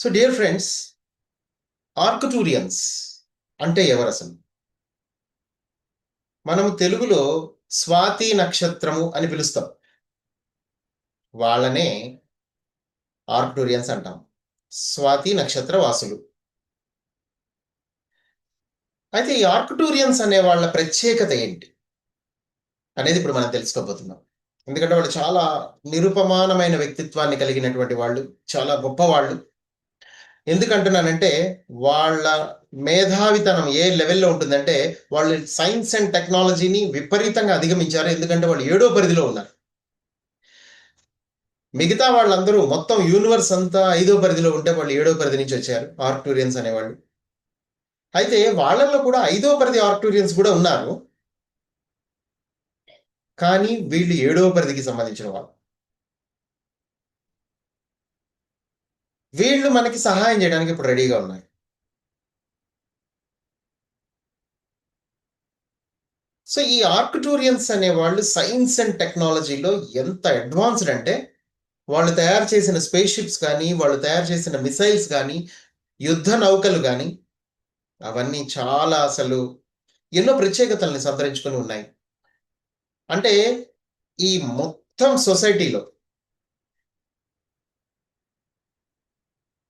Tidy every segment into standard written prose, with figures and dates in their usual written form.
So dear friends, ఆర్క్టూరియన్స్ అంటే ఎవరసలు? మనం తెలుగులో స్వాతి నక్షత్రము అని పిలుస్తాం. వాళ్ళనే ఆర్క్టూరియన్స్ అంటాం. స్వాతి నక్షత్ర వాసులు. అయితే ఈ ఆర్క్టూరియన్స్ అనే వాళ్ళ ప్రత్యేకత ఏంటి అనేది ఇప్పుడు మనం తెలుసుకోబోతున్నాం. ఎందుకంటే వాళ్ళు చాలా నిరుపమానమైన వ్యక్తిత్వాన్ని కలిగినటువంటి వాళ్ళు, చాలా గొప్పవాళ్ళు. ఎందుకంటున్నానంటే వాళ్ళ మేధావితనం ఏ లెవెల్‌లో ఉంటుందంటే, వాళ్ళు సైన్స్ అండ్ టెక్నాలజీని విపరీతంగా అధిగమించారు. ఎందుకంటే వాళ్ళు ఏడో పరిధిలో ఉన్నారు. మిగతా వాళ్ళందరూ మొత్తం యూనివర్స్ అంతా ఐదో పరిధిలో ఉంటే వాళ్ళు ఏడో పరిధి నుంచి వచ్చారు ఆర్క్టూరియన్స్ అనేవాళ్ళు. అయితే వాళ్ళల్లో కూడా ఐదో పరిధి ఆర్క్టూరియన్స్ కూడా ఉన్నారు. కానీ వీళ్ళు ఏడవ పరిధికి సంబంధించిన వాళ్ళు. వీళ్ళు మనకి సహాయం చేయడానికి ఇప్పుడు రెడీగా ఉన్నారు. సో ఈ ఆర్క్టూరియన్స్ అనేవాళ్ళు సైన్స్ అండ్ టెక్నాలజీలో ఎంత అడ్వాన్స్డ్ అంటే, వాళ్ళు తయారు చేసిన స్పేస్ షిప్స్ కానీ, వాళ్ళు తయారు చేసిన మిసైల్స్ కానీ, యుద్ధ నౌకలు కానీ, అవన్నీ చాలా అసలు ఎన్నో ప్రత్యేకతల్ని సంతరించుకొని ఉన్నాయి. అంటే ఈ మొత్తం సొసైటీలో,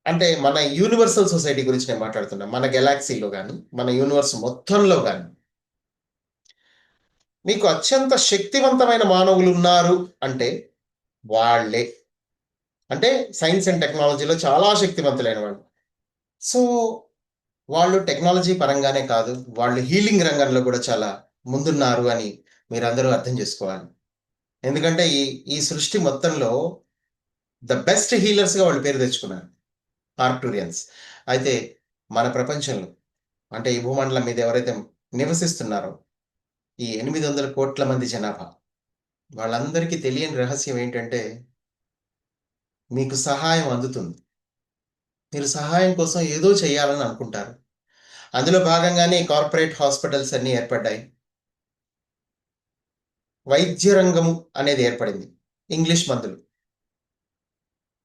అంటే మన యూనివర్సల్ సొసైటీ గురించి నేను మాట్లాడుతున్నా. మన గెలాక్సీలో గాని, మన యూనివర్స్ మొత్తంలో గాని, మీకు అత్యంత శక్తివంతమైన మానవులున్నారు అంటే వాళ్ళే. అంటే సైన్స్ అండ్ టెక్నాలజీలో చాలా శక్తివంతులైన వాళ్ళు. సో వాళ్ళు టెక్నాలజీ పరంగానే కాదు, వాళ్ళు హీలింగ్ రంగంలో కూడా చాలా ముందున్నారు అని మీరందరూ అర్థం చేసుకోవాలి. ఎందుకంటే ఈ ఈ సృష్టి మొత్తంలో ద బెస్ట్ హీలర్స్‌గా వాళ్ళు పేరు తెచ్చుకున్నారు ఆర్క్టూరియన్స్. అయితే మన ప్రపంచంలో, అంటే ఈ భూమండలం మీద ఎవరైతే నివసిస్తున్నారో, ఈ 800,00,00,000 మంది జనాభా, వాళ్ళందరికీ తెలియని రహస్యం ఏంటంటే, మీకు సహాయం అందుతుంది. మీరు సహాయం కోసం ఏదో చేయాలని అనుకుంటారు. అందులో భాగంగానే కార్పొరేట్ హాస్పిటల్స్ అన్నీ ఏర్పడ్డాయి. వైద్య రంగము అనేది ఏర్పడింది. ఇంగ్లీష్ మందులు.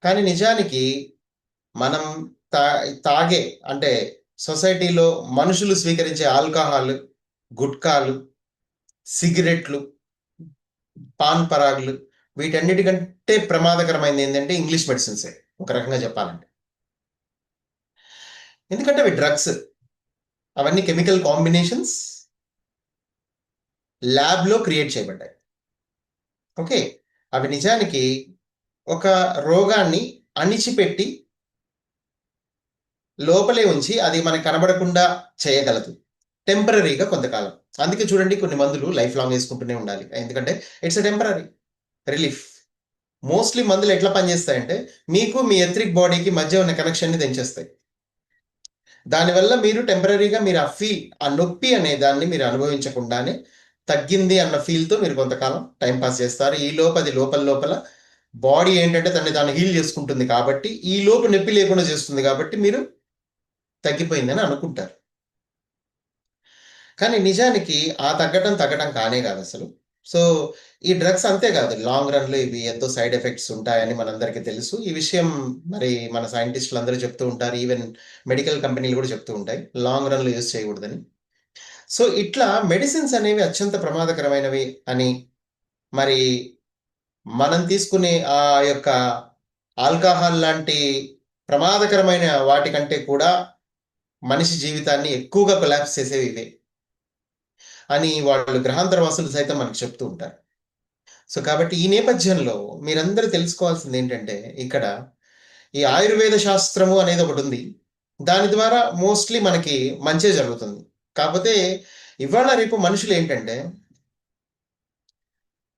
కానీ నిజానికి మనం తా తాగే, అంటే సొసైటీలో మనుషులు స్వీకరించే ఆల్కహాల్, గుట్కాలు, సిగరెట్లు, పాన్ పరాగులు, వీటన్నిటికంటే ప్రమాదకరమైనది ఏంటంటే ఇంగ్లీష్ మెడిసిన్సే ఒక రకంగా చెప్పాలంటే. ఎందుకంటే అవి డ్రగ్స్. అవన్నీ కెమికల్ కాంబినేషన్స్ ల్యాబ్‌లో క్రియేట్ చేయబడ్డాయి. ఓకే. అవి నిజానికి ఒక రోగాన్ని అణిచిపెట్టి లోపలే ఉంచి అది మనకు కనబడకుండా చేయగలదు. టెంపరరీగా కొంతకాలం. అందుకే చూడండి, కొన్ని మందులు లైఫ్ లాంగ్ యేసుకుంటూనే ఉండాలి. ఎందుకంటే it's a temporary relief. Mostly మందులు ఎట్లా పనిచేస్తాయంటే, మీకు మీ ఎథరిక్ బాడీకి మధ్య ఉన్న కనెక్షన్‌ని తెంచేస్తాయి. దానివల్ల మీరు టెంపరరీగా మీరు ఆ నొప్పి అనే దాన్ని మీరు అనుభవించకుండానే తగ్గింది అన్న ఫీల్‌తో మీరు కొంతకాలం టైమ్ పాస్ చేస్తారు. ఈలోపు అది లోపల లోపల బాడీ ఏంటంటే దాన్ని తాను హీల్ చేసుకుంటుంది కాబట్టి, ఈలోపు నొప్పి లేకుండా చేస్తుంది కాబట్టి మీరు తగ్గిపోయిందని అనుకుంటారు. కానీ నిజానికి ఆ తగ్గటం కానే కాదసలు. సో, ఈ డ్రగ్స్ అంతే కాదు. లాంగ్ రన్‌లో ఇవి ఎంతో సైడ్ ఎఫెక్ట్స్ ఉంటాయని మనందరికీ తెలుసు. ఈ విషయం మరి మన సైంటిస్టులందరూ చెప్తూ ఉంటారు. ఈవెన్ మెడికల్ కంపెనీలు కూడా చెప్తూ ఉంటాయి. లాంగ్ రన్‌లో యూజ్ చేయకూడదని. సో, ఇట్లా మెడిసిన్స్ అనేవి అత్యంత ప్రమాదకరమైనవి అని, మరి మనం తీసుకునే ఆ యొక్క ఆల్కహాల్ లాంటి ప్రమాదకరమైన వాటి కంటే కూడా మనిషి జీవితాన్ని ఎక్కువగా కొలాప్స్ చేసేవి ఇవే అని వాళ్ళు గ్రహాంతరవాసులు సైతం మనకు చెప్తూ ఉంటారు. సో, కాబట్టి ఈ నేపథ్యంలో మీరందరూ తెలుసుకోవాల్సిందేంటంటే, ఇక్కడ ఈ ఆయుర్వేద శాస్త్రము అనేది ఒకటుంది. దాని ద్వారా మోస్ట్‌లీ మనకి మంచే జరుగుతుంది. కాపోతే ఇవాళ రేపు మనుషులేంటంటే,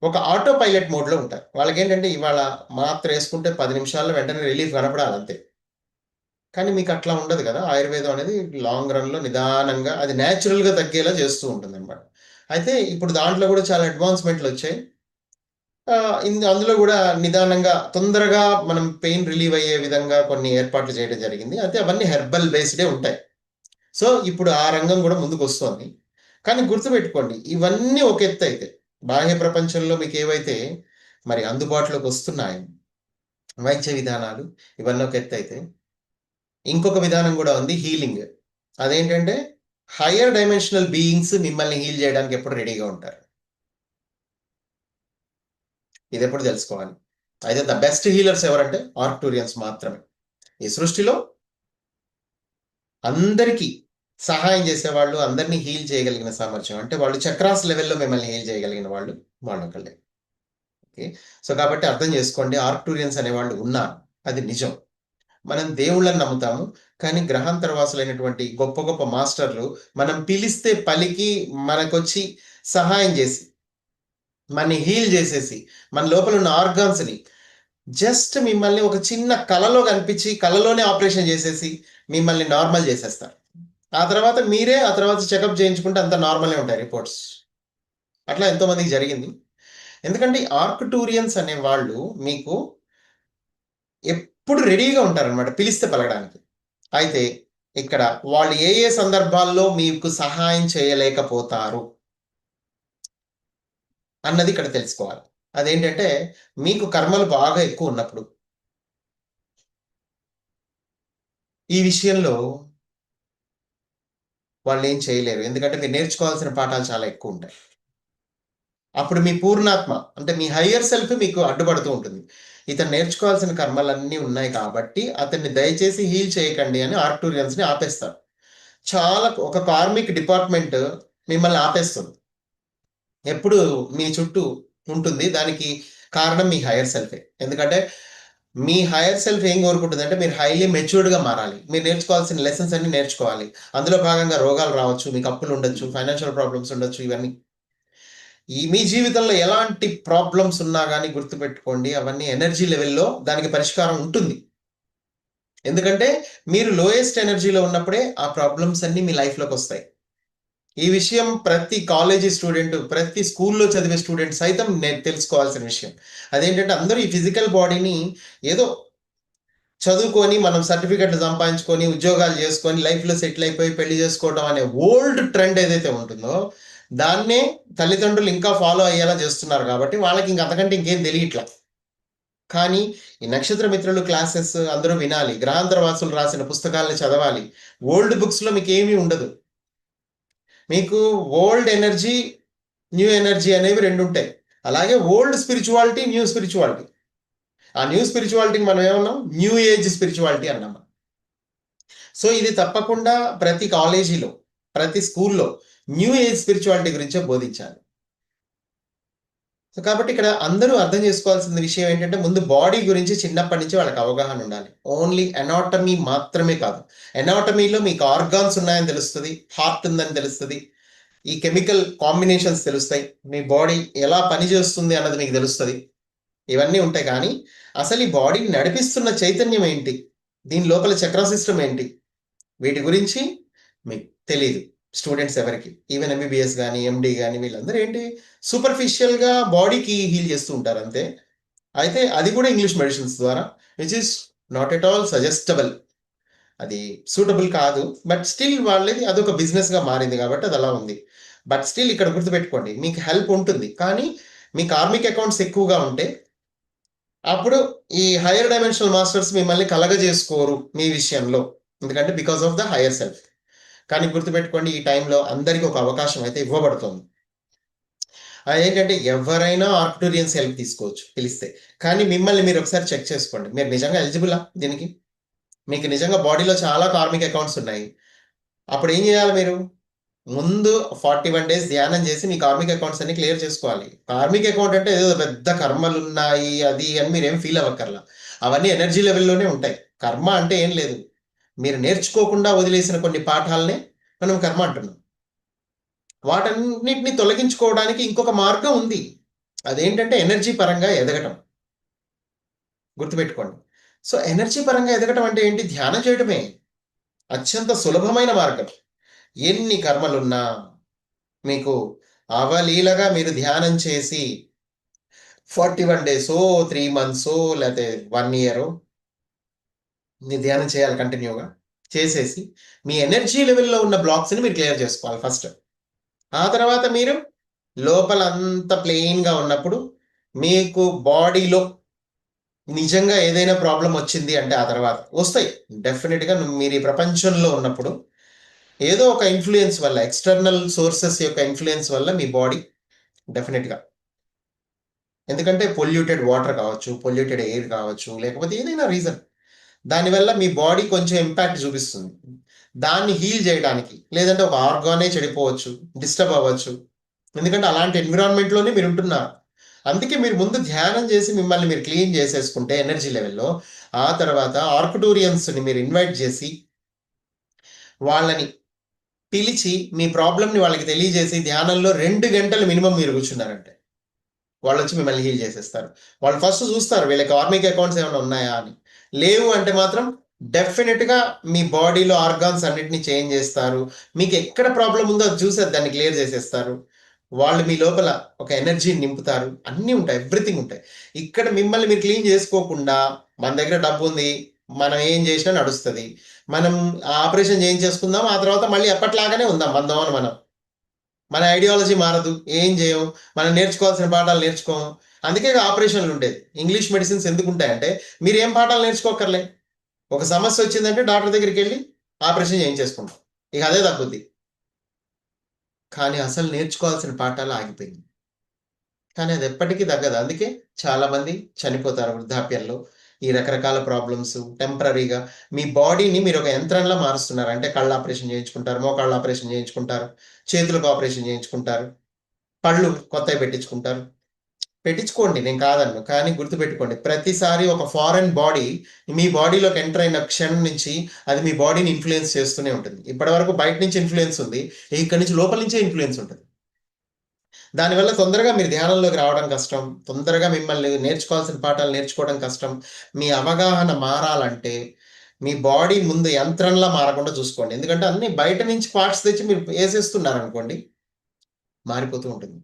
ఒక ఆటో పైలట్ మోడ్‌లో ఉంటారు. వాళ్ళకేంటంటే ఇవాళ మాత్రేసుకుంటే 10 నిమిషాల్లో వెంటనే రిలీఫ్ కనపడాలంతే. కానీ మీకట్లా ఉండదు గదా! ఆయుర్వేదం అనేది లాంగ్ రన్‌లో నిదానంగా అది నేచురల్‌గా తగ్గేలా చేస్తూ ఉంటుందనమాట. అయితే ఇప్పుడు దాంట్లో గూడా చాలా అడ్వాన్స్‌మెంట్‌లొచ్చాయి. అందులో గూడా నిదానంగా తొందరగా మనం పెయిన్ రిలీవ్ అయ్యే విధంగా కొన్ని ఏర్పాట్లు చేయడం జరిగింది. అయితే అవన్నీ హెర్బల్ బేస్డే ఉంటాయి. సో, ఇప్పుడు ఆ రంగం గూడా ముందుకొస్తోంది. కానీ గుర్తుపెట్టుకోండి, ఇవన్నీ ఒక ఎత్తయితే, బాహ్య ప్రపంచంలో మీకేవైతే మరి అందుబాటులోకొస్తున్నాయో వైద్య విధానాలు, ఇవన్నీ ఒక ఎత్తయితే, ఇంకొక విధానం కూడా ఉంది హీలింగ్. అదేంటంటే హయ్యర్ డైమెన్షనల్ బీయింగ్స్ మిమ్మల్ని హీల్ చేయడానికి ఎప్పుడు రెడీగా ఉంటారు. ఇది ఎప్పుడు తెలుసుకోవాలి. అయితే ద బెస్ట్ హీలర్స్ ఎవరంటే ఆర్క్టూరియన్స్ మాత్రమే. ఈ సృష్టిలో అందరికీ సహాయం చేసేవాళ్ళు, అందరినీ హీల్ చేయగలిగిన సామర్థ్యం అంటే వాళ్ళు చక్రాస్ లెవెల్‌లో మిమ్మల్ని హీల్ చేయగలిగిన వాళ్ళు వాళ్ళొక్కళ్ళే. ఓకే. సో, కాబట్టి అర్థం చేసుకోండి ఆర్క్టూరియన్స్ అనేవాళ్ళు ఉన్నారు. అది నిజం. మనం దేవుళ్ళని నమ్ముతాము. కానీ గ్రహాంతరవాసులైనటువంటి గొప్ప గొప్ప మాస్టర్‌లు మనం పిలిస్తే పలికి మనకొచ్చి సహాయం చేసి, మనని హీల్ చేసేసి, మన లోపల ఉన్న ఆర్గాన్స్‌ని జస్ట్ మిమ్మల్ని ఒక చిన్న కలలో కనిపించి, కలలోనే ఆపరేషన్ చేసేసి, మిమ్మల్ని నార్మల్ చేసేస్తారు. ఆ తర్వాత మీరే ఆ తర్వాత చెకప్ చేయించుకుంటే అంతా నార్మలే ఉంటాయి రిపోర్ట్స్. అట్లా ఎంతో మందికి జరిగింది. ఎందుకంటే ఆర్క్టూరియన్స్ అనేవాళ్ళు మీకు ఎప్పుడు రెడీగా ఉంటారనమాట పిలిస్తే పలకడానికి. అయితే ఇక్కడ వాళ్ళు ఏ ఏ సందర్భాల్లో మీకు సహాయం చేయలేకపోతారు అన్నది ఇక్కడ తెలుసుకోవాలి. అదేంటంటే మీకు కర్మలు బాగా ఎక్కువున్నప్పుడు. ఈ విషయంలో వాళ్ళేం చేయలేరు. ఎందుకంటే మీరు నేర్చుకోవాల్సిన పాఠాలు చాలా ఎక్కువుంటాయి. అప్పుడు మీ పూర్ణాత్మ అంటే మీ హయ్యర్ సెల్ఫ్ మీకు అడ్డుపడుతూ ఉంటుంది. ఇతను నేర్చుకోవాల్సిన కర్మలన్నీ ఉన్నాయి కాబట్టి అతన్ని దయచేసి హీల్ చేయకండి అని ఆర్క్టూరియన్స్‌ని ఆపేస్తారు. చాలా ఒక కార్మిక్ డిపార్ట్‌మెంట్ మిమ్మల్ని ఆపేస్తుంది. ఎప్పుడు మీ చుట్టూ ఉంటుంది. దానికి కారణం మీ హైయర్ సెల్ఫే. ఎందుకంటే మీ హైయర్ సెల్ఫ్ ఏం కోరుకుంటుందంటే మీరు హైలీ మెచ్యూర్డ్‌గా మారాలి. మీరు నేర్చుకోవాల్సిన లెసన్స్ అన్నీ నేర్చుకోవాలి. అందులో భాగంగా రోగాలు రావచ్చు, మీకు అప్పులు ఉండొచ్చు, ఫైనాన్షియల్ ప్రాబ్లమ్స్ ఉండొచ్చు ఇవన్నీ. మీ జీవితంలో ఎలాంటి ప్రాబ్లమ్స్ ఉన్నా గాని గుర్తుపెట్టుకోండి అవన్నీ ఎనర్జీ లెవెల్‌లో దానికి పరిష్కారం ఉంటుంది. ఎందుకంటే మీరు లోయెస్ట్ ఎనర్జీలో ఉన్నప్పుడే ఆ ప్రాబ్లమ్స్ అన్నీ మీ లైఫ్‌లోకొస్తాయి. ఈ విషయం ప్రతి కాలేజీ స్టూడెంట్, ప్రతి స్కూల్‌లో చదివే స్టూడెంట్ సైతం తెలుసుకోవాల్సిన విషయం. అదేంటంటే అందరూ ఈ ఫిజికల్ బాడీని ఏదో చదువుకొని మనం సర్టిఫికెట్‌లు సంపాదించుకొని, ఉద్యోగాలు చేసుకొని, లైఫ్‌లో సెటిల్ అయిపోయి పెళ్లి చేసుకోవడం అనే ఓల్డ్ ట్రెండ్ ఏదైతే ఉంటుందో, దాన్నే తల్లిదండ్రులు ఇంకా ఫాలో అయ్యేలా చేస్తున్నారు కాబట్టి వాళ్ళకి ఇంక అంతకంటే ఇంకేం తెలియట్ల. కానీ ఈ నక్షత్ర మిత్రులు క్లాసెస్ అందరూ వినాలి. గ్రహాంతర వాసులు రాసిన పుస్తకాలను చదవాలి. ఓల్డ్ బుక్స్‌లో మీకేమీ ఉండదు. మీకు ఓల్డ్ ఎనర్జీ, న్యూ ఎనర్జీ అనేవి 2 ఉంటాయి. అలాగే ఓల్డ్ స్పిరిచువాలిటీ, న్యూ స్పిరిచువాలిటీ. ఆ న్యూ స్పిరిచువాలిటీని మనం ఏమన్నాం? న్యూ ఏజ్ స్పిరిచువాలిటీ అన్నాం. సో, ఇది తప్పకుండా ప్రతి కాలేజీలో, ప్రతి స్కూల్‌లో న్యూ ఏజ్ స్పిరిచువాలిటీ గురించే బోధించాలి. సో, కాబట్టి ఇక్కడ అందరూ అర్థం చేసుకోవాల్సిన విషయం ఏంటంటే, ముందు బాడీ గురించి చిన్నప్పటి నుంచి వాళ్ళకి అవగాహన ఉండాలి. ఓన్లీ అనాటమీ మాత్రమే కాదు. అనాటమీలో మీకు ఆర్గాన్స్ ఉన్నాయని తెలుస్తది. హార్ట్ ఉందని తెలుస్తది. ఈ కెమికల్ కాంబినేషన్స్ తెలుస్తాయి. మీ బాడీ ఎలా పనిచేస్తుంది అన్నది మీకు తెలుస్తది. ఇవన్నీ ఉంటాయి కానీ, అసలు ఈ బాడీని నడిపిస్తున్న చైతన్యం ఏంటి? దీని లోపల చక్ర సిస్టమ్ ఏంటి? వీటి గురించి మీకు తెలీదు. స్టూడెంట్స్ ఎవరికీ. ఈవెన్ ఎంబీబీఎస్ గాని, ఎండీ గాని వీళ్ళందరూ ఏంటి సూపర్ఫిషియల్‌గా బాడీకి హీల్ చేస్తూ ఉంటారు అంతే. అయితే అది కూడా ఇంగ్లీష్ మెడిసిన్స్ ద్వారా which is not at all suggestible. అది సూటబుల్ కాదు. బట్ స్టిల్ వాళ్ళది అదొక బిజినెస్‌గా మారింది కాబట్టి అది అలా ఉంది. బట్ స్టిల్ ఇక్కడ గుర్తుపెట్టుకోండి మీకు హెల్ప్ ఉంటుంది. కానీ మీ కార్మిక్ అకౌంట్స్ ఎక్కువగా ఉంటే అప్పుడు ఈ హైయర్ డైమెన్షనల్ మాస్టర్స్ మిమ్మల్ని కలగజేసుకోరు మీ విషయంలో. ఎందుకంటే because of the higher self. కానీ గుర్తుపెట్టుకోండి ఈ టైంలో అందరికి ఒక అవకాశం అయితే ఇవ్వబడుతుంది. అదేంటంటే ఎవరైనా ఆర్క్టూరియన్స్ హెల్ప్ తీసుకోవచ్చు పిలిస్తే. కానీ మిమ్మల్ని మీరు ఒకసారి చెక్ చేసుకోండి. మీరు నిజంగా ఎలిజిబులా దీనికి? మీకు నిజంగా బాడీలో చాలా కార్మిక్ అకౌంట్స్ ఉన్నాయి. అప్పుడు ఏం చేయాలి మీరు? ముందు 41 డేస్ ధ్యానం చేసి మీ కార్మిక్ అకౌంట్స్ అన్ని క్లియర్ చేసుకోవాలి. కార్మిక్ అకౌంట్ అంటే ఏదో పెద్ద కర్మలున్నాయి అది అని మీరేం ఫీల్ అవ్వక్కర్లా. అవన్నీ ఎనర్జీ లెవెల్‌లోనే ఉంటాయి. కర్మ అంటే ఏం లేదు. మీరు నేర్చుకోకుండా వదిలేసిన కొన్ని పాఠాలనే మనం కర్మ అంటున్నాం. వాటన్నిటిని తొలగించుకోవడానికి ఇంకొక మార్గం ఉంది. అదేంటంటే ఎనర్జీ పరంగా ఎదగటం. గుర్తుపెట్టుకోండి. సో, ఎనర్జీ పరంగా ఎదగటం అంటే ఏంటి? ధ్యానం చేయటమే. అత్యంత సులభమైన మార్గం. ఎన్ని కర్మలున్నా మీకు అవలీలగా మీరు ధ్యానం చేసి 41 డేసో, 3 మంత్సో లేతే 1 ఇయరో మీరు ధ్యానం చేయాలి కంటిన్యూగా. చేసేసి మీ ఎనర్జీ లెవెల్‌లో ఉన్న బ్లాక్స్‌ని మీరు క్లియర్ చేసుకోవాలి ఫస్ట్. ఆ తర్వాత మీరు లోపల అంతా ప్లెయిన్‌గా ఉన్నప్పుడు మీకు బాడీలో నిజంగా ఏదైనా ప్రాబ్లమ్ వచ్చింది అంటే ఆ తర్వాత వస్తాయి. డెఫినిట్‌గా మీరు ఈ ప్రపంచంలో ఉన్నప్పుడు ఏదో ఒక ఇన్‌ఫ్లూయెన్స్ వల్ల, ఎక్స్‌టర్నల్ సోర్సెస్ యొక్క ఇన్‌ఫ్లూయెన్స్ వల్ల మీ బాడీ డెఫినిట్‌గా, ఎందుకంటే పొల్యూటెడ్ వాటర్ కావచ్చు, పొల్యూటెడ్ ఎయిర్ కావచ్చు, లేకపోతే ఏదైనా రీజన్. దానివల్ల మీ బాడీ కొంచెం ఇంపాక్ట్ చూపిస్తుంది. దాన్ని హీల్ చేయడానికి, లేదంటే ఒక ఆర్గానే చెడిపోవచ్చు, డిస్టర్బ్ అవ్వచ్చు. ఎందుకంటే అలాంటి ఎన్విరాన్మెంట్‌లోనే మీరుంటున్నారు. అందుకే మీరు ముందు ధ్యానం చేసి మిమ్మల్ని మీరు క్లీన్ చేసేసుకుంటే ఎనర్జీ లెవెల్‌లో, ఆ తర్వాత ఆర్కిటూరియన్స్‌ని మీరు ఇన్వైట్ చేసి, వాళ్ళని పిలిచి మీ ప్రాబ్లమ్‌ని వాళ్ళకి తెలియజేసి ధ్యానంలో 2 గంటలు మినిమమ్ మీరు కూర్చున్నారంటే, వాళ్ళొచ్చి మిమ్మల్ని హీల్ చేసేస్తారు. వాళ్ళు ఫస్ట్ చూస్తారు వీళ్ళకి కార్మిక్ అకౌంట్స్ ఏమైనా ఉన్నాయా అని. లేవు అంటే మాత్రం డెఫినిట్‌గా మీ బాడీలో ఆర్గాన్స్ అన్నిటిని చేంజ్ చేస్తారు. మీకు ఎక్కడ ప్రాబ్లమ్ ఉందో అది చూసి దాన్ని క్లియర్ చేసేస్తారు. వాళ్ళు మీ లోపల ఒక ఎనర్జీని నింపుతారు. అన్నీ ఉంటాయి. ఎవ్రీథింగ్ ఉంటాయి. ఇక్కడ మిమ్మల్ని మీరు క్లీన్ చేసుకోకుండా, మన దగ్గర డబ్బుంది, మనం ఏం చేసినా నడుస్తది. మనం ఆపరేషన్ చేయించేసుకుందాం. ఆ తర్వాత మళ్ళీ ఎప్పటిలాగానే ఉందాం మన దోమన మనం. మన ఐడియాలజీ మారదు. ఏం చేయం. మనం నేర్చుకోవాల్సిన పాఠాలు నేర్చుకోము. అందుకే ఆపరేషన్లుండేది. ఇంగ్లీష్ మెడిసిన్స్ ఎందుకుంటాయంటే, మీరేం పాఠాలు నేర్చుకోక్కర్లే. ఒక సమస్యొచ్చిందంటే డాక్టర్ దగ్గరికెళ్ళి ఆపరేషన్ చేయించేసుకుంటాం. ఇక అదే తగ్గుద్ది. కానీ అసలు నేర్చుకోవాల్సిన పాఠాలు ఆగిపోయినియి. కానీ అది ఎప్పటికీ తగ్గదు. అందుకే చాలామంది చనిపోతారు వృద్ధాప్యంలో. ఈ రకరకాల ప్రాబ్లమ్స్ టెంపరరీగా మీ బాడీని మీరు ఒక యంత్రంలా మారుస్తున్నారు. అంటే కళ్ళ ఆపరేషన్ చేయించుకుంటారు, మోకాళ్ళ ఆపరేషన్ చేయించుకుంటారు, చేతులకు ఆపరేషన్ చేయించుకుంటారు, పళ్ళు కొత్తవి పెట్టించుకుంటారు. పెట్టించుకోండి నేను కాదనను. కానీ గుర్తుపెట్టుకోండి ప్రతిసారి ఒక ఫారెన్ బాడీ మీ బాడీలోకి ఎంటర్ అయిన క్షణం నుంచి అది మీ బాడీని ఇన్‌ఫ్లూయెన్స్ చేస్తూనే ఉంటుంది. ఇప్పటివరకు బయట నుంచి ఇన్‌ఫ్లూయెన్స్ ఉంది. ఇక్కడి నుంచి లోపల నుంచే ఇన్‌ఫ్లూయెన్స్ ఉంటది. దానివల్ల తొందరగా మీరు ధ్యానంలోకి రావడం కష్టం. తొందరగా మిమ్మల్ని నేర్చుకోవాల్సిన పాఠాలు నేర్చుకోవడం కష్టం. మీ అవగాహన మారాలంటే, మీ బాడీ ముందు యంత్రంలా మారకుండా చూసుకోండి. ఎందుకంటే అన్నీ బయట నుంచి పార్ట్స్ తెచ్చి మీరు ఏసేస్తున్నారనుకోండి, మారిపోతూ ఉంటుంది.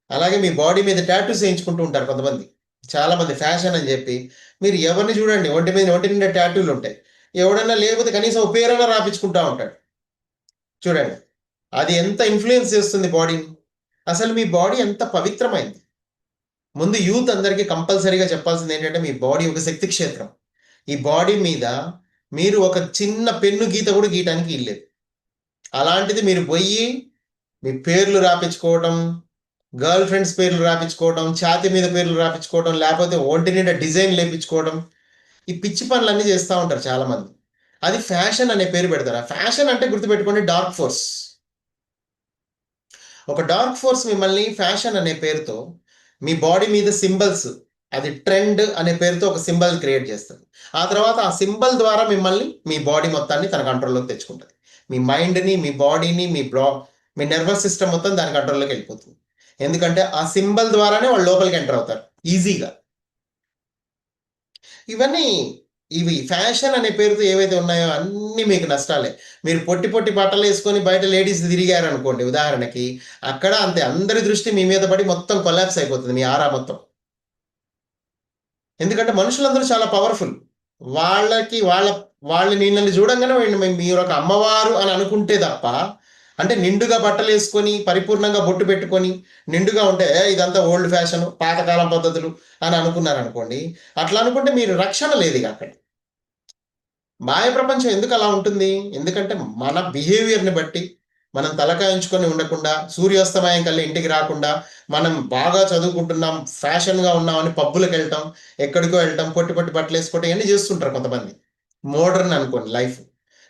అలాగే మీ బాడీ మీద టాటూస్ ఏయించుకుంటూ ఉంటారు కొంతమంది. చాలా మంది ఫ్యాషన్ అని జెప్పి. మీరు ఎవరిని చూడండి ఒంటి నిండా టాటూలుంటాయి. ఎవడన్నా లేకపోతే కనీసం ఓ పేరన్నా రాపిచ్చుకుంటా ఉంటాడు. చూడండి. అది ఎంత ఇన్‌ఫ్లూయెన్స్ చేస్తుంది బాడీని. అసలు మీ బాడీ ఎంత పవిత్రమైంది. ముందు యూత్ అందరికి కంపల్సరీగా చెప్పాల్సిందేంటంటే, మీ బాడీ ఒక శక్తి క్షేత్రం. ఈ బాడీ మీద మీరు ఒక చిన్న పెన్ను గీత కూడా గీయటానికి ఈల్లేదు. అలాంటిది మీరు బొయ్యి, మీ పేర్లు రాపిచ్చుకోవటం, గర్ల్ ఫ్రెండ్స్ పేర్లు రాపిచ్చుకోవడం, ఛాతీ మీద పేర్లు రాపిచ్చుకోవడం, లేపోతే ఒంటి నిండా డిజైన్‌లేపిచ్చుకోవడం, ఈ పిచ్చి పనులన్నీ చేస్తా ఉంటారు చాలామంది. అది ఫ్యాషన్ అనే పేరు పెడతారు. ఆ ఫ్యాషన్ అంటే గుర్తుపెట్టుకోండి డార్క్ ఫోర్స్. ఒక డార్క్ ఫోర్స్ మిమ్మల్ని ఫ్యాషన్ అనే పేరుతో మీ బాడీ మీద సింబల్స్, అది ట్రెండ్ అనే పేరుతో ఒక సింబల్ క్రియేట్ చేస్తది. ఆ తర్వాత ఆ సింబల్ ద్వారా మిమ్మల్ని మీ బాడీ మొత్తాన్ని తన కంట్రోల్‌లోకి తెచ్చుకుంటది. మీ మైండ్‌ని, మీ బాడీని, మీ నెర్వస్ సిస్టమ్ మొత్తం దాని కంట్రోల్‌లోకి వెళ్ళిపోతుంది. ఎందుకంటే ఆ సింబల్ ద్వారానే వాళ్ళు లోపలికి ఎంటర్ అవుతారు ఈజీగా. ఇవన్నీ ఇవి ఫ్యాషన్ అనే పేరుతో ఏవైతే ఉన్నాయో అన్నీ మీకు నష్టాలే. మీరు పొట్టి పొట్టి బట్టలేసుకొని బయట లేడీస్ తిరిగారనుకోండి ఉదాహరణకి, అక్కడ అంతే అందరి దృష్టి మీ మీద పడి మొత్తం కొలాప్స్ అయిపోతుంది మీ ఆరా మొత్తం. ఎందుకంటే మనుషులందరూ చాలా పవర్‌ఫుల్. వాళ్ళకి వాళ్ళు నిన్నని చూడంగానే మీరొక అమ్మవారు అని అనుకుంటే తప్ప, అంటే నిండుగా బట్టలేసుకొని, పరిపూర్ణంగా బొట్టు పెట్టుకొని, నిండుగా ఉంటే ఇదంతా ఓల్డ్ ఫ్యాషన్, పాతకాలం పద్ధతులు అని అనుకున్నారనుకోండి. అట్లా అనుకుంటే మీరు రక్షణ లేదిక అక్కడ. మాయ ప్రపంచం ఎందుకలా ఉంటుంది? ఎందుకంటే మన బిహేవియర్‌ని బట్టి, మనం తలకాయించుకొని ఉండకుండా, సూర్యాస్తమయం కల్లా ఇంటికి రాకుండా, మనం బాగా చదువుకుంటున్నాం, ఫ్యాషన్‌గా ఉన్నామని పబ్బులకెళ్ళటం, ఎక్కడికో ఎళ్ళటం, పొట్టి పొట్టి బట్టలేసుకోవటం ఇయన్నీ చేస్తుంటారు కొంతమంది. మోడర్న్ అనుకోండి లైఫ్.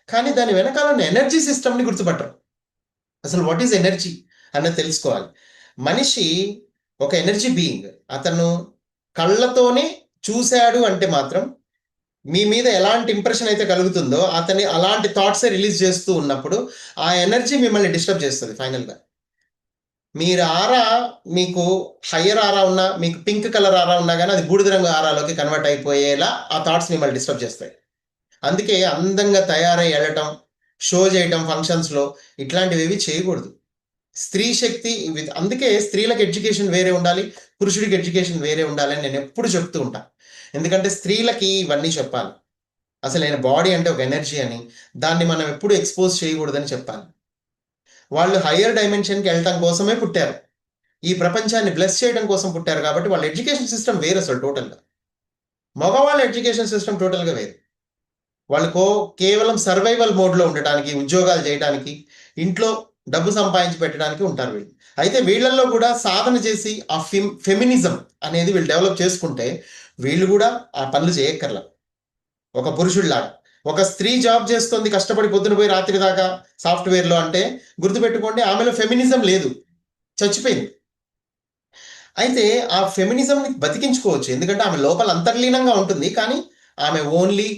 కానీ దాని వెనకాల ఉన్న ఎనర్జీ సిస్టమ్‌ని గుర్తుపట్టరు. అసలు వాట్ ఈస్ ఎనర్జీ అన్నది తెలుసుకోవాలి. మనిషి ఒక ఎనర్జీ బీయింగ్. అతను కళ్ళతోనే చూసాడు అంటే మాత్రం మీ మీద ఎలాంటి ఇంప్రెషన్ అయితే కలుగుతుందో, అతని అలాంటి థాట్సే రిలీజ్ చేస్తూ ఉన్నప్పుడు, ఆ ఎనర్జీ మిమ్మల్ని డిస్టర్బ్ చేస్తది ఫైనల్‌గా. మీరు ఆరా మీకు హైయర్ ఆరా ఉన్నా, మీకు పింక్ కలర్ ఆరా ఉన్నా గాని, అది బూడిద రంగు ఆరాలోకి కన్వర్ట్ అయిపోయేలా ఆ థాట్స్ మిమ్మల్ని డిస్టర్బ్ చేస్తాయి. అందుకే అందంగా తయారై ఎళ్ళటం, షో చేయటం ఫంక్షన్స్‌లో ఇట్లాంటివేవి చేయకూడదు. స్త్రీ శక్తి అందుకే స్త్రీలకు ఎడ్యుకేషన్ వేరే ఉండాలి. పురుషుడికి ఎడ్యుకేషన్ వేరే ఉండాలని నేనెప్పుడు చెప్తూ ఉంటా. ఎందుకంటే స్త్రీలకి ఇవన్నీ చెప్పాలి. అసలైన బాడీ అంటే ఒక ఎనర్జీ అని, దాన్ని మనం ఎప్పుడు ఎక్స్‌పోజ్ చేయకూడదని చెప్పాలి. వాళ్ళు హైయర్ డైమెన్షన్‌కి ఎళ్ళటం కోసమే పుట్టారు. ఈ ప్రపంచాన్ని బ్లెస్ చేయడం కోసం పుట్టారు కాబట్టి వాళ్ళ ఎడ్యుకేషన్ సిస్టమ్ వేరసలు టోటల్‌గా. మగవాళ్ళ ఎడ్యుకేషన్ సిస్టమ్ టోటల్గా వేరు. వాళ్ళు కేవలం సర్వైవల్ మోడ్లో ఉండటానికి, ఉద్యోగాలు చేయడానికి, ఇంట్లో డబ్బు సంపాదించి పెట్టడానికి ఉంటారు వీళ్ళు. అయితే వీళ్ళల్లో కూడా సాధన చేసి ఆ ఫెమినిజం అనేది వీళ్ళు డెవలప్ చేసుకుంటే వీళ్ళు కూడా ఆ పనులు చేయక్కర్లా. ఒక పురుషుడిలాగా ఒక స్త్రీ జాబ్ చేస్తుంది కష్టపడి పొద్దున పోయి రాత్రి దాకా సాఫ్ట్వేర్లో అంటే గుర్తుపెట్టుకోండి, ఆమెలో ఫెమినిజం లేదు, చచ్చిపోయింది. అయితే ఆ ఫెమినిజంని బతికించుకోవచ్చు, ఎందుకంటే ఆమె లోపల అంతర్లీనంగా ఉంటుంది, కానీ ఆమె ఓన్లీ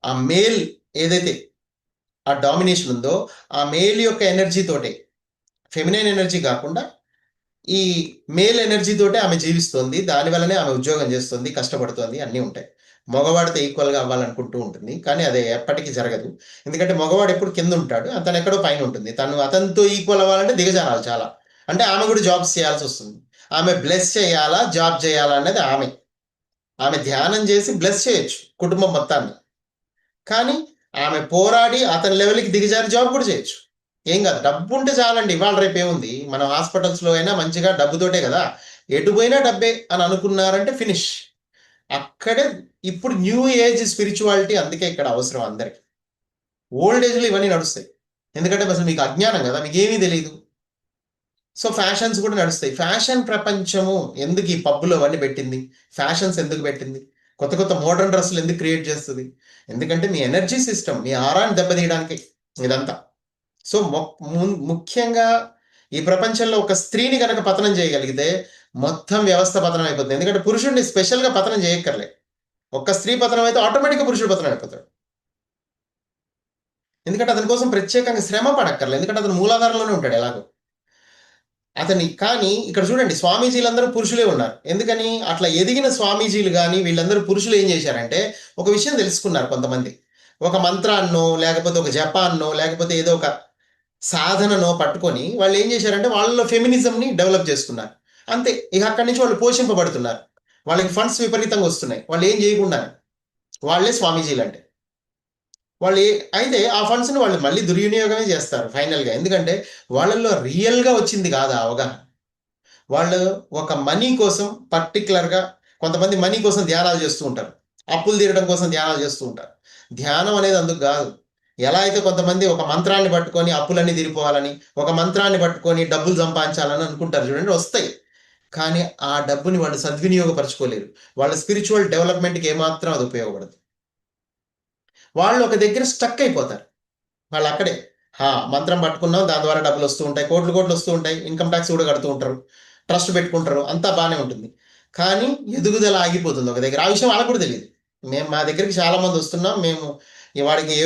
ఆ మేల్ ఏదైతే ఆ డామినేషన్ ఉందో ఆ మేల్ యొక్క ఎనర్జీ తోటే, ఫెమినైన్ ఎనర్జీ కాకుండా ఈ మేల్ ఎనర్జీ తోటే ఆమె జీవిస్తుంది. దానివల్లనే ఆమె ఉద్యోగం చేస్తుంది, కష్టపడుతుంది, అన్నీ ఉంటాయి. మగవాడితో ఈక్వల్గా అవ్వాలనుకుంటూ ఉంటుంది, కానీ అది ఎప్పటికీ జరగదు. ఎందుకంటే మగవాడు ఎప్పుడు కింద ఉంటాడు, అతను ఎక్కడో పైన ఉంటుంది. తను అతనితో ఈక్వల్ అవ్వాలంటే దిగజారాలి చాలా. అంటే ఆమె కూడా జాబ్స్ చేయాల్సి వస్తుంది. ఆమె బ్లెస్ చేయాలా, జాబ్ చేయాలా అనేది ఆమె ధ్యానం చేసి బ్లెస్ చేయొచ్చు కుటుంబం మొత్తాన్ని, కానీ ఆమె పోరాడి అతని లెవెల్కి దిగజారి జాబ్ కూడా చేయొచ్చు. ఏం కాదు, డబ్బు ఉంటే చాలండి. ఇవాళ రేపు ఏముంది, మనం హాస్పిటల్స్లో అయినా మంచిగా డబ్బుతోటే కదా, ఎటు పోయినా డబ్బే అని అనుకున్నారంటే ఫినిష్ అక్కడే. ఇప్పుడు న్యూ ఏజ్ స్పిరిచువాలిటీ అందుకే ఇక్కడ అవసరం అందరికి. ఓల్డ్ ఏజ్లో ఇవన్నీ నడుస్తాయి, ఎందుకంటే అసలు మీకు అజ్ఞానం కదా, మీకు ఏమీ తెలియదు. సో ఫ్యాషన్స్ కూడా నడుస్తాయి. ఫ్యాషన్ ప్రపంచము ఎందుకు ఈ పబ్బులు అవన్నీ పెట్టింది, ఫ్యాషన్స్ ఎందుకు పెట్టింది, కొత్త కొత్త మోడర్న్ డ్రెస్సులు ఎందుకు క్రియేట్ చేస్తుంది, ఎందుకంటే మీ ఎనర్జీ సిస్టమ్, మీ ఆరాన్ని దెబ్బతీయడానికి ఇదంతా. సో ముఖ్యంగా ఈ ప్రపంచంలో ఒక స్త్రీని కనుక పతనం చేయగలిగితే మొత్తం వ్యవస్థ పతనం అయిపోతుంది. ఎందుకంటే పురుషుడిని స్పెషల్గా పతనం చేయక్కర్లే, ఒక్క స్త్రీ పతనం అయితే ఆటోమేటిక్గా పురుషుడు పతనం అయిపోతాడు. ఎందుకంటే అతని కోసం ప్రత్యేకంగా శ్రమ పడక్కర్లేదు, ఎందుకంటే అతను మూలాధారంలోనే ఉంటాడు ఎలాగో అతని. కానీ ఇక్కడ చూడండి, స్వామీజీలందరూ పురుషులే ఉన్నారు. ఎందుకని అట్లా ఎదిగిన స్వామీజీలు కానీ వీళ్ళందరూ పురుషులు ఏం చేశారంటే ఒక విషయం తెలుసుకున్నారు. కొంతమంది ఒక మంత్రాన్నో లేకపోతే ఒక జపాన్నో లేకపోతే ఏదో ఒక సాధననో పట్టుకొని వాళ్ళు ఏం చేశారంటే వాళ్ళలో ఫెమినిజంని డెవలప్ చేసుకున్నారు. అంతే, ఇక అక్కడి నుంచి వాళ్ళు పోషింపబడుతున్నారు, వాళ్ళకి ఫండ్స్ విపరీతంగా వస్తున్నాయి, వాళ్ళు ఏం చేయకుండా వాళ్ళే స్వామీజీలు అంటే. వాళ్ళు అయితే ఆ ఫండ్స్ని వాళ్ళు మళ్ళీ దుర్వినియోగమే చేస్తారు ఫైనల్గా, ఎందుకంటే వాళ్ళల్లో రియల్గా వచ్చింది కాదు ఆ అవగాహన. వాళ్ళు ఒక మనీ కోసం పర్టికులర్గా, కొంతమంది మనీ కోసం ధ్యానాలు చేస్తూ ఉంటారు, అప్పులు తీరడం కోసం ధ్యానాలు చేస్తూ ఉంటారు. ధ్యానం అనేది అందుకు కాదు. ఎలా అయితే కొంతమంది ఒక మంత్రాన్ని పట్టుకొని అప్పులన్నీ తీరిపోవాలని, ఒక మంత్రాన్ని పట్టుకొని డబ్బులు సంపాదించాలని అనుకుంటారు చూడండి, వస్తాయి, కానీ ఆ డబ్బుని వాళ్ళు సద్వినియోగపరచుకోలేరు. వాళ్ళ స్పిరిచువల్ డెవలప్మెంట్కి ఏమాత్రం అది ఉపయోగపడదు. వాళ్ళు ఒక దగ్గర స్టక్ అయిపోతారు. వాళ్ళు అక్కడే మంత్రం పట్టుకున్నాం, దాని ద్వారా డబ్బులు వస్తూ ఉంటాయి, కోట్లు కోట్లు వస్తూ ఉంటాయి, ఇన్కమ్ ట్యాక్స్ కూడా కడుతూ ఉంటారు, ట్రస్ట్ పెట్టుకుంటారు, అంతా బాగానే ఉంటుంది, కానీ ఎదుగుదల ఆగిపోతుంది ఒక దగ్గర. ఆ విషయం వాళ్ళకు కూడా తెలియదు. మా దగ్గరికి చాలా మంది వస్తున్నాం, మేము వాడికి ఏ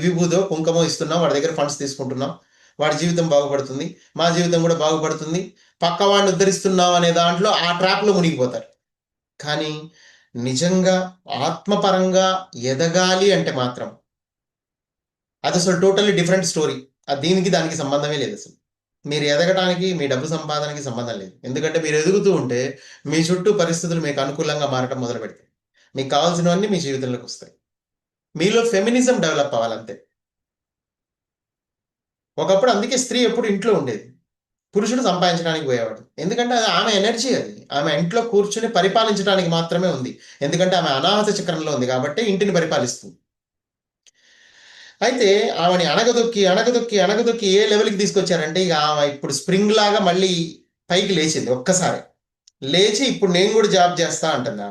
విభూదో కుంకుమో ఇస్తున్నాం, వాడి దగ్గర ఫండ్స్ తీసుకుంటున్నాం, వాడి జీవితం బాగుపడుతుంది, మా జీవితం కూడా బాగుపడుతుంది, పక్క వాడిని ఉద్ధరిస్తున్నాం అనే దాంట్లో ఆ ట్రాప్లో మునిగిపోతారు. కానీ నిజంగా ఆత్మపరంగా ఎదగాలి అంటే మాత్రం అది అసలు టోటల్లీ డిఫరెంట్ స్టోరీ. దీనికి దానికి సంబంధమే లేదు అసలు. మీరు ఎదగటానికి మీ డబ్బు సంపాదనకి సంబంధం లేదు, ఎందుకంటే మీరు ఎదుగుతూ ఉంటే మీ చుట్టూ పరిస్థితులు మీకు అనుకూలంగా మారటం మొదలు పెడతాయి, మీకు కావాల్సినవన్నీ మీ జీవితంలోకి వస్తాయి. మీలో ఫెమినిజం డెవలప్ అవ్వాలంతే. ఒకప్పుడు అందుకే స్త్రీ ఎప్పుడు ఇంట్లో ఉండేది, పురుషుడు సంపాదించడానికి పోయేవాడు, ఎందుకంటే అది ఆమె ఎనర్జీ, అది ఆమె ఇంట్లో కూర్చుని పరిపాలించడానికి మాత్రమే ఉంది, ఎందుకంటే ఆమె అనాహత చక్రంలో ఉంది కాబట్టి ఇంటిని పరిపాలిస్తుంది. అయితే ఆమెని అణగదొక్కి అణగదొక్కి అణగదొక్కి ఏ లెవెల్కి తీసుకొచ్చారంటే ఇక ఆమె ఇప్పుడు స్ప్రింగ్ లాగా మళ్ళీ పైకి లేచింది ఒక్కసారి, లేచి ఇప్పుడు నేను కూడా జాబ్ చేస్తా అంటున్నా.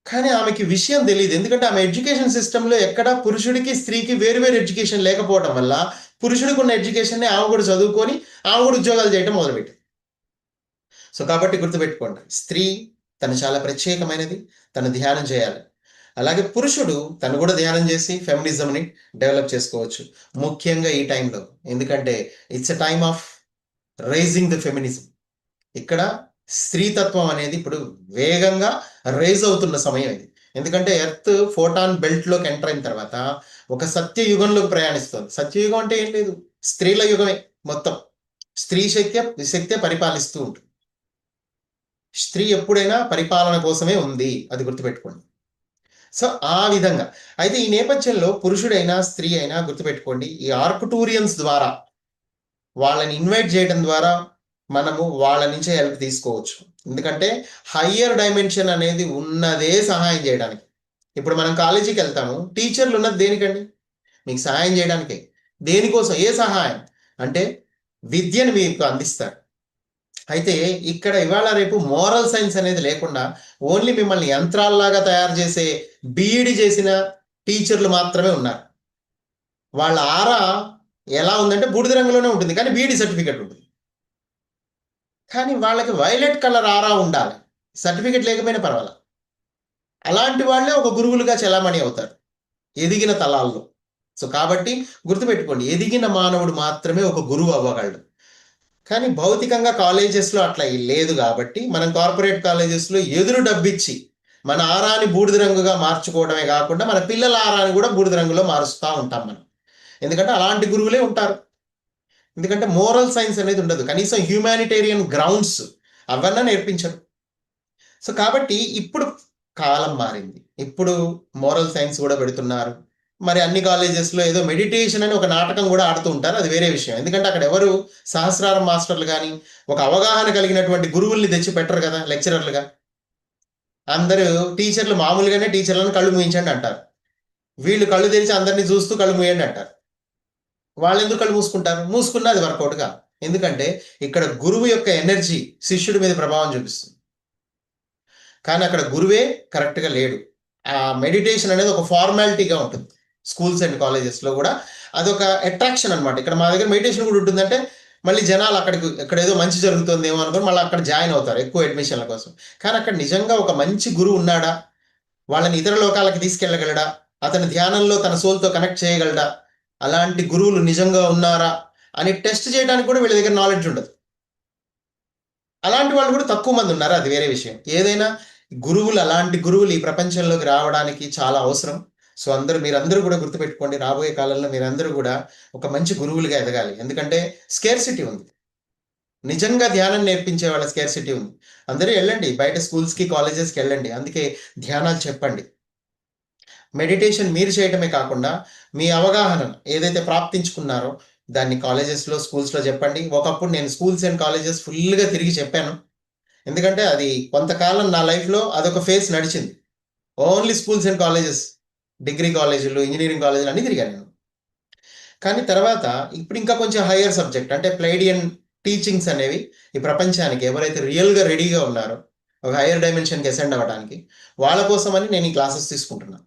కానీ ఆమెకి విషయం తెలియదు, ఎందుకంటే ఆమె ఎడ్యుకేషన్ సిస్టంలో ఎక్కడ పురుషుడికి స్త్రీకి వేరు ఎడ్యుకేషన్ లేకపోవడం వల్ల పురుషుడికి ఉన్న ఎడ్యుకేషన్ని ఆమె కూడా చదువుకొని ఆమె కూడా ఉద్యోగాలు చేయడం మొదలుపెట్టింది. సో కాబట్టి గుర్తుపెట్టుకోండి, స్త్రీ తను చాలా ప్రత్యేకమైనది, తను ధ్యానం చేయాలి. అలాగే పురుషుడు తను కూడా ధ్యానం చేసి ఫెమినిజంని డెవలప్ చేసుకోవచ్చు, ముఖ్యంగా ఈ టైంలో, ఎందుకంటే it's a time of rising the feminism. ఇక్కడ స్త్రీతత్వం అనేది ఇప్పుడు వేగంగా రైజ్ అవుతున్న సమయం ఇది, ఎందుకంటే ఎర్త్ ఫోటాన్ బెల్ట్లోకి ఎంటర్ అయిన తర్వాత ఒక సత్యయుగంలోకి ప్రయాణిస్తుంది. సత్యయుగం అంటే ఏం లేదు, స్త్రీల యుగమే మొత్తం. స్త్రీ శక్తే పరిపాలిస్తూ ఉంటుంది. స్త్రీ ఎప్పుడైనా పరిపాలన కోసమే ఉంది, అది గుర్తుపెట్టుకోండి. సో ఆ విధంగా అయితే ఈ నేపథ్యంలో పురుషుడైనా స్త్రీ అయినా గుర్తుపెట్టుకోండి, ఈ ఆర్కుటూరియన్స్ ద్వారా వాళ్ళని ఇన్వైట్ చేయడం ద్వారా మనము వాళ్ళ నుంచే హెల్ప్ తీసుకోవచ్చు. ఎందుకంటే హయ్యర్ డైమెన్షన్ అనేది ఉన్నదే సహాయం చేయడానికి. ఇప్పుడు మనం కాలేజీకి వెళ్తాము, టీచర్లు ఉన్నది దేనికండి? మీకు సహాయం చేయడానికే. దేనికోసం? ఏ సహాయం అంటే విద్యను మీకు అందిస్తారు. అయితే ఇక్కడ ఇవాళ రేపు మోరల్ సైన్స్ అనేది లేకుండా ఓన్లీ మిమ్మల్ని యంత్రాల్లాగా తయారు చేసే బీఈడి చేసిన టీచర్లు మాత్రమే ఉన్నారు. వాళ్ళ ఆరా ఎలా ఉందంటే బూడిద రంగులోనే ఉంటుంది, కానీ బీఈడి సర్టిఫికెట్ ఉంటుంది. కానీ వాళ్ళకి వైలెట్ కలర్ ఆరా ఉండాలి, సర్టిఫికెట్ లేకపోయినా పర్వాలేదు. అలాంటి వాళ్ళే ఒక గురువులుగా చెలామణి అవుతారు ఎదిగిన తలాల్లో. సో కాబట్టి గుర్తుపెట్టుకోండి, ఎదిగిన మానవుడు మాత్రమే ఒక గురువు అవ్వగలడు. కానీ భౌతికంగా కాలేజెస్లో అట్లా లేదు కాబట్టి మనం కార్పొరేట్ కాలేజెస్లో ఎదురు డబ్బిచ్చి మన ఆరాని బూడిద రంగుగా మార్చుకోవడమే కాకుండా మన పిల్లల ఆరాని కూడా బూడిద రంగులో మారుస్తూ ఉంటాం మనం. ఎందుకంటే అలాంటి గురువులే ఉంటారు. ఎందుకంటే మోరల్ సైన్స్ అనేది ఉండదు, కనీసం హ్యూమానిటేరియన్ గ్రౌండ్స్ అవన్నీ నేర్పించరు. సో కాబట్టి ఇప్పుడు కాలం మారింది, ఇప్పుడు మోరల్ సైన్స్ కూడా పెడుతున్నారు. మరి అన్ని కాలేజెస్లో ఏదో మెడిటేషన్ అని ఒక నాటకం కూడా ఆడుతూ ఉంటారు, అది వేరే విషయం. ఎందుకంటే అక్కడ ఎవరు సహస్రారం మాస్టర్లు కానీ ఒక అవగాహన కలిగినటువంటి గురువుల్ని తెచ్చి పెట్టరు కదా లెక్చరర్లుగా. అందరూ టీచర్లు మామూలుగానే టీచర్లను కళ్ళు మూయించండి అంటారు, వీళ్ళు కళ్ళు తెరిచి అందరినీ చూస్తూ కళ్ళు మూయండి అంటారు. వాళ్ళు ఎందుకు కళ్ళు మూసుకుంటారు? మూసుకున్నా అది వర్కౌట్ గా. ఎందుకంటే ఇక్కడ గురువు యొక్క ఎనర్జీ శిష్యుడి మీద ప్రభావం చూపిస్తుంది, కానీ అక్కడ గురువే కరెక్ట్గా లేడు. ఆ మెడిటేషన్ అనేది ఒక ఫార్మాలిటీగా ఉంటుంది స్కూల్స్ అండ్ కాలేజెస్లో కూడా. అదొక అట్రాక్షన్ అనమాట. ఇక్కడ మా దగ్గర మెడిటేషన్ కూడా ఉంటుందంటే మళ్ళీ జనాలు అక్కడికి ఇక్కడ ఏదో మంచి జరుగుతుందేమో అనుకుని మళ్ళీ అక్కడ జాయిన్ అవుతారు ఎక్కువ అడ్మిషన్ల కోసం. కానీ అక్కడ నిజంగా ఒక మంచి గురువు ఉన్నాడా, వాళ్ళని ఇతర లోకాలకి తీసుకెళ్ళగలడా, అతని ధ్యానంలో తన సోల్తో కనెక్ట్ చేయగలడా, అలాంటి గురువులు నిజంగా ఉన్నారా అని టెస్ట్ చేయడానికి కూడా వీళ్ళ దగ్గర నాలెడ్జ్ ఉండదు. అలాంటి వాళ్ళు కూడా తక్కువ మంది ఉన్నారు, అది వేరే విషయం. ఏదైనా గురువులు, అలాంటి గురువులు ఈ ప్రపంచంలోకి రావడానికి చాలా అవసరం. సో మీరందరూ కూడా గుర్తుపెట్టుకోండి, రాబోయే కాలంలో మీరందరూ కూడా ఒక మంచి గురువులుగా ఎదగాలి. ఎందుకంటే స్కేర్సిటీ ఉంది, నిజంగా ధ్యానం నేర్పించే వాళ్ళ స్కేర్సిటీ ఉంది. అందరూ వెళ్ళండి బయట స్కూల్స్కి కాలేజెస్కి వెళ్ళండి, అందుకే ధ్యానాలు చెప్పండి. మెడిటేషన్ మీరు చేయటమే కాకుండా మీ అవగాహన ఏదైతే ప్రాప్తించుకున్నారో దాన్ని కాలేజెస్లో స్కూల్స్లో చెప్పండి. ఒకప్పుడు నేను స్కూల్స్ అండ్ కాలేజెస్ ఫుల్గా తిరిగి చెప్పాను, ఎందుకంటే అది కొంతకాలం నా లైఫ్లో అదొక ఫేజ్ నడిచింది. Only schools and colleges, degree కాలేజీలు, ఇంజనీరింగ్ కాలేజీలు అన్నీ తిరిగాను నేను. కానీ తర్వాత ఇప్పుడు ఇంకా కొంచెం హయ్యర్ సబ్జెక్ట్ అంటే ప్లైడియన్ టీచింగ్స్ అనేవి ఈ ప్రపంచానికి ఎవరైతే రియల్గా రెడీగా ఉన్నారో ఒక హయ్యర్ డైమెన్షన్కి అసెండ్ అవ్వడానికి, వాళ్ళ కోసమని నేను ఈ క్లాసెస్ తీసుకుంటున్నాను.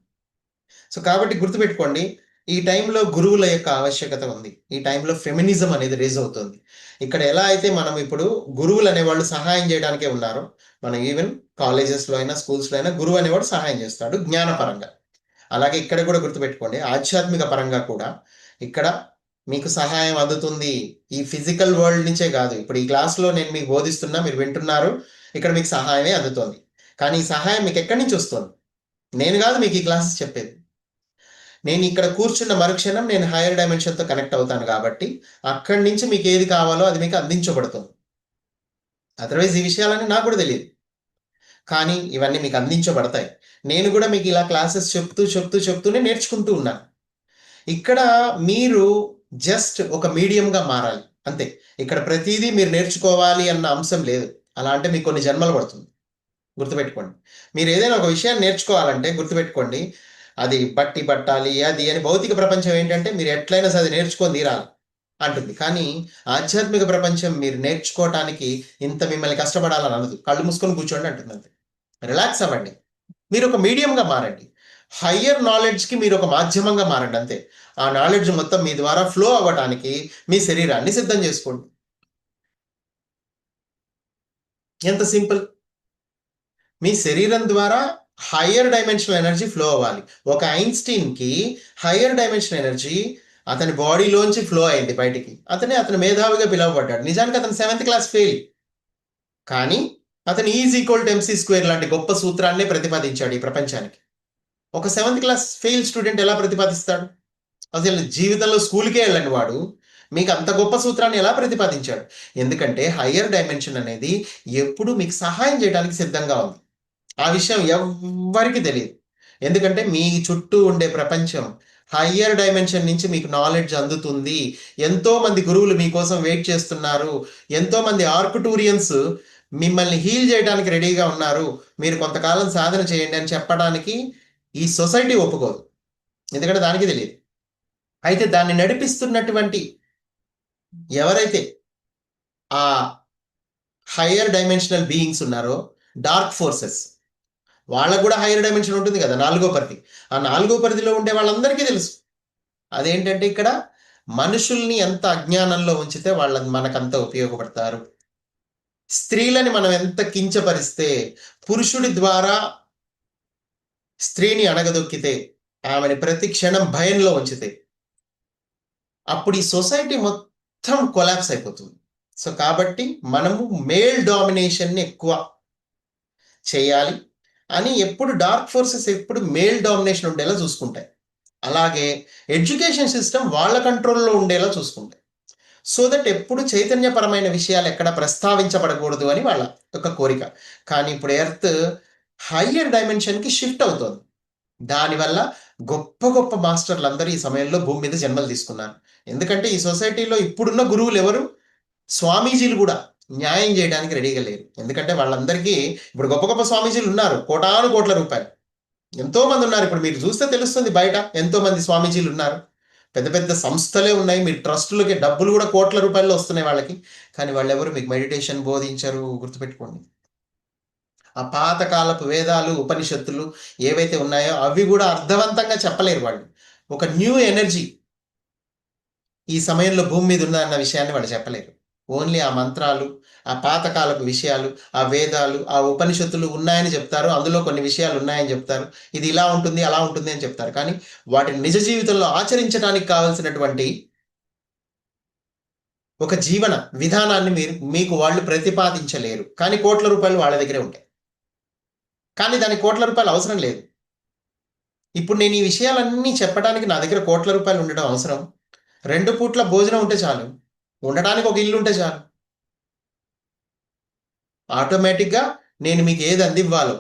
సో కాబట్టి గుర్తుపెట్టుకోండి, ఈ టైంలో గురువుల యొక్క ఆవశ్యకత ఉంది. ఈ టైంలో ఫెమినిజం అనేది రేజ్ అవుతుంది. ఇక్కడ ఎలా అయితే మనం ఇప్పుడు గురువులు అనేవాళ్ళు సహాయం చేయడానికే ఉన్నారో, మనం ఈవెన్ కాలేజెస్లో అయినా స్కూల్స్లో అయినా గురువు అనేవాడు సహాయం చేస్తాడు జ్ఞానపరంగా. అలాగే ఇక్కడ కూడా గుర్తుపెట్టుకోండి, ఆధ్యాత్మిక పరంగా కూడా ఇక్కడ మీకు సహాయం అందుతుంది. ఈ ఫిజికల్ వరల్డ్ నుంచే కాదు, ఇప్పుడు ఈ క్లాస్లో నేను మీకు బోధిస్తున్నా, మీరు వింటున్నారు, ఇక్కడ మీకు సహాయమే అందుతుంది. కానీ ఈ సహాయం మీకు ఎక్కడి నుంచి వస్తుంది? నేను కాదు మీకు ఈ క్లాసెస్ చెప్పేది. నేను ఇక్కడ కూర్చున్న మరుక్షణం నేను హైయర్ డైమెన్షన్తో కనెక్ట్ అవుతాను కాబట్టి అక్కడి నుంచి మీకు ఏది కావాలో అది మీకు అందించబడుతుంది. అదర్వైజ్ ఈ విషయాలన్నీ నాకు కూడా తెలియదు, కానీ ఇవన్నీ మీకు అందించబడతాయి. నేను కూడా మీకు ఇలా క్లాసెస్ చెప్తూనే నేర్చుకుంటూ ఉన్నాను. ఇక్కడ మీరు జస్ట్ ఒక మీడియంగా మారాలి అంతే. ఇక్కడ ప్రతిదీ మీరు నేర్చుకోవాలి అన్న అంశం లేదు. అలా అంటే మీకు కొన్ని జన్మలు పడుతుంది, గుర్తుపెట్టుకోండి. మీరు ఏదైనా ఒక విషయాన్ని నేర్చుకోవాలంటే గుర్తుపెట్టుకోండి, అది బట్టి పట్టాలి అది అని. భౌతిక ప్రపంచం ఏంటంటే మీరు ఎట్లయినా సరే నేర్చుకొని తీరాలి అంటుంది, కానీ ఆధ్యాత్మిక ప్రపంచం మీరు నేర్చుకోవటానికి ఇంత మిమ్మల్ని కష్టపడాలని అనదు. కళ్ళు మూసుకొని కూర్చోండి అంటుంది అంతే. రిలాక్స్ అవ్వండి, మీరు ఒక మీడియంగా మారండి. హయ్యర్ నాలెడ్జ్కి మీరు ఒక మాధ్యమంగా మారండి అంతే. ఆ నాలెడ్జ్ మొత్తం మీ ద్వారా ఫ్లో అవ్వడానికి మీ శరీరాన్ని సిద్ధం చేసుకోండి. ఎంత సింపుల్. మీ శరీరం ద్వారా హయ్యర్ డైమెన్షనల్ ఎనర్జీ ఫ్లో అవ్వాలి. ఒక ఐన్స్టీన్కి హయ్యర్ డైమెన్షనల్ ఎనర్జీ అతని బాడీలోంచి ఫ్లో అయింది బయటికి. అతని మేధావిగా పిలువబడ్డాడు. నిజానికి అతను 7th క్లాస్ ఫెయిల్, కానీ అతను E=mc² లాంటి గొప్ప సూత్రాన్ని ప్రతిపాదించాడు ఈ ప్రపంచానికి. ఒక 7th క్లాస్ ఫెయిల్ స్టూడెంట్ ఎలా ప్రతిపాదిస్తాడు? అసలు జీవితంలో స్కూల్కే వెళ్ళని వాడు మీకు అంత గొప్ప సూత్రాన్ని ఎలా ప్రతిపాదించాడు? ఎందుకంటే హయ్యర్ డైమెన్షన్ అనేది ఎప్పుడు మీకు సహాయం చేయడానికి సిద్ధంగా ఉంది. ఆ విషయం ఎవ్వరికి తెలియదు, ఎందుకంటే మీ చుట్టూ ఉండే ప్రపంచం హయ్యర్ డైమెన్షన్ నుంచి మీకు నాలెడ్జ్ అందుతుంది. ఎంతో మంది గురువులు మీకోసం వెయిట్ చేస్తున్నారు. ఎంతో మంది ఆర్కుటూరియన్స్ మిమ్మల్ని హీల్ చేయడానికి రెడీగా ఉన్నారు. మీరు కొంతకాలం సాధన చేయండి అని చెప్పడానికి ఈ సొసైటీ ఒప్పుకోదు. ఎందుకంటే దానికి తెలియదు. అయితే దాన్ని నడిపిస్తున్నటువంటి ఎవరైతే ఆ హయ్యర్ డైమెన్షనల్ బీయింగ్స్ ఉన్నారో, డార్క్ ఫోర్సెస్, వాళ్ళకు కూడా హయ్యర్ డైమెన్షన్ ఉంటుంది కదా, 4వ పరిధి. ఆ 4వ పరిధిలో ఉండే వాళ్ళందరికీ తెలుసు. అదేంటంటే ఇక్కడ మనుషుల్ని ఎంత అజ్ఞానంలో ఉంచితే వాళ్ళ మనకంత ఉపయోగపడతారు. స్త్రీలని మనం ఎంత కించపరిస్తే, పురుషుడి ద్వారా స్త్రీని అణగదొక్కితే, ఆమెని ప్రతి క్షణం భయంలో ఉంచితే, అప్పుడు ఈ సొసైటీ మొత్తం కొలాప్స్ అయిపోతుంది. సో కాబట్టి మనము మేల్ డామినేషన్ని ఎక్కువ చేయాలి అని ఎప్పుడు డార్క్ ఫోర్సెస్ ఎప్పుడు మేల్ డామినేషన్ ఉండేలా చూసుకుంటాయి. అలాగే ఎడ్యుకేషన్ సిస్టమ్ వాళ్ళ కంట్రోల్లో ఉండేలా చూసుకుంటాయి. సో దట్ ఎప్పుడు చైతన్యపరమైన విషయాలు ఎక్కడ ప్రస్తావించబడకూడదు అని వాళ్ళ ఒక కోరిక. కానీ ఇప్పుడు ఎర్త్ హయ్యర్ డైమెన్షన్కి షిఫ్ట్ అవుతుంది. దానివల్ల గొప్ప గొప్ప మాస్టర్లు అందరూ ఈ సమయంలో భూమి మీద జన్మలు తీసుకున్నారు. ఎందుకంటే ఈ సొసైటీలో ఇప్పుడున్న గురువులు ఎవరు, స్వామీజీలు కూడా న్యాయం చేయడానికి రెడీగా లేరు. ఎందుకంటే వాళ్ళందరికీ ఇప్పుడు గొప్ప గొప్ప స్వామీజీలు ఉన్నారు, కోటాను కోట్ల రూపాయలు, ఎంతో మంది ఉన్నారు. ఇప్పుడు మీరు చూస్తే తెలుస్తుంది, బయట ఎంతో మంది స్వామీజీలు ఉన్నారు, పెద్ద పెద్ద సంస్థలే ఉన్నాయి. మీరు ట్రస్టులకి డబ్బులు కూడా కోట్ల రూపాయల్లో వస్తున్నాయి వాళ్ళకి. కానీ వాళ్ళు ఎవరు మీకు మెడిటేషన్ బోధించరు. గుర్తుపెట్టుకోండి. ఆ పాతకాలపు వేదాలు, ఉపనిషత్తులు ఏవైతే ఉన్నాయో అవి కూడా అర్థవంతంగా చెప్పలేరు వాళ్ళు. ఒక న్యూ ఎనర్జీ ఈ సమయంలో భూమి మీద ఉందన్న విషయాన్ని వాళ్ళు చెప్పలేరు. ఓన్లీ ఆ మంత్రాలు, ఆ పాతకాలపు విషయాలు, ఆ వేదాలు, ఆ ఉపనిషత్తులు ఉన్నాయని చెప్తారు. అందులో కొన్ని విషయాలు ఉన్నాయని చెప్తారు. ఇది ఇలా ఉంటుంది, అలా ఉంటుంది అని చెప్తారు. కానీ వాటిని నిజ జీవితంలో ఆచరించడానికి కావలసినటువంటి ఒక జీవన విధానాన్ని మీకు వాళ్ళు ప్రతిపాదించలేరు. కానీ కోట్ల రూపాయలు వాళ్ళ దగ్గరే ఉంటాయి. కానీ దానికి కోట్ల రూపాయలు అవసరం లేదు. ఇప్పుడు నేను ఈ విషయాలన్నీ చెప్పడానికి నా దగ్గర కోట్ల రూపాయలు ఉండడం అవసరం? 2 పూట్ల భోజనం ఉంటే చాలు, ఉండడానికి ఒక ఇల్లు ఉంటే చాలు. ఆటోమేటిక్గా నేను మీకు ఏది అందివ్వాలో,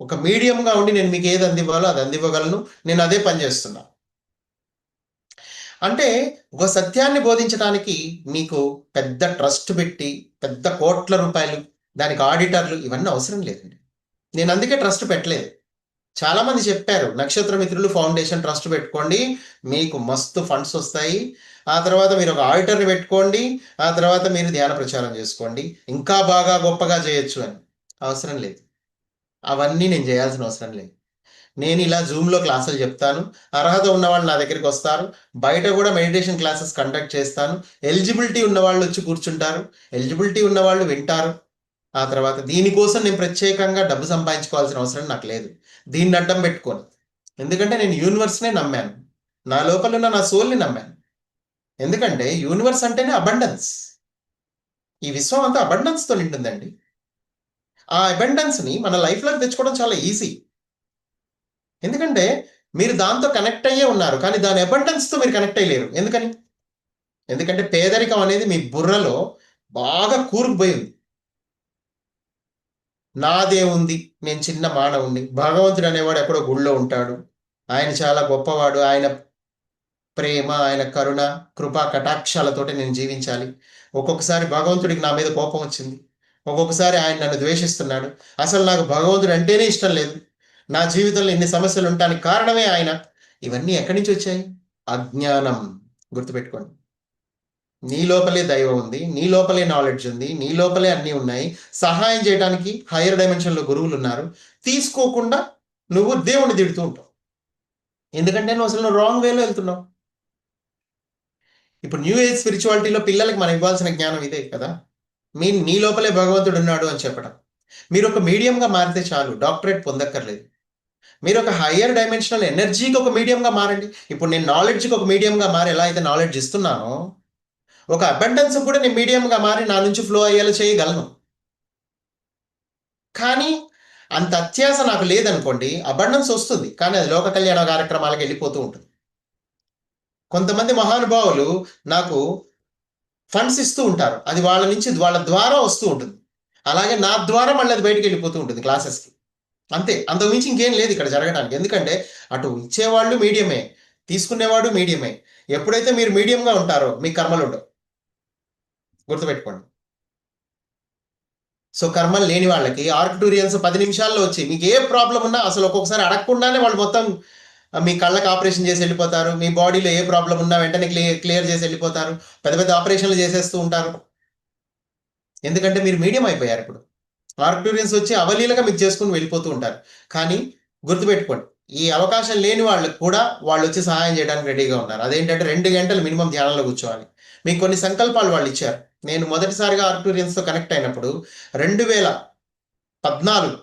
ఒక మీడియంగా ఉండి నేను మీకు ఏది అందివ్వాలో అది అందివ్వగలను. నేను అదే పని చేస్తున్నా. అంటే ఒక సత్యాన్ని బోధించడానికి మీకు పెద్ద ట్రస్ట్ పెట్టి, పెద్ద కోట్ల రూపాయలు, దానికి ఆడిటర్లు ఇవన్నీ అవసరం లేదండి. నేను అందుకే ట్రస్ట్ పెట్టలేదు. చాలామంది చెప్పారు, నక్షత్ర మిత్రులు ఫౌండేషన్ ట్రస్ట్ పెట్టుకోండి, మీకు మస్తు ఫండ్స్ వస్తాయి, ఆ తర్వాత మీరు ఒక ఆడిటర్ని పెట్టుకోండి, ఆ తర్వాత మీరు ధ్యాన ప్రచారం చేసుకోండి, ఇంకా బాగా గొప్పగా చేయొచ్చు అని. అవసరం లేదు. అవన్నీ నేను చేయాల్సిన అవసరం లేదు. నేను ఇలా జూమ్లో క్లాసులు చెప్తాను, అర్హత ఉన్న వాళ్ళు నా దగ్గరికి వస్తారు, బయట కూడా మెడిటేషన్ క్లాసెస్ కండక్ట్ చేస్తాను. ఎలిజిబిలిటీ ఉన్న వాళ్ళు వచ్చి కూర్చుంటారు, ఎలిజిబిలిటీ ఉన్న వాళ్ళు వింటారు. ఆ తర్వాత దీనికోసం నేను ప్రత్యేకంగా డబ్బు సంపాదించుకోవాల్సిన అవసరం నాకు లేదు, దీన్ని అడ్డం పెట్టుకోను. ఎందుకంటే నేను యూనివర్స్నే నమ్మాను, నా లోపల ఉన్న నా సోల్ని నమ్మాను. ఎందుకంటే యూనివర్స్ అంటేనే అబండెన్స్. ఈ విశ్వం అంతా అబండెన్స్తో నింటుందండి. ఆ అబండెన్స్ని మన లైఫ్లోకి తెచ్చుకోవడం చాలా ఈజీ. ఎందుకంటే మీరు దాంతో కనెక్ట్ అయ్యే ఉన్నారు, కానీ దాని అబండెన్స్తో మీరు కనెక్ట్ అయ్యలేరు. ఎందుకంటే పేదరికం అనేది మీ బుర్రలో బాగా కూరుకుపోయింది. నాదేముంది, నేను చిన్న మానవుణ్ణి, భగవంతుడు అనేవాడు ఎక్కడో గుళ్ళో ఉంటాడు, ఆయన చాలా గొప్పవాడు, ఆయన ప్రేమ, ఆయన కరుణ, కృపా కటాక్షాలతోటి నేను జీవించాలి. ఒక్కొక్కసారి భగవంతుడికి నా మీద కోపం వచ్చింది, ఒక్కొక్కసారి ఆయన నన్ను ద్వేషిస్తున్నాడు, అసలు నాకు భగవంతుడు అంటేనే ఇష్టం లేదు, నా జీవితంలో ఇన్ని సమస్యలు ఉండటానికి కారణమే ఆయన. ఇవన్నీ ఎక్కడి నుంచి వచ్చాయి? అజ్ఞానం. గుర్తుపెట్టుకోండి. నీ లోపలే దైవం ఉంది, నీ లోపలే నాలెడ్జ్ ఉంది, నీ లోపలే అన్నీ ఉన్నాయి. సహాయం చేయడానికి హైయర్ డైమెన్షన్లో గురువులు ఉన్నారు. తీసుకోకుండా నువ్వు దేవుణ్ణి తిడుతూ ఉంటావు. ఎందుకంటే నువ్వు రాంగ్ వేలో వెళ్తున్నావు. ఇప్పుడు న్యూ ఏజ్ స్పిరిచువాలిటీలో పిల్లలకి మనం ఇవ్వాల్సిన జ్ఞానం ఇదే కదా. నీ లోపలే భగవంతుడు ఉన్నాడు అని చెప్పడం. మీరు ఒక మీడియంగా మారితే చాలు, డాక్టరేట్ పొందక్కర్లేదు. మీరు ఒక హయ్యర్ డైమెన్షనల్ ఎనర్జీకి ఒక మీడియంగా మారండి. ఇప్పుడు నేను నాలెడ్జ్కి ఒక మీడియంగా మారి ఎలా అయితే నాలెడ్జ్ ఇస్తున్నానో, ఒక అబండెన్స్ కూడా నేను మీడియంగా మారి నా నుంచి ఫ్లో అయ్యేలా చేయగలను. కానీ అంత అత్యాస నాకు లేదనుకోండి, అబండెన్స్ వస్తుంది, కానీ అది లోక కళ్యాణ కార్యక్రమాలకు వెళ్ళిపోతూ ఉంటుంది. కొంతమంది మహానుభావులు నాకు ఫండ్స్ ఇస్తూ ఉంటారు, అది వాళ్ళ ద్వారా వస్తూ ఉంటుంది. అలాగే నా ద్వారా మళ్ళీ అది బయటికి వెళ్ళిపోతూ ఉంటుంది క్లాసెస్కి. అంతే, అంతకుమించి ఇంకేం లేదు ఇక్కడ జరగడానికి. ఎందుకంటే అటు ఇచ్చేవాళ్ళు మీడియమే, తీసుకునేవాడు మీడియమే. ఎప్పుడైతే మీరు మీడియంగా ఉంటారో మీ కర్మలుండవు. గుర్తుపెట్టుకోండి. సో, కర్మలు లేని వాళ్ళకి ఆర్క్టూరియన్స్ 10 నిమిషాల్లో వచ్చి మీకు ఏ ప్రాబ్లమ్ ఉన్నా అసలు ఒక్కొక్కసారి అడగకుండానే వాళ్ళు మొత్తం మీ కళ్ళకి ఆపరేషన్ చేసి వెళ్ళిపోతారు. మీ బాడీలో ఏ ప్రాబ్లమ్ ఉన్నా వెంటనే క్లియర్ చేసి వెళ్ళిపోతారు. పెద్ద పెద్ద ఆపరేషన్లు చేసేస్తూ ఉంటారు. ఎందుకంటే మీరు మీడియం అయిపోయారు ఇప్పుడు. ఆర్క్టూరియన్స్ వచ్చి అవలీలగా మీకు చేసుకుని వెళ్ళిపోతూ ఉంటారు. కానీ గుర్తుపెట్టుకోండి, ఈ అవకాశం లేని వాళ్ళకి కూడా వాళ్ళు వచ్చి సహాయం చేయడానికి రెడీగా ఉన్నారు. అదేంటంటే 2 గంటలు మినిమం ధ్యానంలో కూర్చోవాలి. మీకు కొన్ని సంకల్పాలు వాళ్ళు ఇచ్చారు. నేను మొదటిసారిగా ఆర్క్టూరియన్స్తో కనెక్ట్ అయినప్పుడు 2014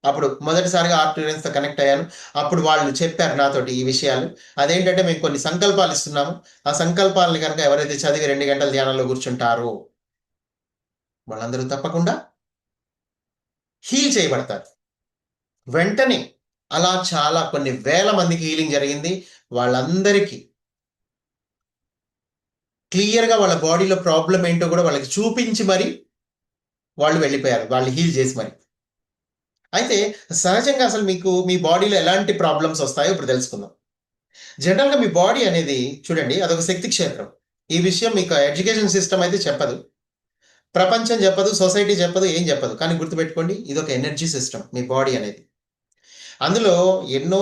అప్పుడు మొదటిసారిగా ఆర్క్టూరియన్స్తో కనెక్ట్ అయ్యాను. అప్పుడు వాళ్ళు చెప్పారు నాతోటి ఈ విషయాలు. అదేంటంటే మేము కొన్ని సంకల్పాలు ఇస్తున్నాము. ఆ సంకల్పాలను కనుక ఎవరైతే చదివి 2 గంటల ధ్యానంలో కూర్చుంటారో వాళ్ళందరూ తప్పకుండా హీల్ చేయబడతారు. వెంటనే అలా చాలా కొన్ని వేల మందికి హీలింగ్ జరిగింది. వాళ్ళందరికీ క్లియర్‌గా వాళ్ళ బాడీలో ప్రాబ్లమ్ ఏంటో కూడా వాళ్ళకి చూపించి మరి వాళ్ళు వెళ్ళిపోయారు. వాళ్ళు హీల్ చేసి మరి. అయితే సహజంగా అసలు మీకు మీ బాడీలో ఎలాంటి ప్రాబ్లమ్స్ వస్తాయో ఇప్పుడు తెలుసుకుందాం. జనరల్‌గా మీ బాడీ అనేది చూడండి అదొక శక్తి క్షేత్రం. ఈ విషయం మీకు ఎడ్యుకేషన్ సిస్టమ్ అయితే చెప్పదు. ప్రపంచం చెప్పదు, సొసైటీ చెప్పదు, ఏం చెప్పదు. కానీ గుర్తుపెట్టుకోండి ఇదొక ఎనర్జీ సిస్టమ్ మీ బాడీ అనేది. అందులో ఎన్నో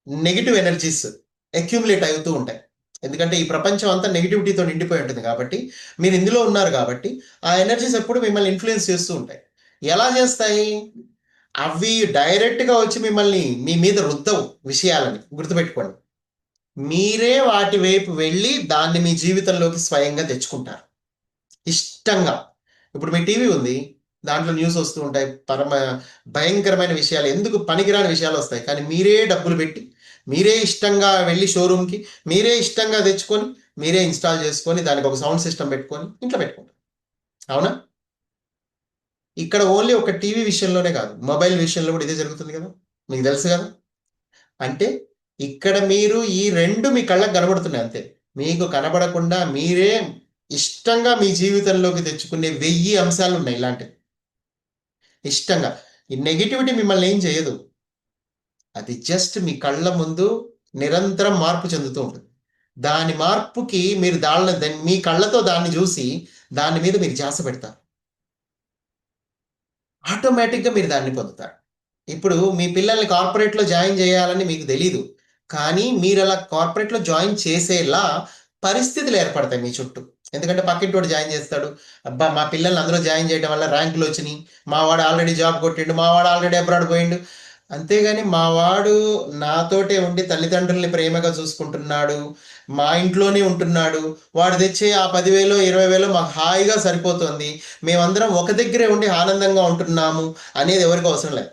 నెగెటివ్ ఎనర్జీస్ అక్యుములేట్ అవుతూ ఉంటాయి. ఎందుకంటే ఈ ప్రపంచం అంతా నెగటివిటీతో నిండిపోయి ఉంటుంది కాబట్టి, మీరు ఇందులో ఉన్నారు కాబట్టి, ఆ ఎనర్జీస్ ఎప్పుడు మిమ్మల్ని ఇన్‌ఫ్లూయెన్స్ చేస్తూ ఉంటాయి. ఎలా చేస్తాయి? అవి డైరెక్ట్‌గా వచ్చి మిమ్మల్ని మీ మీద రుద్దవు విషయాలని గుర్తుపెట్టుకోండి. మీరే వాటి వైపు వెళ్ళి దాన్ని మీ జీవితంలోకి స్వయంగా తెచ్చుకుంటారు. ఇష్టంగా. ఇప్పుడు మీ టీవీ ఉంది. దాంట్లో న్యూస్ వస్తూ ఉంటాయి. భయంకరమైన విషయాలు ఎందుకు పనికిరాని విషయాలొస్తాయి. కానీ మీరే డబ్బులు పెట్టి, మీరే ఇష్టంగా వెళ్లి షోరూమ్‌కి, మీరే ఇష్టంగా తెచ్చుకొని, మీరే ఇన్‌స్టాల్ చేసుకొని, దానికి ఒక సౌండ్ సిస్టమ్ పెట్టుకొని ఇంట్లో పెట్టుకుంటారు. అవునా? ఇక్కడ ఓన్లీ ఒక టీవీ విషయంలోనే కాదు. మొబైల్ విషయంలో కూడా ఇదే జరుగుతుంది కదా! మీకు తెలుసు కదా! అంటే ఇక్కడ మీరు ఈ 2 మీ కళ్ళకి కనబడుతున్నాయి అంతే. మీకు కనబడకుండా మీరే ఇష్టంగా మీ జీవితంలోకి తెచ్చుకునే 1000 అంశాలున్నాయి ఇలాంటివి. ఇష్టంగా. ఈ నెగటివిటీ మిమ్మల్ని ఏం చేయదు. అది జస్ట్ మీ కళ్ళ ముందు నిరంతరం మార్పు చెందుతూ ఉంటుంది. దాని మార్పుకి మీరు మీ కళ్ళతో దాన్ని జూసి, దాని మీద మీరు ధ్యాస పెడతారు. ఆటోమేటిక్‌గా మీరు దాన్ని పొందుతారు. ఇప్పుడు మీ పిల్లల్ని కార్పొరేట్‌లో జాయిన్ జేయాలని మీకు తెలీదు. కానీ మీరలా కార్పొరేట్‌లో జాయిన్ చేసేలా పరిస్థితులు ఏర్పడతాయి మీ చుట్టూ. ఎందుకంటే పక్కింటోడు జాయిన్ జేస్తాడు. అబ్బా! మా పిల్లల్ని అందులో జాయిన్ జేయడం వల్ల ర్యాంకులొచ్చినియి. మా వాడు ఆల్రెడీ జాబ్ కొట్టిండు. మా వాడు ఆల్రెడీ అబ్రాడ్ పోయిండు. అంతేగాని మా వాడు నాతోటే ఉండి తల్లిదండ్రుల్ని ప్రేమగా చూసుకుంటున్నాడు. మా ఇంట్లోనే ఉంటున్నాడు. వాడు తెచ్చే ఆ 10,000 20,000 మాకు హాయిగా సరిపోతుంది. మేమందరం ఒక దగ్గరే ఉండి ఆనందంగా ఉంటున్నాము అనేది ఎవరికీ అవసరం లేదు.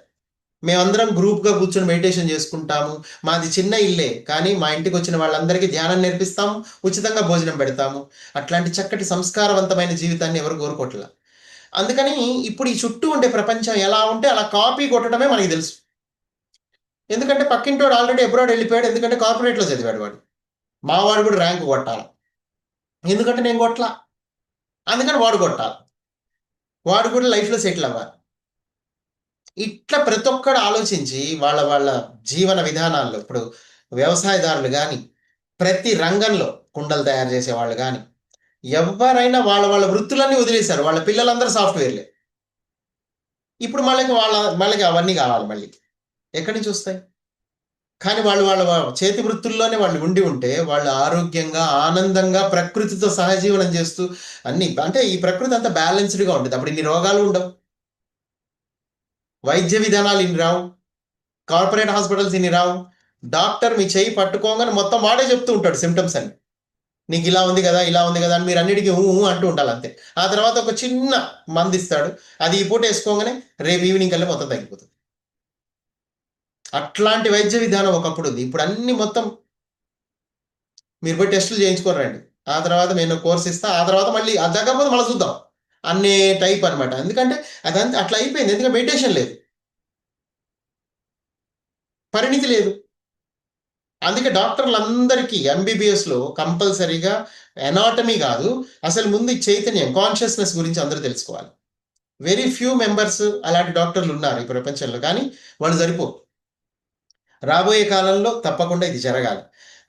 మేమందరం గ్రూప్‌గా కూర్చొని మెడిటేషన్ చేసుకుంటాము. మాది చిన్న ఇల్లే. కానీ మా ఇంటికొచ్చిన వాళ్ళందరికీ ధ్యానం నేర్పిస్తాము. ఉచితంగా భోజనం పెడతాము. అట్లాంటి చక్కటి సంస్కారవంతమైన జీవితాన్ని ఎవరు కోరుకోవట్ల. అందుకని ఇప్పుడు ఈ చుట్టూ ఉండే ప్రపంచం ఎలా ఉంటే అలా కాపీ కొట్టడమే మనకి తెలుసు. ఎందుకంటే పక్కింటోడు ఆల్రెడీ అబ్రాడ్ ఎళ్ళిపోయాడు. ఎందుకంటే కార్పొరేట్‌లో చదివాడు వాడు. మా వాడు కూడా ర్యాంక్ కొట్టాల. ఎందుకంటే నేను కొట్టల. అందుకని వాడు కొట్టాల. వాడు కూడా లైఫ్‌లో సెటిల్ అవ్వాలి. ఇట్లా ప్రతి ఒక్కడు ఆలోచించి వాళ్ళ వాళ్ళ జీవన విధానాల్లో ఇప్పుడు వ్యవసాయదారులు గాని, ప్రతి రంగంలో కుండలు తయారు చేసేవాళ్ళు గాని, ఎవ్వరైనా వాళ్ళ వాళ్ళ వృత్తులన్నీ వదిలేసారు. వాళ్ళ పిల్లలందరూ సాఫ్ట్‌వేర్‌లే. ఇప్పుడు మళ్ళకి అవన్నీ కావాలి మళ్ళీ. ఎక్కడి నుంచి వస్తాయి? కానీ వాళ్ళు వాళ్ళ చేతి వృత్తుల్లోనే వాళ్ళు ఉండి ఉంటే, వాళ్ళు ఆరోగ్యంగా, ఆనందంగా ప్రకృతితో సహజీవనం చేస్తూ అన్నీ అంటే ఈ ప్రకృతి అంతా బ్యాలెన్స్‌డ్‌గా ఉంటది. అప్పుడు ఇన్ని రోగాలు ఉండవు. వైద్య విధానాలు ఇన్ని రావు. కార్పొరేట్ హాస్పిటల్స్ ఇన్ని రావు. డాక్టర్ మీ చెయ్యి పట్టుకోంగానే మొత్తం వాడే చెప్తూ ఉంటాడు సింప్టమ్స్ అన్ని. నీకిలా ఉంది గదా! ఇలా ఉంది గదా! అని మీరన్నిటికి హూ! హూ! అంటూ ఉండాలంతే. ఆ తర్వాత ఒక చిన్న మందిస్తాడు. అది ఈ పూట ఏసుకోంగానే రేపు ఈవినింగ్ కల్లా మొత్తం తగ్గిపోతుంది. అట్లాంటి వైద్య విధానం ఒకప్పుడుంది. ఇప్పుడు అన్నీ మొత్తం మీరు పోయి టెస్టులు చేయించుకొని రండి. ఆ తర్వాత నేను కోర్స్ ఇస్తా. ఆ తర్వాత మళ్ళీ అది తగ్గకపోతే మళ్ళా చూద్దాం. అనే టైప్ అనమాట. ఎందుకంటే అదంతా అట్లా అయిపోయింది. ఎందుకంటే మెడిటేషన్ లేదు. పరిణితి లేదు. అందుకే డాక్టర్లందరికీ ఎంబీబీఎస్‌లో కంపల్సరీగా ఎనాటమీ గాదు. అసలు ముందు ఈ చైతన్యం, కాన్షియస్‌నెస్ గురించి అందరూ తెలుసుకోవాలి. వెరీ ఫ్యూ మెంబర్స్ అలాంటి డాక్టర్లున్నారు ఈ ప్రపంచంలో. కానీ వాళ్ళు సరిపోరు. రాబోయే కాలంలో తప్పకుండా ఇది జరగాలి.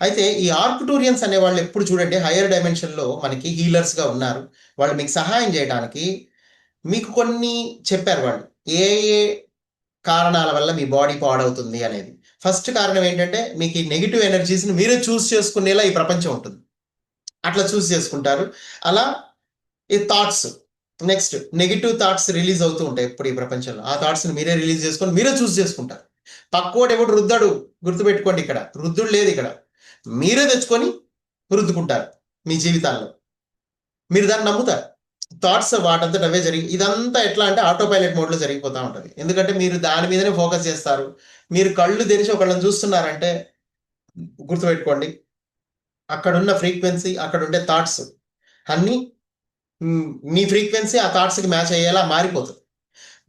అయితే ఈ ఆర్క్టూరియన్స్ అనే వాళ్ళు ఎప్పుడు చూడండి హైయర్ డైమెన్షన్లో మనకి హీలర్స్గా ఉన్నారు. వాళ్ళు మీకు సహాయం చేయడానికి మీకు కొన్ని చెప్పారు వాళ్ళు. ఏ ఏ కారణాల వల్ల మీ బాడీ పాడవుతుంది అనేది. ఫస్ట్ కారణం ఏంటంటే మీకు ఈ నెగిటివ్ ఎనర్జీస్ని మీరే చూస్ చేసుకునేలా ఈ ప్రపంచం ఉంటుంది. అట్లా చూస్ చేసుకుంటారు. అలా ఈ thoughts next negative thoughts release అవుతూ ఉంటాయి ఎప్పుడు ఈ ప్రపంచంలో. ఆ థాట్స్ని మీరే రిలీజ్ చేసుకొని మీరే చూస్ చేసుకుంటారు. పక్కోడు ఎవడు రుద్దాడు గుర్తుపెట్టుకోండి, ఇక్కడ రుద్దుడు లేదు. ఇక్కడ మీరే తెచ్చుకొని రుద్దుకుంటారు మీ జీవితాల్లో. మీరు దాన్ని నమ్ముతారు. థాట్స్ వాటంతట అవే జరిగి ఇదంతా ఎట్లా అంటే ఆటో పైలట్ మోడ్లో జరిగిపోతూ ఉంటుంది. ఎందుకంటే మీరు దాని మీదనే ఫోకస్ చేస్తారు. మీరు కళ్ళు తెరిచి ఒకళ్ళని చూస్తున్నారంటే గుర్తుపెట్టుకోండి, అక్కడున్న ఫ్రీక్వెన్సీ, అక్కడ ఉండే థాట్స్ అన్నీ మీ ఫ్రీక్వెన్సీ ఆ థాట్స్కి మ్యాచ్ అయ్యేలా మారిపోతుంది.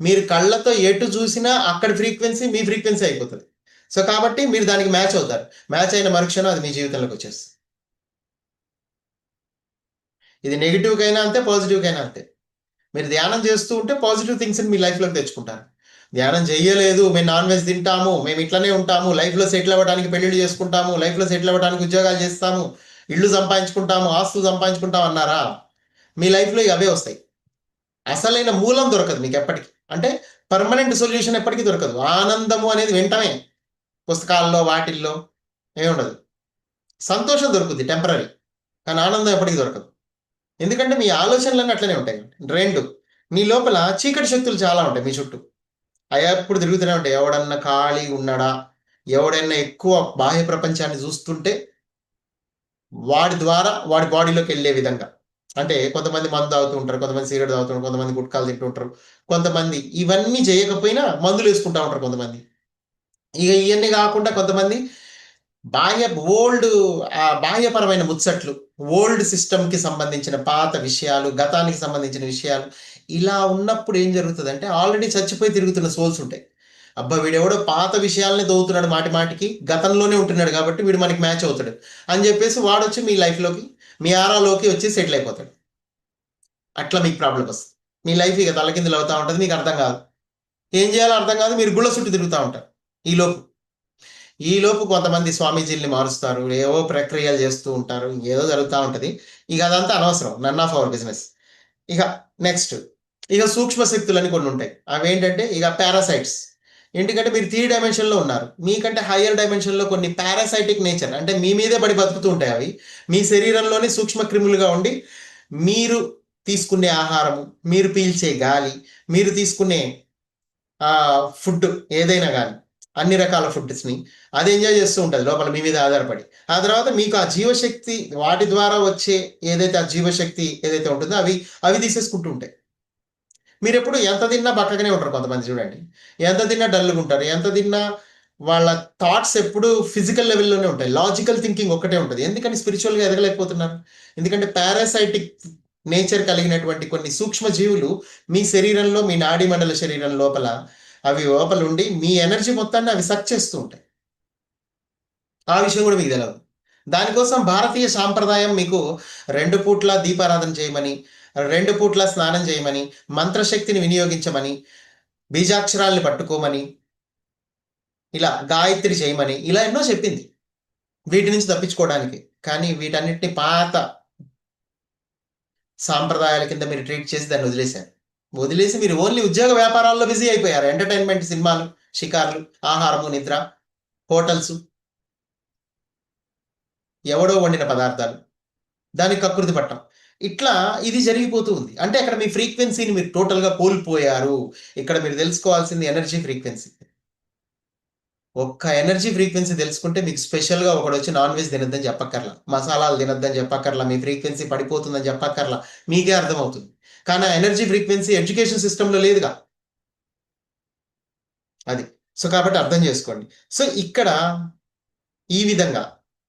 మీరు కళ్ళతో ఎటు చూసినా అక్కడి ఫ్రీక్వెన్సీ మీ ఫ్రీక్వెన్సీ అయిపోతుంది. సో కాబట్టి మీరు దానికి మ్యాచ్ అవుతారు. మ్యాచ్ అయిన మరుక్షణం అది మీ జీవితంలోకి వచ్చేస్తుంది. ఇది నెగిటివ్కైనా అంతే, పాజిటివ్కైనా అంతే. మీరు ధ్యానం చేస్తూ ఉంటే పాజిటివ్ థింగ్స్ని మీ లైఫ్లోకి తెచ్చుకుంటారు. ధ్యానం చెయ్యలేదు, మేము నాన్ వెజ్ తింటాము, మేము ఇట్లనే ఉంటాము, లైఫ్లో సెటిల్ అవ్వడానికి పెళ్లిళ్ళు చేసుకుంటాము, లైఫ్లో సెటిల్ అవ్వడానికి ఉద్యోగాలు చేస్తాము, ఇళ్ళు సంపాదించుకుంటాము, ఆస్తులు సంపాదించుకుంటాం అన్నారా, మీ లైఫ్లో ఇక అవే వస్తాయి. అసలైన మూలం దొరకదు మీకు ఎప్పటికీ. అంటే పర్మనెంట్ సొల్యూషన్ ఎప్పటికీ దొరకదు. ఆనందము అనేది వెంటనే పుస్తకాల్లో వాటిల్లో ఏముండదు. సంతోషం దొరుకుతుంది టెంపరీ, కానీ ఆనందం ఎప్పటికీ దొరకదు. ఎందుకంటే మీ ఆలోచనలన్నీ అట్లనే ఉంటాయి. రెండు, మీ లోపల చీకటి శక్తులు చాలా ఉంటాయి మీ చుట్టూ. అవి ఎప్పుడు తిరుగుతూనే ఉంటాయి. ఎవడన్నా ఖాళీ ఉన్నాడా, ఎవడన్నా ఎక్కువ బాహ్య ప్రపంచాన్ని చూస్తుంటే వాడి ద్వారా వాడి బాడీలోకి వెళ్ళే విధంగా. అంటే కొంతమంది మందు తాగుతూ ఉంటారు, కొంతమంది సిగరెట్ తాగుతూ ఉంటారు, కొంతమంది గుట్కాలు తింటూ ఉంటారు, కొంతమంది ఇవన్నీ చేయకపోయినా మందులు వేసుకుంటూ ఉంటారు కొంతమంది. ఇక ఇవన్నీ కాకుండా కొంతమంది బాహ్య ఓల్డ్ బాహ్యపరమైన ముచ్చట్లు, ఓల్డ్ సిస్టమ్కి సంబంధించిన పాత విషయాలు, గతానికి సంబంధించిన విషయాలు, ఇలా ఉన్నప్పుడు ఏం జరుగుతుందంటే ఆల్రెడీ చచ్చిపోయి తిరుగుతున్న సోల్స్ ఉంటాయి. అబ్బా వీడెవడో పాత విషయాలనే దోవుతున్నాడు, మాటి మాటికి గతంలోనే ఉంటున్నాడు కాబట్టి వీడు మనకి మ్యాచ్ అవుతాడు అని చెప్పేసి వాడొచ్చి మీ లైఫ్లోకి, మీ ఆరాలోకి వచ్చి సెటిల్ అయిపోతాడు. అట్లా మీకు ప్రాబ్లం వస్తుంది. మీ లైఫ్ ఇక తలకిందులు అవుతూ ఉంటుంది, మీకు అర్థం కాదు, ఏం చేయాలో అర్థం కాదు, మీరు గుళ్ళ చుట్టూ తిరుగుతూ ఉంటారు. ఈలోపు కొంతమంది స్వామీజీల్ని మారుస్తారు, ఏవో ప్రక్రియలు చేస్తూ ఉంటారు, ఏదో జరుగుతూ ఉంటుంది. ఇక అదంతా అనవసరం, నన్ ఆఫ్ అవర్ బిజినెస్. ఇక నెక్స్ట్, ఇక సూక్ష్మ శక్తులని కొన్ని ఉంటాయి. అవి ఏంటంటే ఇక పారాసైట్స్. ఎందుకంటే మీరు 3 డైమెన్షన్లో ఉన్నారు, మీకంటే హయ్యర్ డైమెన్షన్లో కొన్ని పారాసైటిక్ నేచర్ అంటే మీ మీదే పడి బతుకుతూ ఉంటాయి. అవి మీ శరీరంలోనే సూక్ష్మ క్రిములుగా ఉండి మీరు తీసుకునే ఆహారము, మీరు పీల్చే గాలి, మీరు తీసుకునే ఫుడ్ ఏదైనా కానీ అన్ని రకాల ఫుడ్స్ని అది ఎంజాయ్ చేస్తూ ఉంటుంది లోపల మీ మీద ఆధారపడి. ఆ తర్వాత మీకు ఆ జీవశక్తి, వాటి ద్వారా వచ్చే ఏదైతే ఆ జీవశక్తి ఏదైతే ఉంటుందో అవి అవి తీసేసుకుంటూ ఉంటాయి. మీరు ఎప్పుడు ఎంత తిన్నా బక్కగానే ఉంటారు. కొంతమంది చూడండి, ఎంత తిన్నా డల్గా ఉంటారు, ఎంత తిన్నా వాళ్ళ థాట్స్ ఎప్పుడు ఫిజికల్ లెవెల్లోనే ఉంటాయి, లాజికల్ థింకింగ్ ఒక్కటే ఉంటుంది. ఎందుకని స్పిరిచువల్గా ఎదగలేకపోతున్నారు? ఎందుకంటే పారాసైటిక్ నేచర్ కలిగినటువంటి కొన్ని సూక్ష్మ జీవులు మీ శరీరంలో, మీ నాడీ మండల శరీరం లోపల అవి లోపల ఉండి మీ ఎనర్జీ మొత్తాన్ని అవి సక్ చేస్తూ ఉంటాయి. ఆ విషయం కూడా మీకు తెలియదు. దానికోసం భారతీయ సాంప్రదాయం మీకు 2 పూట్ల దీపారాధన చేయమని, 2 పూట్ల స్నానం చేయమని, మంత్రశక్తిని వినియోగించమని, బీజాక్షరాల్ని పట్టుకోమని, ఇలా గాయత్రి చేయమని, ఇలా ఎన్నో చెప్పింది వీటి నుంచి తప్పించుకోవడానికి. కానీ వీటన్నిటిని పాత సాంప్రదాయాల కింద మీరు ట్రీట్ చేసి దాన్ని వదిలేశారు. వదిలేసి మీరు ఓన్లీ ఉద్యోగ వ్యాపారాల్లో బిజీ అయిపోయారు. ఎంటర్టైన్మెంట్, సినిమాలు, షికార్లు, ఆహారము, నిద్ర, హోటల్స్, ఎవడో వండిన పదార్థాలు, దానికి కకృతి పట్టం. ఇట్లా ఇది జరిగిపోతూ ఉంది. అంటే అక్కడ మీ ఫ్రీక్వెన్సీని మీరు టోటల్గా కోల్పోయారు. ఇక్కడ మీరు తెలుసుకోవాల్సింది ఎనర్జీ ఫ్రీక్వెన్సీ. ఒక్క ఎనర్జీ ఫ్రీక్వెన్సీ తెలుసుకుంటే మీకు స్పెషల్గా ఒకడు వచ్చి నాన్ వెజ్ తినొద్దని చెప్పక్కర్లా, మసాలాలు తినొద్దని చెప్పక్కర్లా, మీ ఫ్రీక్వెన్సీ పడిపోతుందని చెప్పక్కర్లా, మీకే అర్థమవుతుంది. కానీ ఆ ఎనర్జీ ఫ్రీక్వెన్సీ ఎడ్యుకేషన్ సిస్టంలో లేదుగా. అది. సో కాబట్టి అర్థం చేసుకోండి. సో ఇక్కడ ఈ విధంగా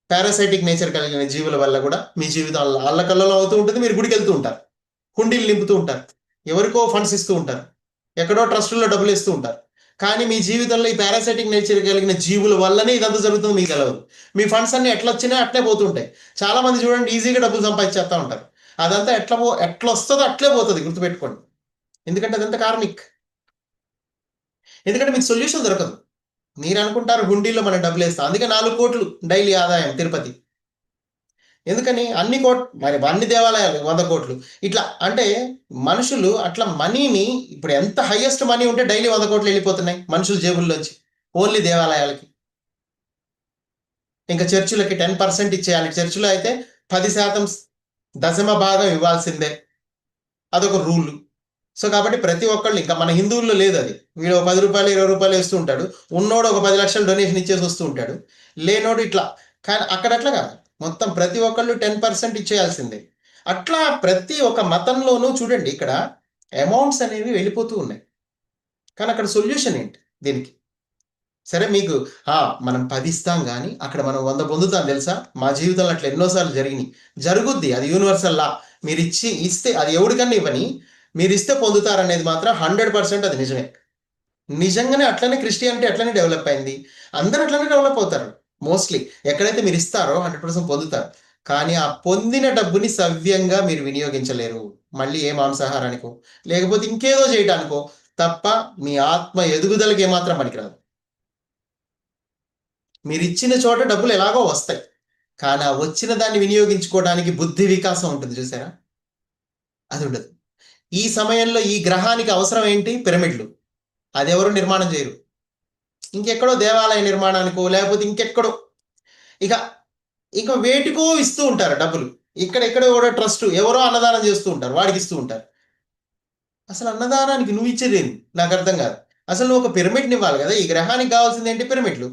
పారాసైటిక్ నేచర్ కలిగిన జీవుల వల్ల కూడా మీ జీవితం అల్లకల్లోలం అవుతూ ఉంటుంది. మీరు గుడికి వెళ్తూ ఉంటారు, హుండీలు నింపుతూ ఉంటారు, ఎవరికో ఫండ్స్ ఇస్తూ ఉంటారు, ఎక్కడో ట్రస్టుల్లో డబ్బులు ఇస్తూ ఉంటారు. కానీ మీ జీవితంలో ఈ పారాసైటిక్ నేచర్ కలిగిన జీవుల వల్లనే ఇదంతా జరుగుతుంది, మీకు తెలవదు. మీ ఫండ్స్ అన్ని ఎట్లా వచ్చినా అట్లే పోతుంటాయి. చాలా మంది చూడండి ఈజీగా డబ్బులు సంపాదించేస్తూ ఉంటారు. అదంతా ఎట్లా వస్తుందో అట్లే పోతుంది, గుర్తుపెట్టుకోండి. ఎందుకంటే అదంతా కార్మిక్. ఎందుకంటే మీకు సొల్యూషన్ దొరకదు. మీరనుకుంటారు హుండీలో మనం డబ్బులేస్తాం. అందుకే 4 కోట్లు డైలీ ఆదాయం తిరుపతి. ఎందుకని? మరి అన్ని దేవాలయాలు 100 కోట్లు. ఇట్లా అంటే మనుషులు అట్లా మనీని ఇప్పుడు ఎంత హైయెస్ట్ మనీ ఉంటే డైలీ 100 కోట్లు వెళ్ళిపోతున్నాయి మనుషుల జేబుల్లోంచి. ఓన్లీ దేవాలయాలకి. ఇంకా చర్చులకి 10% ఇచ్చేయాలి. చర్చిలో అయితే 10% దశమ భాగం ఇవ్వాల్సిందే. అదొక రూల్. సో కాబట్టి ప్రతి ఒక్కళ్ళు, ఇంకా మన హిందువుల్లో లేదు అది. వీడు రూ. 10 రూ. 20 వేస్తూ ఉంటాడు. ఉన్నోడు ఒక 10 లక్షలు డొనేషన్ ఇచ్చేసి వస్తూ ఉంటాడు. లేనోడు ఇట్లా. కానీ అక్కడ అట్లా కాదు. మొత్తం ప్రతి ఒక్కళ్ళు 10% ఇచ్చేయాల్సిందే. అట్లా ప్రతి ఒక్క మతంలోనూ చూడండి, ఇక్కడ అమౌంట్స్ అనేవి వెళ్ళిపోతూ ఉన్నాయి. కానీ అక్కడ సొల్యూషన్ ఏంటి దీనికి? సరే మీకు మనం 10 ఇస్తాం కానీ అక్కడ మనం 100 పొందుతాం తెలుసా? మా జీవితంలో అట్లా ఎన్నోసార్లు జరిగినాయి. జరుగుద్ది, అది యూనివర్సల్ లా. మీరు ఇస్తే అది ఎవరికన్నా ఇవ్వని, మీరు ఇస్తే పొందుతారనేది మాత్రం 100% అది నిజమే. నిజంగానే అట్లనే క్రిస్టియానిటీ అట్లనే డెవలప్ అయింది. అందరూ అట్లనే డెవలప్ అవుతారు మోస్ట్లీ. ఎక్కడైతే మీరు ఇస్తారో 100% పొందుతారు. కానీ ఆ పొందిన డబ్బుని సవ్యంగా మీరు వినియోగించలేరు. మళ్ళీ ఏ మాంసాహారానికో లేకపోతే ఇంకేదో చేయడానికో తప్ప మీ ఆత్మ ఎదుగుదలకి ఏమాత్రం పనికిరాదు. మీరు ఇచ్చిన చోట డబ్బులు ఎలాగో వస్తాయి. కానీ ఆ వచ్చిన దాన్ని వినియోగించుకోవడానికి బుద్ధి వికాసం ఉంటుంది చూసారా? అది ఉండదు. ఈ సమయంలో ఈ గ్రహానికి అవసరం ఏంటి? పిరమిడ్లు. అది ఎవరు నిర్మాణం చేయరు. ఇంకెక్కడో దేవాలయ నిర్మాణానికో లేకపోతే ఇంకెక్కడో ఇక ఇక వేటికో ఇస్తూ ఉంటారు డబ్బులు. ఇక్కడెక్కడో కూడా ట్రస్ట్ ఎవరో అన్నదానం చేస్తూ ఉంటారు, వాడికి ఇస్తూ ఉంటారు. అసలు అన్నదానానికి నువ్వు ఇచ్చేదేంది? నాకు అర్థం కాదు. అసలు నువ్వు ఒక పిరమిడ్ని ఇవ్వాలి కదా. ఈ గ్రహానికి కావాల్సింది ఏంటి? పిరమిడ్లు.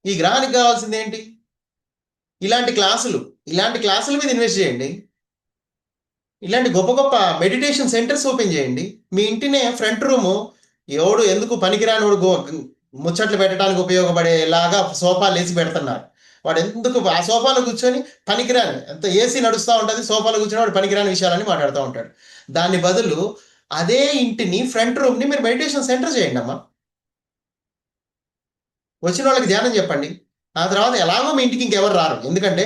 ఈ గ్రహానికి కావాల్సింది ఏంటి? ఇలాంటి క్లాసుల మీద ఇన్వెస్ట్ చేయండి. ఇలాంటి గొప్ప గొప్ప మెడిటేషన్ సెంటర్స్ ఓపెన్ చేయండి. మీ ఇంటినే ఫ్రంట్ రూము ఎవడు ఎందుకు పనికిరానివాడు ముచ్చట్లు పెట్టడానికి ఉపయోగపడేలాగా సోఫాలు వేసి పెడుతున్నారు. వాడు ఎందుకు ఆ సోఫాలో కూర్చొని పనికిరాని, అంత ఏసీ నడుస్తూ ఉంటుంది, సోఫాలో కూర్చొని వాడు పనికిరాని విషయాలని మాట్లాడుతూ ఉంటాడు. దాని బదులు అదే ఇంటిని ఫ్రంట్ రూమ్ని మీరు మెడిటేషన్ సెంటర్ చేయండి అమ్మా. వచ్చిన వాళ్ళకి ధ్యానం చెప్పండి. ఆ తర్వాత ఎలాగో మీ ఇంటికి ఇంకెవరు రారు. ఎందుకంటే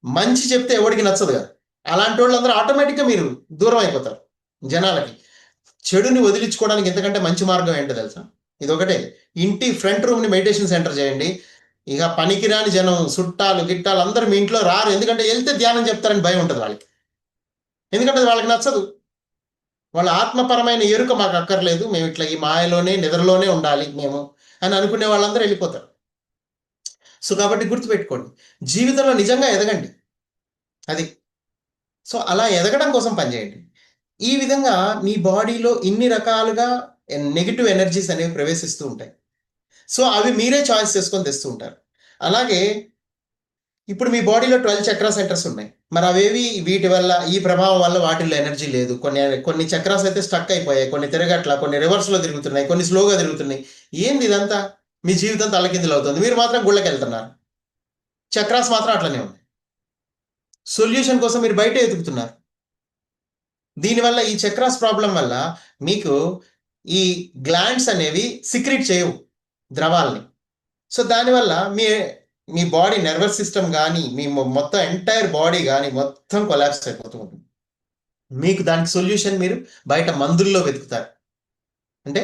మంచి చెప్తే ఎవరికి నచ్చదు కదా. అలాంటి వాళ్ళందరూ ఆటోమేటిక్గా మీరు దూరం అయిపోతారు జనాలకి. చెడుని వదిలించుకోవడానికి ఎంతకంటే మంచి మార్గం ఏంటో తెలుసా? ఇదొకటే. ఇంటి ఫ్రంట్ రూమ్ని మెడిటేషన్ సెంటర్ చేయండి. ఇక పనికిరాని జనం, చుట్టాలు గిట్టాలు అందరూ మీ ఇంట్లో రారు. ఎందుకంటే వెళ్తే ధ్యానం చెప్తారని భయం ఉంటుంది వాళ్ళకి. ఎందుకంటే వాళ్ళకి నచ్చదు. వాళ్ళ ఆత్మపరమైన ఎరుక మాకు అక్కర్లేదు, మేము ఇట్లా ఈ మాయలోనే నిద్రలోనే ఉండాలి మేము అని అనుకునే వాళ్ళందరూ వెళ్ళిపోతారు. సో కాబట్టి గుర్తుపెట్టుకోండి, జీవితంలో నిజంగా ఎదగండి. అది. సో అలా ఎదగడం కోసం పనిచేయండి. ఈ విధంగా మీ బాడీలో ఇన్ని రకాలుగా నెగిటివ్ ఎనర్జీస్ అనేవి ప్రవేశిస్తూ ఉంటాయి. సో అవి మీరే చాయిస్ చేసుకొని తెస్తూ ఉంటారు. అలాగే ఇప్పుడు మీ బాడీలో 12 చక్రా సెంటర్స్ ఉన్నాయి. మరి అవేవి వీటి వల్ల, ఈ ప్రభావం వల్ల వాటిల్లో ఎనర్జీ లేదు. కొన్ని చక్రాస్ అయితే స్టక్ అయిపోయాయి, కొన్ని తిరగట్ల, కొన్ని రివర్స్లో తిరుగుతున్నాయి, కొన్ని స్లోగా తిరుగుతున్నాయి. ఏంది ఇదంతా? మీ జీవితం తలకిందులు అవుతుంది. మీరు మాత్రం గుళ్ళకి వెళ్తున్నారు. చక్రాస్ మాత్రం అట్లనే ఉన్నాయి. సొల్యూషన్ కోసం మీరు బయట ఎదుగుతున్నారు. దీనివల్ల ఈ చక్రాస్ ప్రాబ్లం వల్ల మీకు ఈ గ్లాండ్స్ అనేవి సిక్రెట్ చేయవు ద్రవాల్ని. సో దానివల్ల మీ బాడీ నర్వస్ సిస్టమ్ కానీ, మీ మొత్తం ఎంటైర్ బాడీ కానీ మొత్తం కొలాప్స్ అయిపోతూ ఉంటుంది. మీకు దానికి సొల్యూషన్ మీరు బయట మందుల్లో వెతుకుతారు. అంటే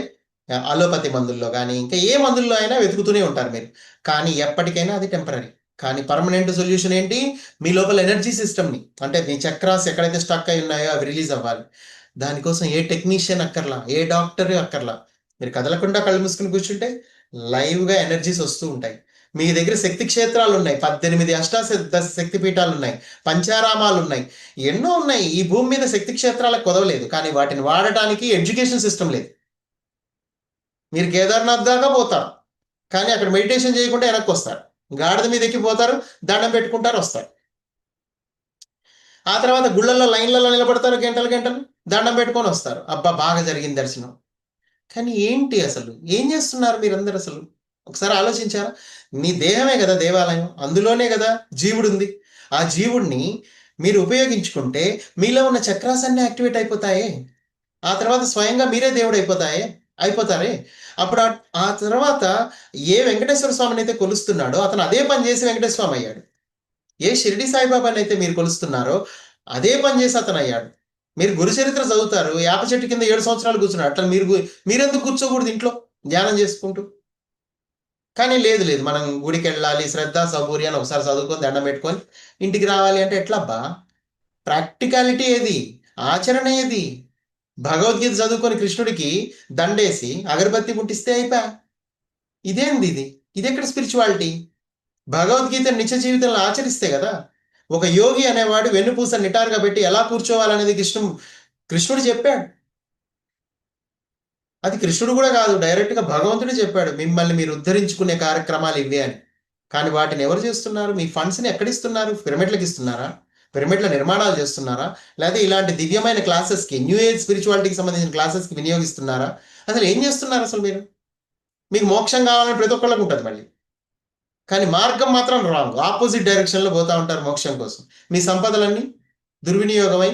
అలోపతి మందుల్లో కానీ, ఇంకా ఏ మందుల్లో అయినా వెతుకుతూనే ఉంటారు మీరు. కానీ ఎప్పటికైనా అది టెంపరరీ. కానీ పర్మనెంట్ సొల్యూషన్ ఏంటి? మీ లోపల ఎనర్జీ సిస్టమ్ని, అంటే మీ చక్రాస్ ఎక్కడైతే స్టక్ అయి ఉన్నాయో అవి రిలీజ్ అవ్వాలి. దానికోసం ఏ టెక్నీషియన్ అక్కర్లా, ఏ డాక్టర్ అక్కర్లా. మీరు కదలకుండా కళ్ళు మూసుకుని కూర్చుంటే లైవ్గా ఎనర్జీస్ వస్తూ ఉంటాయి. మీ దగ్గర శక్తి క్షేత్రాలు ఉన్నాయి, 18 అష్టాదశ శక్తి పీఠాలు ఉన్నాయి, పంచారామాలు ఉన్నాయి, ఎన్నో ఉన్నాయి. ఈ భూమి మీద శక్తి క్షేత్రాలకు కొదవలేదు, కానీ వాటిని వాడటానికి ఎడ్యుకేషన్ సిస్టమ్ లేదు. మీరు కేదార్నాథ్ దాకా పోతారు, కానీ అక్కడ మెడిటేషన్ చేయకుండా వెనక్కి వస్తారు. గాడిద మీద ఎక్కిపోతారు, దండం పెట్టుకుంటారు, వస్తారు. ఆ తర్వాత గుళ్ళల్లో లైన్లలో నిలబడతారు గంటలు గంటలు, దండం పెట్టుకొని వస్తారు. అబ్బా బాగా జరిగింది దర్శనం. కానీ ఏంటి అసలు ఏం చేస్తున్నారు మీరందరూ? అసలు ఒకసారి ఆలోచించారా? మీ దేహమే కదా దేవాలయం, అందులోనే కదా జీవుడు ఉంది. ఆ జీవుడిని మీరు ఉపయోగించుకుంటే మీలో ఉన్న చక్రాస్ అన్నీ యాక్టివేట్ అయిపోతాయే. ఆ తర్వాత స్వయంగా మీరే దేవుడు అయిపోతారే. అప్పుడు ఆ తర్వాత ఏ వెంకటేశ్వర స్వామిని అయితే కొలుస్తున్నాడో అతను అదే పని చేసి వెంకటేశ్వర స్వామి అయ్యాడు. ఏ షిరిడి సాయిబాబాని అయితే మీరు కొలుస్తున్నారో అదే పని చేసి అతను అయ్యాడు. మీరు గురు చరిత్ర చదువుతారు, యాప చెట్టు కింద 7 సంవత్సరాలు కూర్చున్నారు. అట్లా మీరెందుకు కూర్చోకూడదు ఇంట్లో ధ్యానం చేసుకుంటూ? కానీ లేదు లేదు మనం గుడికెళ్ళాలి, శ్రద్ధ, సబూరి అని ఒకసారి చదువుకొని దండం పెట్టుకొని ఇంటికి రావాలి అంటే ఎట్లబ్బా? ప్రాక్టికాలిటీ ఏది? ఆచరణ ఏది? భగవద్గీత చదువుకొని కృష్ణుడికి దండేసి అగరబత్తి ముట్టిస్తే అయిపోయా. ఇదేంది ఇది? ఇదెక్కడ స్పిరిచువాలిటీ? భగవద్గీత నిత్య జీవితంలో ఆచరిస్తే కదా. ఒక యోగి అనేవాడు వెన్నుపూస నిటారుగా పెట్టి ఎలా కూర్చోవాలనేది కృష్ణుడు చెప్పాడు. అది కృష్ణుడు కూడా కాదు, డైరెక్ట్గా భగవంతుడే చెప్పాడు, మిమ్మల్ని మీరు ఉద్ధరించుకునే కార్యక్రమాలు ఇవే అని. కానీ వాటిని ఎవరు చేస్తున్నారు? మీ ఫండ్స్ని ఎక్కడిస్తున్నారు? పిరమిడ్లకు ఇస్తున్నారా? పిరమిడ్ల నిర్మాణాలు చేస్తున్నారా? లేదా ఇలాంటి దివ్యమైన క్లాసెస్కి, న్యూ ఏజ్ స్పిరిచువాలిటీకి సంబంధించిన క్లాసెస్కి వినియోగిస్తున్నారా? అసలు ఏం చేస్తున్నారు అసలు మీరు? మీకు మోక్షం కావాలని ప్రతి ఒక్కళ్ళకు ఉంటుంది మళ్ళీ, కానీ మార్గం మాత్రం రాంగ్, ఆపోజిట్ డైరెక్షన్లో పోతా ఉంటారు మోక్షం కోసం. మీ సంపదలన్నీ దుర్వినియోగమై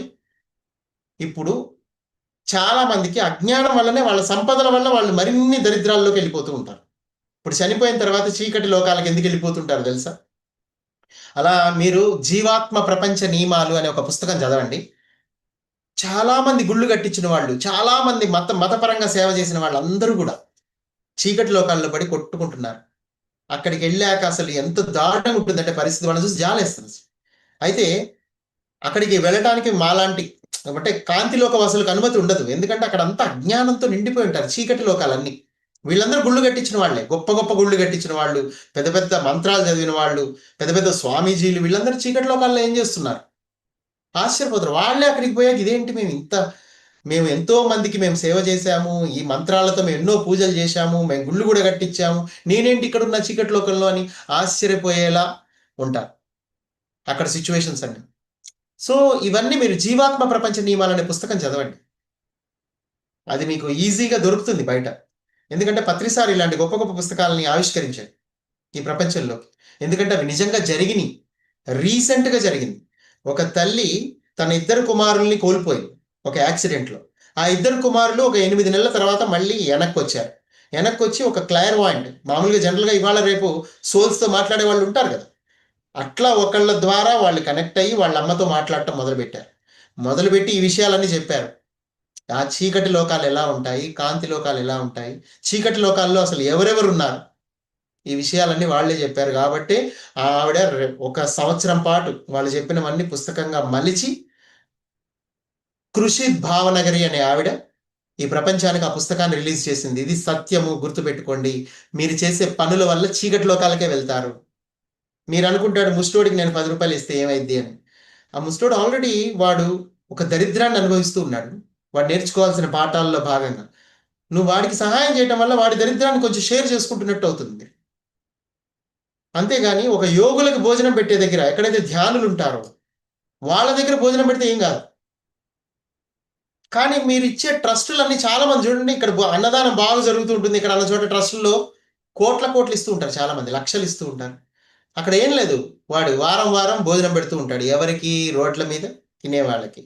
ఇప్పుడు చాలా మందికి అజ్ఞానం వల్లనే వాళ్ళ సంపదల వల్ల వాళ్ళు మరిన్ని దరిద్రాల్లోకి వెళ్ళిపోతూ ఉంటారు. ఇప్పుడు చనిపోయిన తర్వాత చీకటి లోకాలకు ఎందుకు వెళ్ళిపోతుంటారు తెలుసా? అలా మీరు జీవాత్మ ప్రపంచ నియమాలు అనే ఒక పుస్తకం చదవండి. చాలా మంది గుళ్ళు కట్టించిన వాళ్ళు, చాలా మంది మతపరంగా సేవ చేసిన వాళ్ళందరూ కూడా చీకటి లోకాల్లో పడి కొట్టుకుంటున్నారు. అక్కడికి వెళ్ళాక అసలు ఎంత దారుణంగా ఉంటుందంటే పరిస్థితి మనం చూసి జాలేస్తుంది. అయితే అక్కడికి వెళ్ళటానికి మాలాంటి అంటే కాంతిలోక వాసులకు అనుమతి ఉండదు. ఎందుకంటే అక్కడ అంతా అజ్ఞానంతో నిండిపోయి ఉంటారు, చీకటి లోకాలన్నీ. వీళ్ళందరూ గుళ్ళు కట్టించిన వాళ్ళే, గొప్ప గొప్ప గుళ్ళు కట్టించిన వాళ్ళు, పెద్ద పెద్ద మంత్రాలు చదివిన వాళ్ళు, పెద్ద పెద్ద స్వామీజీలు, వీళ్ళందరూ చీకటి లోకాల్లో ఏం చేస్తున్నారు? ఆశ్చర్యపోతారు. వాళ్ళే అక్కడికి పోయాక ఇదేంటి, మేము ఎంతో మందికి మేము సేవ చేశాము, ఈ మంత్రాలతో మేము ఎన్నో పూజలు చేశాము, మేము గుళ్ళు కూడా కట్టించాము, నేనేంటి ఇక్కడ ఉన్న చీకటి లోకంలో అని ఆశ్చర్యపోయేలా ఉంటారు అక్కడ సిచ్యువేషన్స్ అండి. సో ఇవన్నీ మీరు జీవాత్మ ప్రపంచ నియమాలు అనే పుస్తకం చదవండి. అది మీకు ఈజీగా దొరుకుతుంది బయట. ఎందుకంటే పత్రిసారి ఇలాంటి గొప్ప గొప్ప పుస్తకాలని ఆవిష్కరించాడు ఈ ప్రపంచంలో. ఎందుకంటే అవి నిజంగా జరిగినాయి, రీసెంట్గా జరిగింది. ఒక తల్లి తన ఇద్దరు కుమారుల్ని కోల్పోయింది ఒక యాక్సిడెంట్లో. ఆ ఇద్దరు కుమారులు ఒక 8 నెలల తర్వాత మళ్ళీ వెనక్కి వచ్చారు. వెనక్కి వచ్చి ఒక క్లైర్ వాయింట్, మామూలుగా జనరల్గా ఇవాళ రేపు సోల్స్తో మాట్లాడే వాళ్ళు ఉంటారు కదా, అట్లా ఒకళ్ళ ద్వారా వాళ్ళు కనెక్ట్ అయ్యి వాళ్ళ అమ్మతో మాట్లాడటం మొదలుపెట్టారు. మొదలుపెట్టి ఈ విషయాలన్నీ చెప్పారు. ఆ చీకటి లోకాలు ఎలా ఉంటాయి, కాంతి లోకాలు ఎలా ఉంటాయి, చీకటి లోకాల్లో అసలు ఎవరెవరు ఉన్నారు, ఈ విషయాలన్నీ వాళ్ళే చెప్పారు. కాబట్టి ఆవిడ ఒక సంవత్సరం పాటు వాళ్ళు చెప్పినవన్నీ పుస్తకంగా మలిచి కృషి భావనగరి అనే ఆవిడ ఈ ప్రపంచానికి ఆ పుస్తకాన్ని రిలీజ్ చేసింది. ఇది సత్యము, గుర్తుపెట్టుకోండి. మీరు చేసే పనుల వల్ల చీకటి లోకాలకే వెళ్తారు. మీరు అనుకుంటాడు ముస్టోడికి నేను 10 రూపాయలు ఇస్తే ఏమైద్ది అని. ఆ ముస్టోడు ఆల్రెడీ వాడు ఒక దరిద్రాన్ని అనుభవిస్తూ ఉన్నాడు. వాడు నేర్చుకోవాల్సిన పాఠాల్లో భాగంగా నువ్వు వాడికి సహాయం చేయడం వల్ల వాడి దరిద్రాన్ని కొంచెం షేర్ చేసుకుంటున్నట్టు అవుతుంది. అంతేగాని ఒక యోగులకు భోజనం పెట్టే దగ్గర, ఎక్కడైతే ధ్యానులు ఉంటారో వాళ్ళ దగ్గర భోజనం పెడితే ఏం కాదు. కానీ మీరు ఇచ్చే ట్రస్టులన్నీ చాలా మంది చూడండి, ఇక్కడ అన్నదానం బాగా జరుగుతూ ఉంటుంది, ఇక్కడ అన్న చోట ట్రస్టుల్లో కోట్లు ఇస్తూ ఉంటారు, చాలా మంది లక్షలు ఇస్తూ ఉంటారు. అక్కడ ఏం లేదు, వాడు వారం వారం భోజనం పెడుతూ ఉంటాడు. ఎవరికి? రోడ్ల మీద తినేవాళ్ళకి,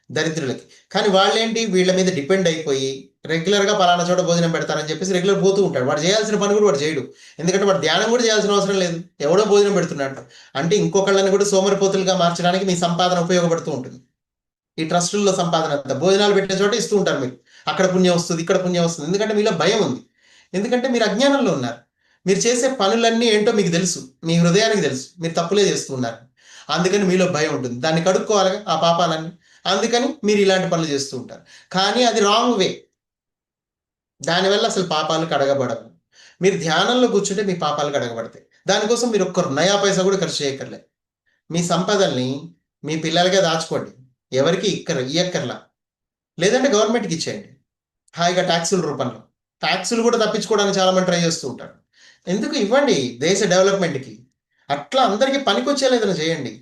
దరిద్రులకి. కానీ వాళ్ళేంటి, వీళ్ళ మీద డిపెండ్ అయిపోయి రెగ్యులర్గా పలానా చోట భోజనం పెడతారని చెప్పేసి రెగ్యులర్ పోతూ ఉంటాడు. వాడు చేయాల్సిన పని కూడా వాడు చేయడు. ఎందుకంటే వాడు ధ్యానం కూడా చేయాల్సిన అవసరం లేదు, ఎవడో భోజనం పెడుతున్నాడు అంటే ఇంకొకళ్ళని కూడా సోమరిపోతులుగా మార్చడానికి మీ సంపాదన ఉపయోగపడుతూ ఉంటుంది. ఈ ట్రస్టుల్లో సంపాదన అంతా భోజనాలు పెట్టే చోట ఇస్తూ ఉంటారు మీరు. అక్కడ పుణ్యం వస్తుంది, ఇక్కడ పుణ్యం వస్తుంది. ఎందుకంటే మీలో భయం ఉంది, ఎందుకంటే మీరు అజ్ఞానంలో ఉన్నారు. మీరు చేసే పనులన్నీ ఏంటో మీకు తెలుసు, మీ హృదయానికి తెలుసు, మీరు తప్పులే చేస్తూ ఉన్నారు. అందుకని మీలో భయం ఉంటుంది, దాన్ని కడుక్కోవాలిగా ఆ పాపాలన్నీ. అందుకని మీరు ఇలాంటి పనులు చేస్తూ ఉంటారు. కానీ అది రాంగ్ వే. దానివల్ల అసలు పాపాలు కడగబడవు. మీరు ధ్యానంలో కూర్చుంటే మీ పాపాలు కడగబడతాయి. దానికోసం మీరు ఒక్క నయా పైసా కూడా ఖర్చు చేయక్కర్లేదు. మీ సంపదల్ని మీ పిల్లలకే దాచుకోండి, ఎవరికి ఇయ్యక్కర్లా. లేదంటే గవర్నమెంట్కి ఇచ్చేయండి హాయిగా ట్యాక్సుల రూపంలో. ట్యాక్సులు కూడా తప్పించుకోవడానికి చాలా మంది ట్రై చేస్తూ ఉంటారు. ఎందుకు? ఇవ్వండి దేశ డెవలప్మెంట్కి. అట్లా అందరికీ పనికొచ్చేలా ఏదైనా చేయండి.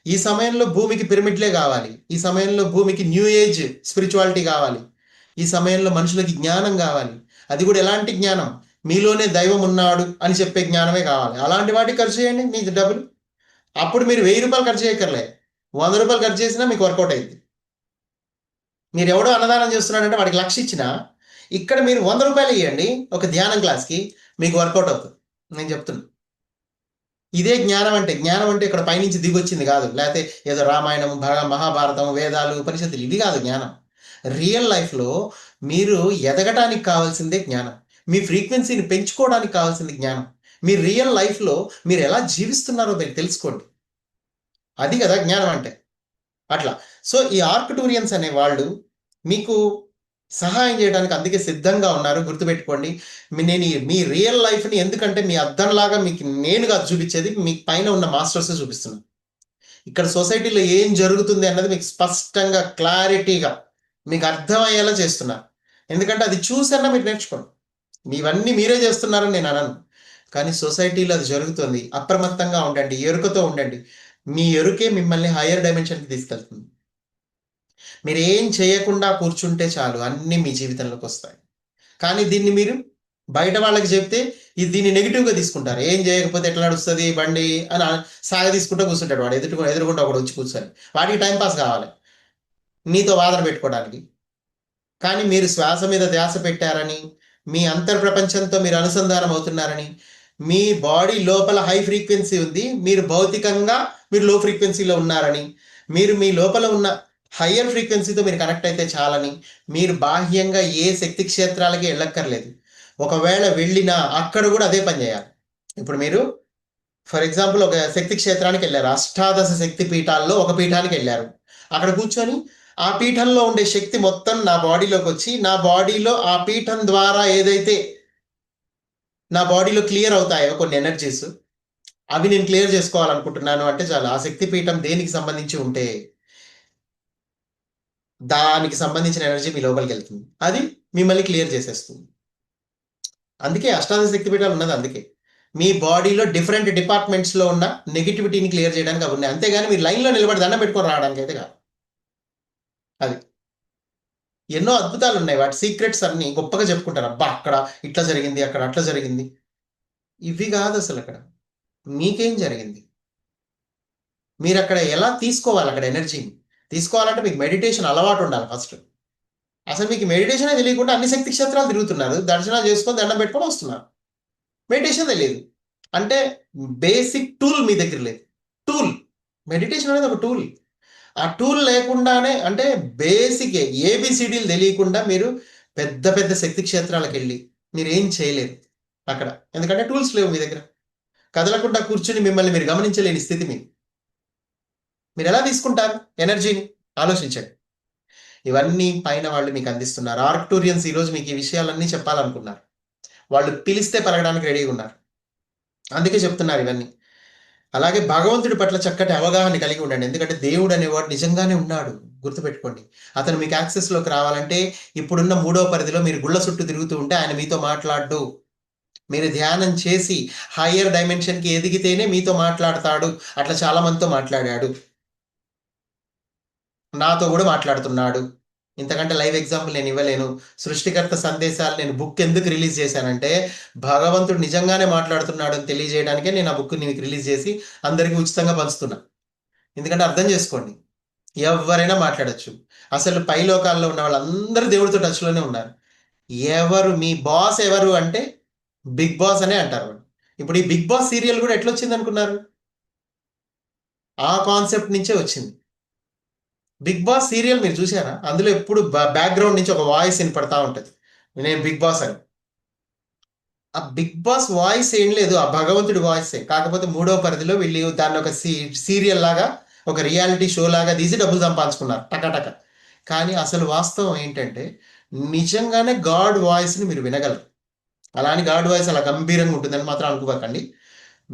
ఈ సమయంలో భూమికి పిరమిడ్లే కావాలి, ఈ సమయంలో భూమికి న్యూ ఏజ్ స్పిరిచువాలిటీ కావాలి, ఈ సమయంలో మనుషులకి జ్ఞానం కావాలి. అది కూడా ఎలాంటి జ్ఞానం? మీలోనే దైవం ఉన్నాడు అని చెప్పే జ్ఞానమే కావాలి. అలాంటి వాటికి ఖర్చు చేయండి మీ డబ్బులు. అప్పుడు మీరు 1000 రూపాయలు ఖర్చు చేయక్కర్లే, 100 రూపాయలు ఖర్చు చేసినా మీకు వర్కౌట్ అయింది. మీరు ఎవడో అన్నదానం చేస్తున్నాడంటే వాడికి 1,00,000 ఇచ్చినా, ఇక్కడ మీరు 100 రూపాయలు ఇవ్వండి ఒక ధ్యానం క్లాస్కి, మీకు వర్కౌట్ అవుతుంది. నేను చెప్తున్నా, ఇదే జ్ఞానం అంటే. జ్ఞానం అంటే ఇక్కడ పైనుంచి దిగొచ్చింది కాదు, లేకపోతే ఏదో రామాయణం, మహాభారతం, వేదాలు, ఉపనిషత్తులు ఇవి కాదు జ్ఞానం. రియల్ లైఫ్లో మీరు ఎదగటానికి కావాల్సిందే జ్ఞానం. మీ ఫ్రీక్వెన్సీని పెంచుకోవడానికి కావాల్సింది జ్ఞానం. మీ రియల్ లైఫ్లో మీరు ఎలా జీవిస్తున్నారో మీరు తెలుసుకోండి. అది కదా జ్ఞానం అంటే. అట్లా. సో, ఈ ఆర్క్టూరియన్స్ అనే వాళ్ళు మీకు సహాయం చేయడానికి అందుకే సిద్ధంగా ఉన్నారు. గుర్తుపెట్టుకోండి. నేను మీ రియల్ లైఫ్‌ని ఎందుకంటే మీ అద్దంలాగా మీకు నేను కాదు చూపించేది. మీకు పైన ఉన్న మాస్టర్సే చూపిస్తున్నాను. ఇక్కడ సొసైటీలో ఏం జరుగుతుంది అన్నది మీకు స్పష్టంగా, క్లారిటీగా మీకు అర్థమయ్యేలా చేస్తున్నా. ఎందుకంటే అది చూసన్నా మీరు నేర్చుకోండి. ఇవన్నీ మీరే చేస్తున్నారని నేను అనను. కానీ సొసైటీలో అది జరుగుతుంది. అప్రమత్తంగా ఉండండి. ఎరుకతో ఉండండి. మీ ఎరుకే మిమ్మల్ని హైయర్ డైమెన్షన్‌కి తీసుకెళ్తుంది. మీరేం చేయకుండా కూర్చుంటే చాలు అన్నీ మీ జీవితంలోకి వస్తాయి. కానీ దీన్ని మీరు బయట వాళ్ళకి చెప్తే దీన్ని నెగిటివ్‌గా తీసుకుంటారు. ఏం చేయకపోతే ఎట్లా నడుస్తది బండి అని సాగదీసుకుంటూ కూర్చుంటాడు వాడు. ఎదురుగుండా ఒకడు వచ్చి కూర్చొని. వాడికి టైమ్ పాస్ కావాలి. మీతో వాదన పెట్టుకోవడానికి. కానీ మీరు శ్వాస మీద ధ్యాస పెట్టారని, మీ అంతర్ప్రపంచంతో మీరు అనుసంధానం అవుతున్నారని, మీ బాడీ లోపల హై ఫ్రీక్వెన్సీ ఉంది. మీరు భౌతికంగా మీరు లో ఫ్రీక్వెన్సీలో ఉన్నారని, మీరు మీ లోపల ఉన్న హయ్యర్ ఫ్రీక్వెన్సీతో మీరు కనెక్ట్ అయితే చాలని, మీరు బాహ్యంగా ఏ శక్తి క్షేత్రాలకి వెళ్ళక్కర్లేదు. ఒకవేళ వెళ్ళినా అక్కడ కూడా అదే పని చేయాలి. ఇప్పుడు మీరు ఫర్ ఎగ్జాంపుల్ ఒక శక్తి క్షేత్రానికి వెళ్ళారు. అష్టాదశ శక్తి పీఠాల్లో ఒక పీఠానికి వెళ్ళారు. అక్కడ కూర్చొని ఆ పీఠంలో ఉండే శక్తి మొత్తం నా బాడీలోకి వచ్చి నా బాడీలో ఆ పీఠం ద్వారా ఏదైతే నా బాడీలో క్లియర్ అవుతాయో కొన్ని ఎనర్జీస్ అవి నేను క్లియర్ చేసుకోవాలనుకుంటున్నాను అంటే చాలు. ఆ శక్తి పీఠం దేనికి సంబంధించి ఉంటే దానికి సంబంధించిన ఎనర్జీ మీ లోపలికి వెళ్తుంది. అది మిమ్మల్ని క్లియర్ చేసేస్తుంది. అందుకే అష్టాదశ శక్తి పీఠాలు ఉన్నది అందుకే. మీ బాడీలో డిఫరెంట్ డిపార్ట్మెంట్స్లో ఉన్న నెగిటివిటీని క్లియర్ చేయడానికి అవి ఉన్నాయి. అంతేగాని మీరు లైన్లో నిలబడి దండం పెట్టుకొని రావడానికి అయితే కాదు. అది ఎన్నో అద్భుతాలు ఉన్నాయి. వాటి సీక్రెట్స్ అన్ని గొప్పగా చెప్పుకుంటారు. అబ్బా అక్కడ ఇట్లా జరిగింది, అక్కడ అట్లా జరిగింది. ఇవి కాదు అసలు అక్కడ. మీకేం జరిగింది? మీరు అక్కడ ఎలా తీసుకోవాలి అక్కడ ఎనర్జీని? తీసుకోవాలంటే మీకు మెడిటేషన్ అలవాటు ఉండాలి ఫస్ట్. అసలు మీకు మెడిటేషనే తెలియకుండా అన్ని శక్తి క్షేత్రాలు తిరుగుతున్నారు. దర్శనాలు చేసుకొని దండం పెట్టుకొని వస్తున్నారు. మెడిటేషన్ తెలియదు. అంటే బేసిక్ టూల్ మీ దగ్గర లేదు. టూల్. మెడిటేషన్ అనేది ఒక టూల్. ఆ టూల్ లేకుండానే అంటే బేసిక్ ఏబిసిడీలు తెలియకుండా మీరు పెద్ద పెద్ద శక్తి క్షేత్రాలకు వెళ్ళి మీరు ఏం చేయలేరు అక్కడ. ఎందుకంటే టూల్స్ లేవు మీ దగ్గర. కదలకుండా కూర్చుని మిమ్మల్ని మీరు గమనించలేని స్థితి మీరు ఎలా తీసుకుంటారు ఎనర్జీని? ఆలోచించండి. ఇవన్నీ పైన వాళ్ళు మీకు అందిస్తున్నారు. ఆర్క్టూరియన్స్ ఈరోజు మీకు ఈ విషయాలన్నీ చెప్పాలనుకున్నారు. వాళ్ళు పిలిస్తే పలకడానికి రెడీగా ఉన్నారు. అందుకే చెప్తున్నారు ఇవన్నీ. అలాగే భగవంతుడి పట్ల చక్కటి అవగాహన కలిగి ఉండండి. ఎందుకంటే దేవుడు అనేవాడు నిజంగానే ఉన్నాడు. గుర్తుపెట్టుకోండి. అతను మీకు యాక్సెస్‌లోకి రావాలంటే ఇప్పుడున్న మూడో పరిధిలో మీరు గుళ్ళ చుట్టూ తిరుగుతూ ఉంటే ఆయన మీతో మాట్లాడడు. మీరు ధ్యానం చేసి హయ్యర్ డైమెన్షన్‌కి ఎదిగితేనే మీతో మాట్లాడతాడు. అట్లా చాలా మందితో మాట్లాడాడు. నాతో కూడా మాట్లాడుతున్నాడు. ఇంతకంటే లైవ్ ఎగ్జాంపుల్ నేను ఇవ్వలేను. సృష్టికర్త సందేశాలు నేను బుక్ ఎందుకు రిలీజ్ చేశానంటే, భగవంతుడు నిజంగానే మాట్లాడుతున్నాడు అని తెలియజేయడానికే నేను ఆ బుక్‌ని మీకు రిలీజ్ చేసి అందరికీ ఉచితంగా పంచుతున్నా. ఎందుకంటే అర్థం చేసుకోండి. ఎవ్వరైనా మాట్లాడొచ్చు. అసలు పై లోకాల్లో ఉన్న వాళ్ళందరూ దేవుడితో టచ్‌లోనే ఉన్నారు. ఎవరు మీ బాస్ ఎవరు అంటే బిగ్ బాస్ అనే అంటారు వాళ్ళు. ఇప్పుడు ఈ బిగ్ బాస్ సీరియల్ కూడా ఎట్లొచ్చిందనుకున్నారు? ఆ కాన్సెప్ట్ నుంచే వచ్చింది. బిగ్ బాస్ సీరియల్ మీరు చూసారా? అందులో ఎప్పుడు బ్యాక్‌గ్రౌండ్ నుంచి ఒక వాయిస్ వినపడతా ఉంటది. నేను బిగ్ బాస్ అని. ఆ బిగ్ బాస్ వాయిస్ ఏం లేదు. ఆ భగవంతుడి వాయిసే. కాకపోతే మూడో పరిధిలో వీళ్ళు దాన్ని ఒక సీరియల్ లాగా, ఒక రియాలిటీ షో లాగా తీసి డబ్బులు సంపాదించుకున్నారు టక. కానీ అసలు వాస్తవం ఏంటంటే, నిజంగానే గాడ్ వాయిస్‌ని మీరు వినగలరు. అలా అని గాడ్ వాయిస్ అలా గంభీరంగా ఉంటుందని మాత్రం అనుకోకండి.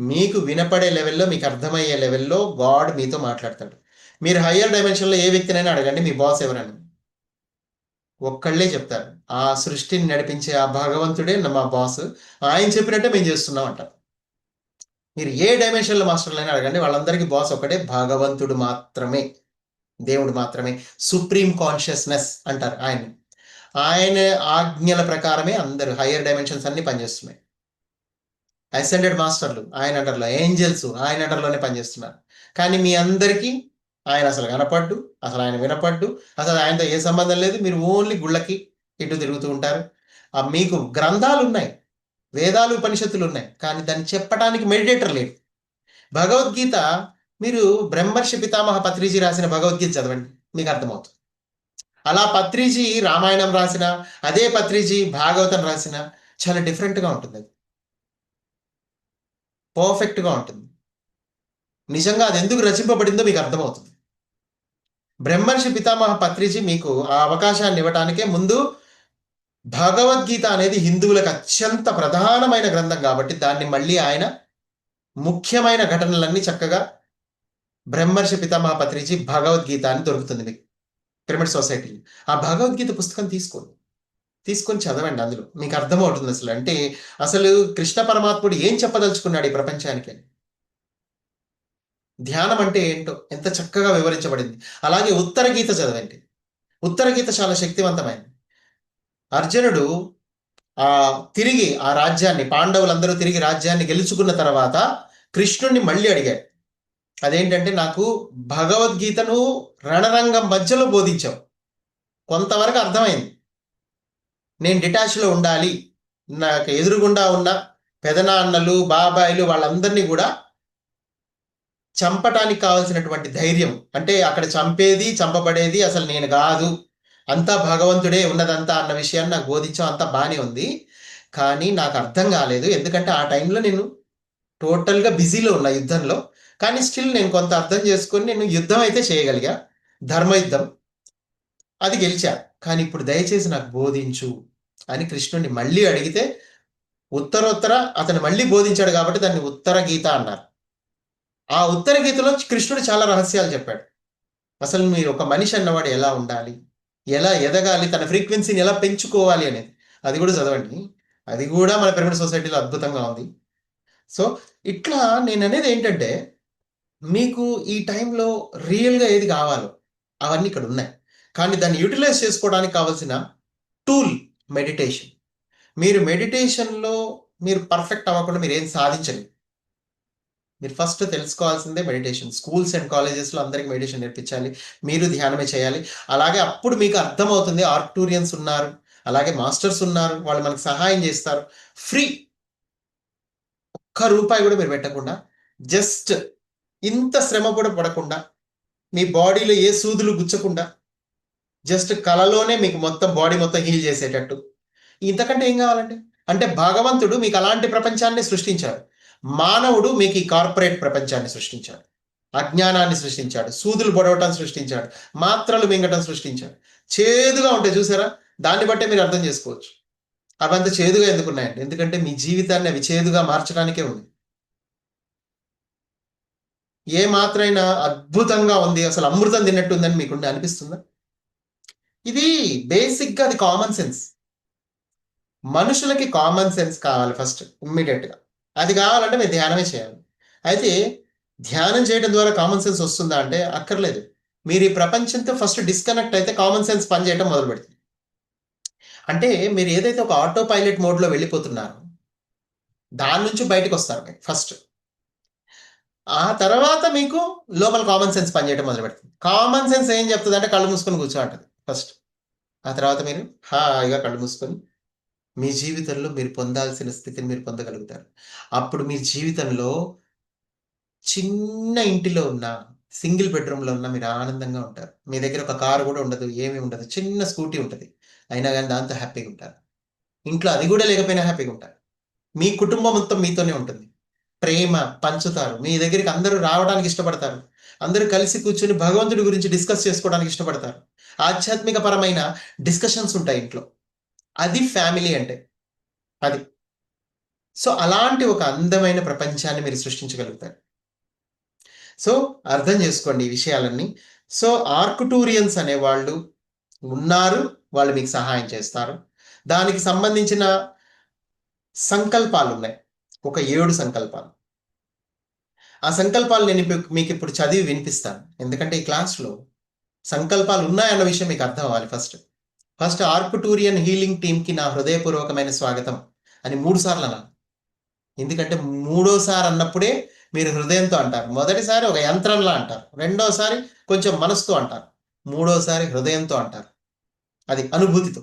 మీకు వినపడే లెవెల్‌లో, మీకు అర్థమయ్యే లెవెల్‌లో గాడ్ మీతో మాట్లాడతాడు. మీరు హయ్యర్ డైమెన్షన్‌లో ఏ వ్యక్తినైనా అడగండి మీ బాస్ ఎవరని. ఒక్కళ్ళే చెప్తారు. ఆ సృష్టిని నడిపించే ఆ భగవంతుడే మా బాస్. ఆయన చెప్పినట్టే మేము చేస్తున్నాం అంటారు. మీరు ఏ డైమెన్షన్‌లో మాస్టర్‌లైనా అడగండి. వాళ్ళందరికీ బాస్ ఒకటే భగవంతుడు మాత్రమే. దేవుడు మాత్రమే. సుప్రీం కాన్షియస్‌నెస్ అంటారు ఆయన్ని. ఆయన ఆజ్ఞల ప్రకారమే అందరూ హయ్యర్ డైమెన్షన్స్ అన్నీ పనిచేస్తున్నాయి. అసెండెడ్ మాస్టర్లు ఆయన అండర్‌లో, ఏంజెల్స్ ఆయన అండర్‌లోనే పనిచేస్తున్నారు. కానీ మీ అందరికీ ఆయన అసలు కనపడ్డు. అసలు ఆయన వినపడ్డు. అసలు ఆయనతో ఏ సంబంధం లేదు. మీరు ఓన్లీ గుళ్ళకి ఇటు తిరుగుతూ ఉంటారు. మీకు గ్రంథాలున్నాయి. వేదాలు, ఉపనిషత్తులున్నాయి. కానీ దాన్ని చెప్పటానికి మెడిటేటర్ లేడు. భగవద్గీత మీరు బ్రహ్మర్షి పితామహ పత్రిజీ రాసిన భగవద్గీత చదవండి. మీకు అర్థమవుతుంది. అలా పత్రిజీ రామాయణం రాసిన, అదే పత్రిజీ భాగవతం రాసిన చాలా డిఫరెంట్‌గా ఉంటుందది. పర్ఫెక్ట్‌గా ఉంటుంది. నిజంగా అది ఎందుకు రచింపబడిందో మీకు అర్థమవుతుంది. బ్రహ్మర్షి పితామహ పత్రిజీ మీకు ఆ అవకాశాన్ని ఇవ్వటానికే ముందు భగవద్గీత అనేది హిందువులకు అత్యంత ప్రధానమైన గ్రంథం కాబట్టి దాన్ని మళ్ళీ ఆయన ముఖ్యమైన ఘటనలన్నీ చక్కగా బ్రహ్మర్షి పితామహ పత్రిజీ భగవద్గీత అని దొరుకుతుంది మీకు పిరమిడ్ సొసైటీ. ఆ భగవద్గీత పుస్తకం తీసుకొని చదవండి. అందులో మీకు అర్థమవుతుంది అసలు అంటే అసలు కృష్ణ పరమాత్ముడు ఏం చెప్పదలుచుకున్నాడు ఈ ప్రపంచానికి అని. ధ్యానం అంటే ఏంటో ఎంత చక్కగా వివరించబడింది. అలాగే ఉత్తర గీత చదవండి. ఉత్తర గీత చాలా శక్తివంతమైంది. అర్జునుడు తిరిగి ఆ రాజ్యాన్ని పాండవులందరూ తిరిగి రాజ్యాన్ని గెలుచుకున్న తర్వాత కృష్ణుణ్ణి మళ్ళీ అడిగాడు. అదేంటంటే నాకు భగవద్గీతను రణరంగం మధ్యలో బోధించావు, కొంతవరకు అర్థమైంది, నేను డిటాచ్లో ఉండాలి, నాకు ఎదురుగుండా ఉన్న పెదనాన్నలు బాబాయిలు వాళ్ళందరినీ కూడా చంపటానికి కావాల్సినటువంటి ధైర్యం, అంటే అక్కడ చంపేది చంపబడేది అసలు నేను కాదు, అంతా భగవంతుడే ఉన్నదంతా అన్న విషయాన్ని నాకు బోధించాం, అంతా బాగానే ఉంది. కానీ నాకు అర్థం కాలేదు, ఎందుకంటే ఆ టైంలో నేను టోటల్గా బిజీలో ఉన్నా యుద్ధంలో. కానీ స్టిల్ నేను కొంత అర్థం చేసుకొని నేను యుద్ధం అయితే చేయగలిగా, ధర్మయుద్ధం, అది గెలిచా. కానీ ఇప్పుడు దయచేసి నాకు బోధించు అని కృష్ణుడిని మళ్ళీ అడిగితే ఉత్తరోత్తర అతను మళ్ళీ బోధించాడు కాబట్టి దాన్ని ఉత్తర గీత అన్నారు. ఆ ఉత్తర గీతలో కృష్ణుడు చాలా రహస్యాలు చెప్పాడు. అసలు మీరు ఒక మనిషి అన్నవాడు ఎలా ఉండాలి, ఎలా ఎదగాలి, తన ఫ్రీక్వెన్సీని ఎలా పెంచుకోవాలి అనేది అది కూడా చదవండి. అది కూడా మన పిరమిడ్ సొసైటీలో అద్భుతంగా ఉంది. సో ఇట్లా నేను అనేది ఏంటంటే మీకు ఈ టైంలో రియల్గా ఏది కావాలో అవన్నీ ఇక్కడ ఉన్నాయి. కానీ దాన్ని యూటిలైజ్ చేసుకోవడానికి కావాల్సిన టూల్ మెడిటేషన్. మీరు మెడిటేషన్లో మీరు పర్ఫెక్ట్ అవ్వకుండా మీరు ఏం సాధించలేదు. మీరు ఫస్ట్ తెలుసుకోవాల్సిందే మెడిటేషన్. స్కూల్స్ అండ్ కాలేజెస్లో అందరికీ మెడిటేషన్ నేర్పించాలి, మీరు ధ్యానమే చేయాలి. అలాగే అప్పుడు మీకు అర్థమవుతుంది. ఆర్క్టూరియన్స్ ఉన్నారు, అలాగే మాస్టర్స్ ఉన్నారు, వాళ్ళు మనకు సహాయం చేస్తారు. ఫ్రీ, ఒక్క రూపాయి కూడా మీరు పెట్టకుండా, జస్ట్ ఇంత శ్రమ కూడా పడకుండా, మీ బాడీలో ఏ సూదులు గుచ్చకుండా, జస్ట్ కలలోనే మీకు మొత్తం బాడీ మొత్తం హీల్ చేసేటట్టు. ఇంతకంటే ఏం కావాలండి? అంటే భగవంతుడు మీకు అలాంటి ప్రపంచాన్ని సృష్టించాడు, మానవుడు మీకు ఈ కార్పొరేట్ ప్రపంచాన్ని సృష్టించాడు, అజ్ఞానాన్ని సృష్టించాడు, సూదులు పొడవటం సృష్టించాడు, మాత్రలు మింగటం సృష్టించాడు. చేదుగా ఉంటాయి చూసారా, దాన్ని బట్టే మీరు అర్థం చేసుకోవచ్చు అవంత చేదుగా ఎందుకున్నాయండి. ఎందుకంటే మీ జీవితాన్ని అవి చేదుగా మార్చడానికే ఉంది. ఏ మాత్రైనా అద్భుతంగా ఉంది, అసలు అమృతం తిన్నట్టుందని మీకు అనిపిస్తుందా? ఇది బేసిక్గా అది కామన్ సెన్స్. మనుషులకి కామన్ సెన్స్ కావాలి ఫస్ట్, ఇమ్మీడియట్గా. అది కావాలంటే మీరు ధ్యానమే చేయాలి. అయితే ధ్యానం చేయడం ద్వారా కామన్ సెన్స్ వస్తుందా అంటే అక్కర్లేదు. మీరు ఈ ప్రపంచంతో ఫస్ట్ డిస్కనెక్ట్ అయితే కామన్ సెన్స్ పనిచేయడం మొదలు పెడుతుంది. అంటే మీరు ఏదైతే ఒక ఆటో పైలట్ మోడ్లో వెళ్ళిపోతున్నారో దాని నుంచి బయటకు వస్తారు మీరు ఫస్ట్. ఆ తర్వాత మీకు లోపల కామన్ సెన్స్ పనిచేయడం మొదలు పెడుతుంది. కామన్ సెన్స్ ఏం చెప్తుంది అంటే కళ్ళు మూసుకొని కూర్చో అంటది ఫస్ట్. ఆ తర్వాత మీరు హాయిగా కళ్ళు మూసుకొని మీ జీవితంలో మీరు పొందాల్సిన స్థితిని మీరు పొందగలుగుతారు. అప్పుడు మీ జీవితంలో చిన్న ఇంటిలో ఉన్న, సింగిల్ బెడ్రూమ్‌లో ఉన్న మీరు ఆనందంగా ఉంటారు. మీ దగ్గర ఒక కారు కూడా ఉండదు, ఏమీ ఉండదు. చిన్న స్కూటీ ఉంటది. అయినా గాని దాంతో హ్యాపీగా ఉంటారు. ఇంట్లో అది కూడా లేకపోయినా హ్యాపీగా ఉంటారు. మీ కుటుంబం మొత్తం మీతోనే ఉంటుంది. ప్రేమ పంచుతారు. మీ దగ్గరికి అందరూ రావడానికి ఇష్టపడతారు. అందరూ కలిసి కూర్చొని భగవంతుడి గురించి డిస్కస్ చేసుకోవడానికి ఇష్టపడతారు. ఆధ్యాత్మిక పరమైన డిస్కషన్స్ ఉంటాయి ఇంట్లో. అది ఫ్యామిలీ అంటే. అది. సో అలాంటి ఒక అందమైన ప్రపంచాన్ని మీరు సృష్టించగలుగుతారు. సో అర్థం చేసుకోండి ఈ విషయాలన్నీ. సో ఆర్క్టూరియన్స్ అనేవాళ్ళు ఉన్నారు, వాళ్ళు మీకు సహాయం చేస్తారు. దానికి సంబంధించిన సంకల్పాలు ఉన్నాయి, ఒక 7 సంకల్పాలు. ఆ సంకల్పాలు నేను మీకు ఇప్పుడు చదివి వినిపిస్తాను. ఎందుకంటే ఈ క్లాస్లో సంకల్పాలు ఉన్నాయన్న విషయం మీకు అర్థం అవ్వాలి ఫస్ట్ ఆర్క్టూరియన్ హీలింగ్ టీమ్కి నా హృదయపూర్వకమైన స్వాగతం అని 3 సార్లు అనాలి. ఎందుకంటే మూడోసారి అన్నప్పుడే మీరు హృదయంతో అంటారు. మొదటిసారి ఒక యంత్రంలా అంటారు, రెండోసారి కొంచెం మనసుతో అంటారు, మూడోసారి హృదయంతో అంటారు, అది అనుభూతితో.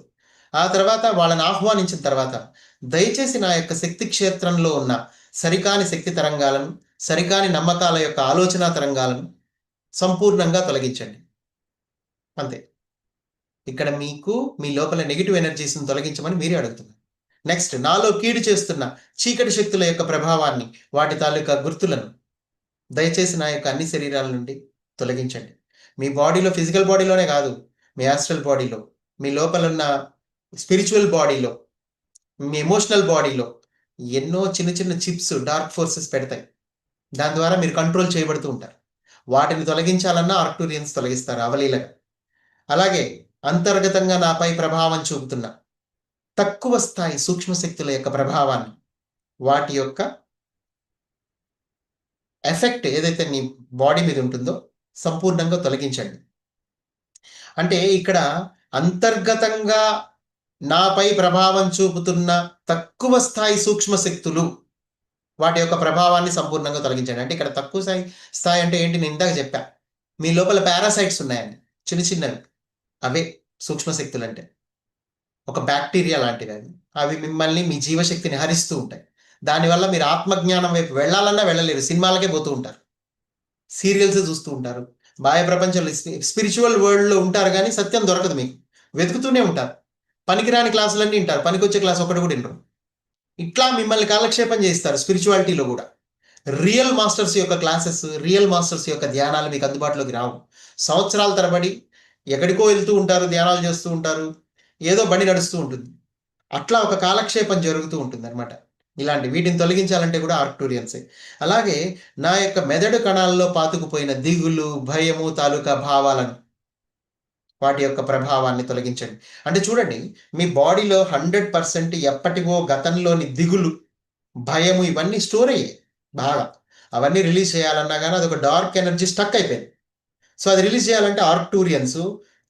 ఆ తర్వాత వాళ్ళని ఆహ్వానించిన తర్వాత దయచేసి నా యొక్క శక్తి క్షేత్రంలో ఉన్న సరికాని శక్తి తరంగాలను, సరికాని నమ్మకాల యొక్క ఆలోచన తరంగాలను సంపూర్ణంగా తొలగించండి. అంతే. ఇక్కడ మీకు మీ లోపల నెగిటివ్ ఎనర్జీస్ని తొలగించమని మీరే అడుగుతున్నారు. నెక్స్ట్ నాలో కీడు చేస్తున్న చీకటి శక్తుల యొక్క ప్రభావాన్ని, వాటి తాలూకా గుర్తులను దయచేసి నా యొక్క అన్ని శరీరాల నుండి తొలగించండి. మీ బాడీలో, ఫిజికల్ బాడీలోనే కాదు, మీ యాస్ట్రల్ బాడీలో, మీ లోపల ఉన్న స్పిరిచువల్ బాడీలో, మీ ఎమోషనల్ బాడీలో ఎన్నో చిన్న చిన్న చిప్స్, డార్క్ ఫోర్సెస్ పెడతాయి. దాని ద్వారా మీరు కంట్రోల్ చేయబడుతూ ఉంటారు. వాటిని తొలగించాలన్నా ఆర్క్టూరియన్స్ తొలగిస్తారు అవలీలగా. అలాగే అంతర్గతంగా నాపై ప్రభావం చూపుతున్న తక్కువ స్థాయి సూక్ష్మ శక్తుల యొక్క ప్రభావాన్ని, వాటి యొక్క ఎఫెక్ట్ ఏదైతే నీ బాడీ మీద ఉంటుందో సంపూర్ణంగా తొలగించండి. అంటే ఇక్కడ అంతర్గతంగా నాపై ప్రభావం చూపుతున్న తక్కువ స్థాయి సూక్ష్మ శక్తులు, వాటి యొక్క ప్రభావాన్ని సంపూర్ణంగా తొలగించండి. అంటే ఇక్కడ తక్కువ స్థాయి అంటే ఏంటి? నేను ఇందాక చెప్పా, మీ లోపల పారాసైట్స్ ఉన్నాయండి, చిన్న చిన్నవి. అవే సూక్ష్మ శక్తులు అంటే. ఒక బ్యాక్టీరియా లాంటివి అవి. అవి మిమ్మల్ని, మీ జీవశక్తిని హరిస్తూ ఉంటాయి. దానివల్ల మీరు ఆత్మజ్ఞానం వైపు వెళ్ళాలన్నా వెళ్ళలేరు. సినిమాలకే పోతూ ఉంటారు, సీరియల్స్ చూస్తూ ఉంటారు, బాహ్య ప్రపంచంలో స్పిరిచువల్ వరల్డ్లో ఉంటారు, కానీ సత్యం దొరకదు మీకు. వెతుకుతూనే ఉంటారు. పనికిరాని క్లాసులన్నీ వింటారు, పనికొచ్చే క్లాస్ ఒకటి కూడా వినరు. ఇట్లా మిమ్మల్ని కాలక్షేపం చేస్తారు స్పిరిచువాలిటీలో కూడా. రియల్ మాస్టర్స్ యొక్క క్లాసెస్, రియల్ మాస్టర్స్ యొక్క ధ్యానాలు మీకు అందుబాటులోకి రావు. సంవత్సరాల తరబడి ఎక్కడికో వెళ్తూ ఉంటారు, ధ్యానాలు చేస్తూ ఉంటారు, ఏదో బండి నడుస్తూ ఉంటుంది. అట్లా ఒక కాలక్షేపం జరుగుతూ ఉంటుంది అనమాట. ఇలాంటి వీటిని తొలగించాలంటే కూడా ఆర్క్టూరియన్సే. అలాగే నా యొక్క మెదడు కణాల్లో పాతుకుపోయిన దిగులు, భయము తాలూకా భావాలను, వాటి యొక్క ప్రభావాన్ని తొలగించండి. అంటే చూడండి, మీ బాడీలో 100% ఎప్పటివో గతంలోని దిగులు, భయము ఇవన్నీ స్టోర్ అయ్యాయి బాగా. అవన్నీ రిలీజ్ చేయాలన్నా కానీ అదొక డార్క్ ఎనర్జీ స్టక్ అయిపోయింది. సో అది రిలీజ్ చేయాలంటే ఆర్క్టూరియన్స్,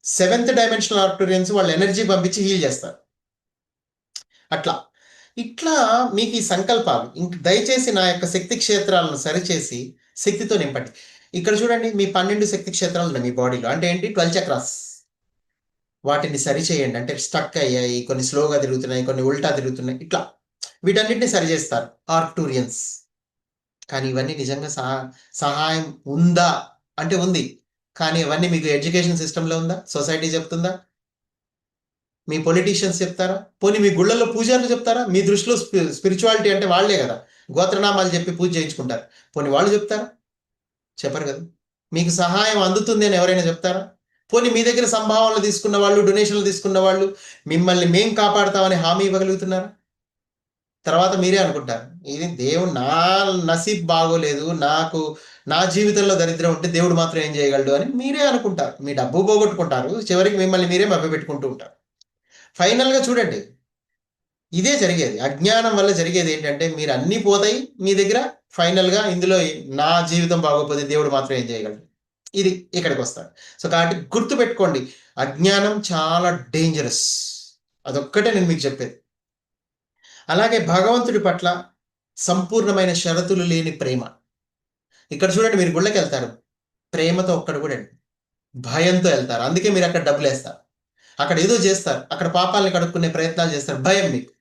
7th డైమెన్షనల్ ఆర్క్టూరియన్స్ వాళ్ళు ఎనర్జీ పంపించి హీల్ చేస్తారు. అట్లా ఇట్లా మీకు ఈ సంకల్పాలు దయచేసి నా యొక్క శక్తి క్షేత్రాలను సరిచేసి శక్తితో నింపండి. ఇక్కడ చూడండి, మీ 12 శక్తి క్షేత్రాలు ఉన్నాయి మీ బాడీలో. అంటే ఏంటి? 12 చక్రాస్. వాటిని సరిచేయండి. అంటే స్టక్ అయ్యాయి, కొన్ని స్లోగా తిరుగుతున్నాయి, కొన్ని ఉల్టా తిరుగుతున్నాయి. ఇట్లా వీటన్నిటిని సరిచేస్తారు ఆర్క్టూరియన్స్. కానీ ఇవన్నీ నిజంగా సహాయం ఉందా అంటే ఉంది. కానీ ఇవన్నీ మీకు ఎడ్యుకేషన్ సిస్టంలో ఉందా? సొసైటీ చెప్తుందా? మీ పొలిటీషియన్స్ చెప్తారా? పోనీ మీ గుళ్ళల్లో పూజారులు చెప్తారా? మీ దృష్టిలో స్పిరిచువాలిటీ అంటే వాళ్ళే కదా, గోత్రనామాలు చెప్పి పూజ చేయించుకుంటారు. పోనీ వాళ్ళు చెప్తారా? చెప్పరు కదా. మీకు సహాయం అందుతుంది అని ఎవరైనా చెప్తారా? పోనీ మీ దగ్గర సంభావనలు తీసుకున్న వాళ్ళు, డొనేషన్లు తీసుకున్న వాళ్ళు మిమ్మల్ని మేం కాపాడుతామని హామీ ఇవ్వగలుగుతున్నారా? తర్వాత మీరే అనుకుంటారు, ఇది దేవుడు, నా నసీబ్ బాగోలేదు, నాకు నా జీవితంలో దరిద్రం ఉంటే దేవుడు మాత్రం ఏం చేయగలడు అని మీరే అనుకుంటారు. మీ డబ్బు పోగొట్టుకుంటారు, చివరికి మిమ్మల్ని మీరే మభ్యపెట్టుకుంటూ ఉంటారు. ఫైనల్గా చూడండి, ఇదే జరిగేది. అజ్ఞానం వల్ల జరిగేది ఏంటంటే మీరు అన్నీ పోతాయి మీ దగ్గర, ఫైనల్గా ఇందులో నా జీవితం బాగోపోతే దేవుడు మాత్రం ఏం చేయగలడు, ఇది ఇక్కడికి వస్తాడు. సో కాబట్టి గుర్తుపెట్టుకోండి, అజ్ఞానం చాలా డేంజరస్. అదొక్కటే నేను మీకు చెప్పేది. అలాగే భగవంతుడి పట్ల సంపూర్ణమైన షరతులు లేని ప్రేమ. ఇక్కడ చూడండి, మీరు గుళ్ళకి వెళ్తారు, ప్రేమతో ఒక్కడు కూడా భయంతో వెళ్తారు. అందుకే మీరు అక్కడ డబ్బులు వేస్తారు, అక్కడ ఏదో చేస్తారు, అక్కడ పాపాలని కడుక్కునే ప్రయత్నాలు చేస్తారు. భయం మీకు.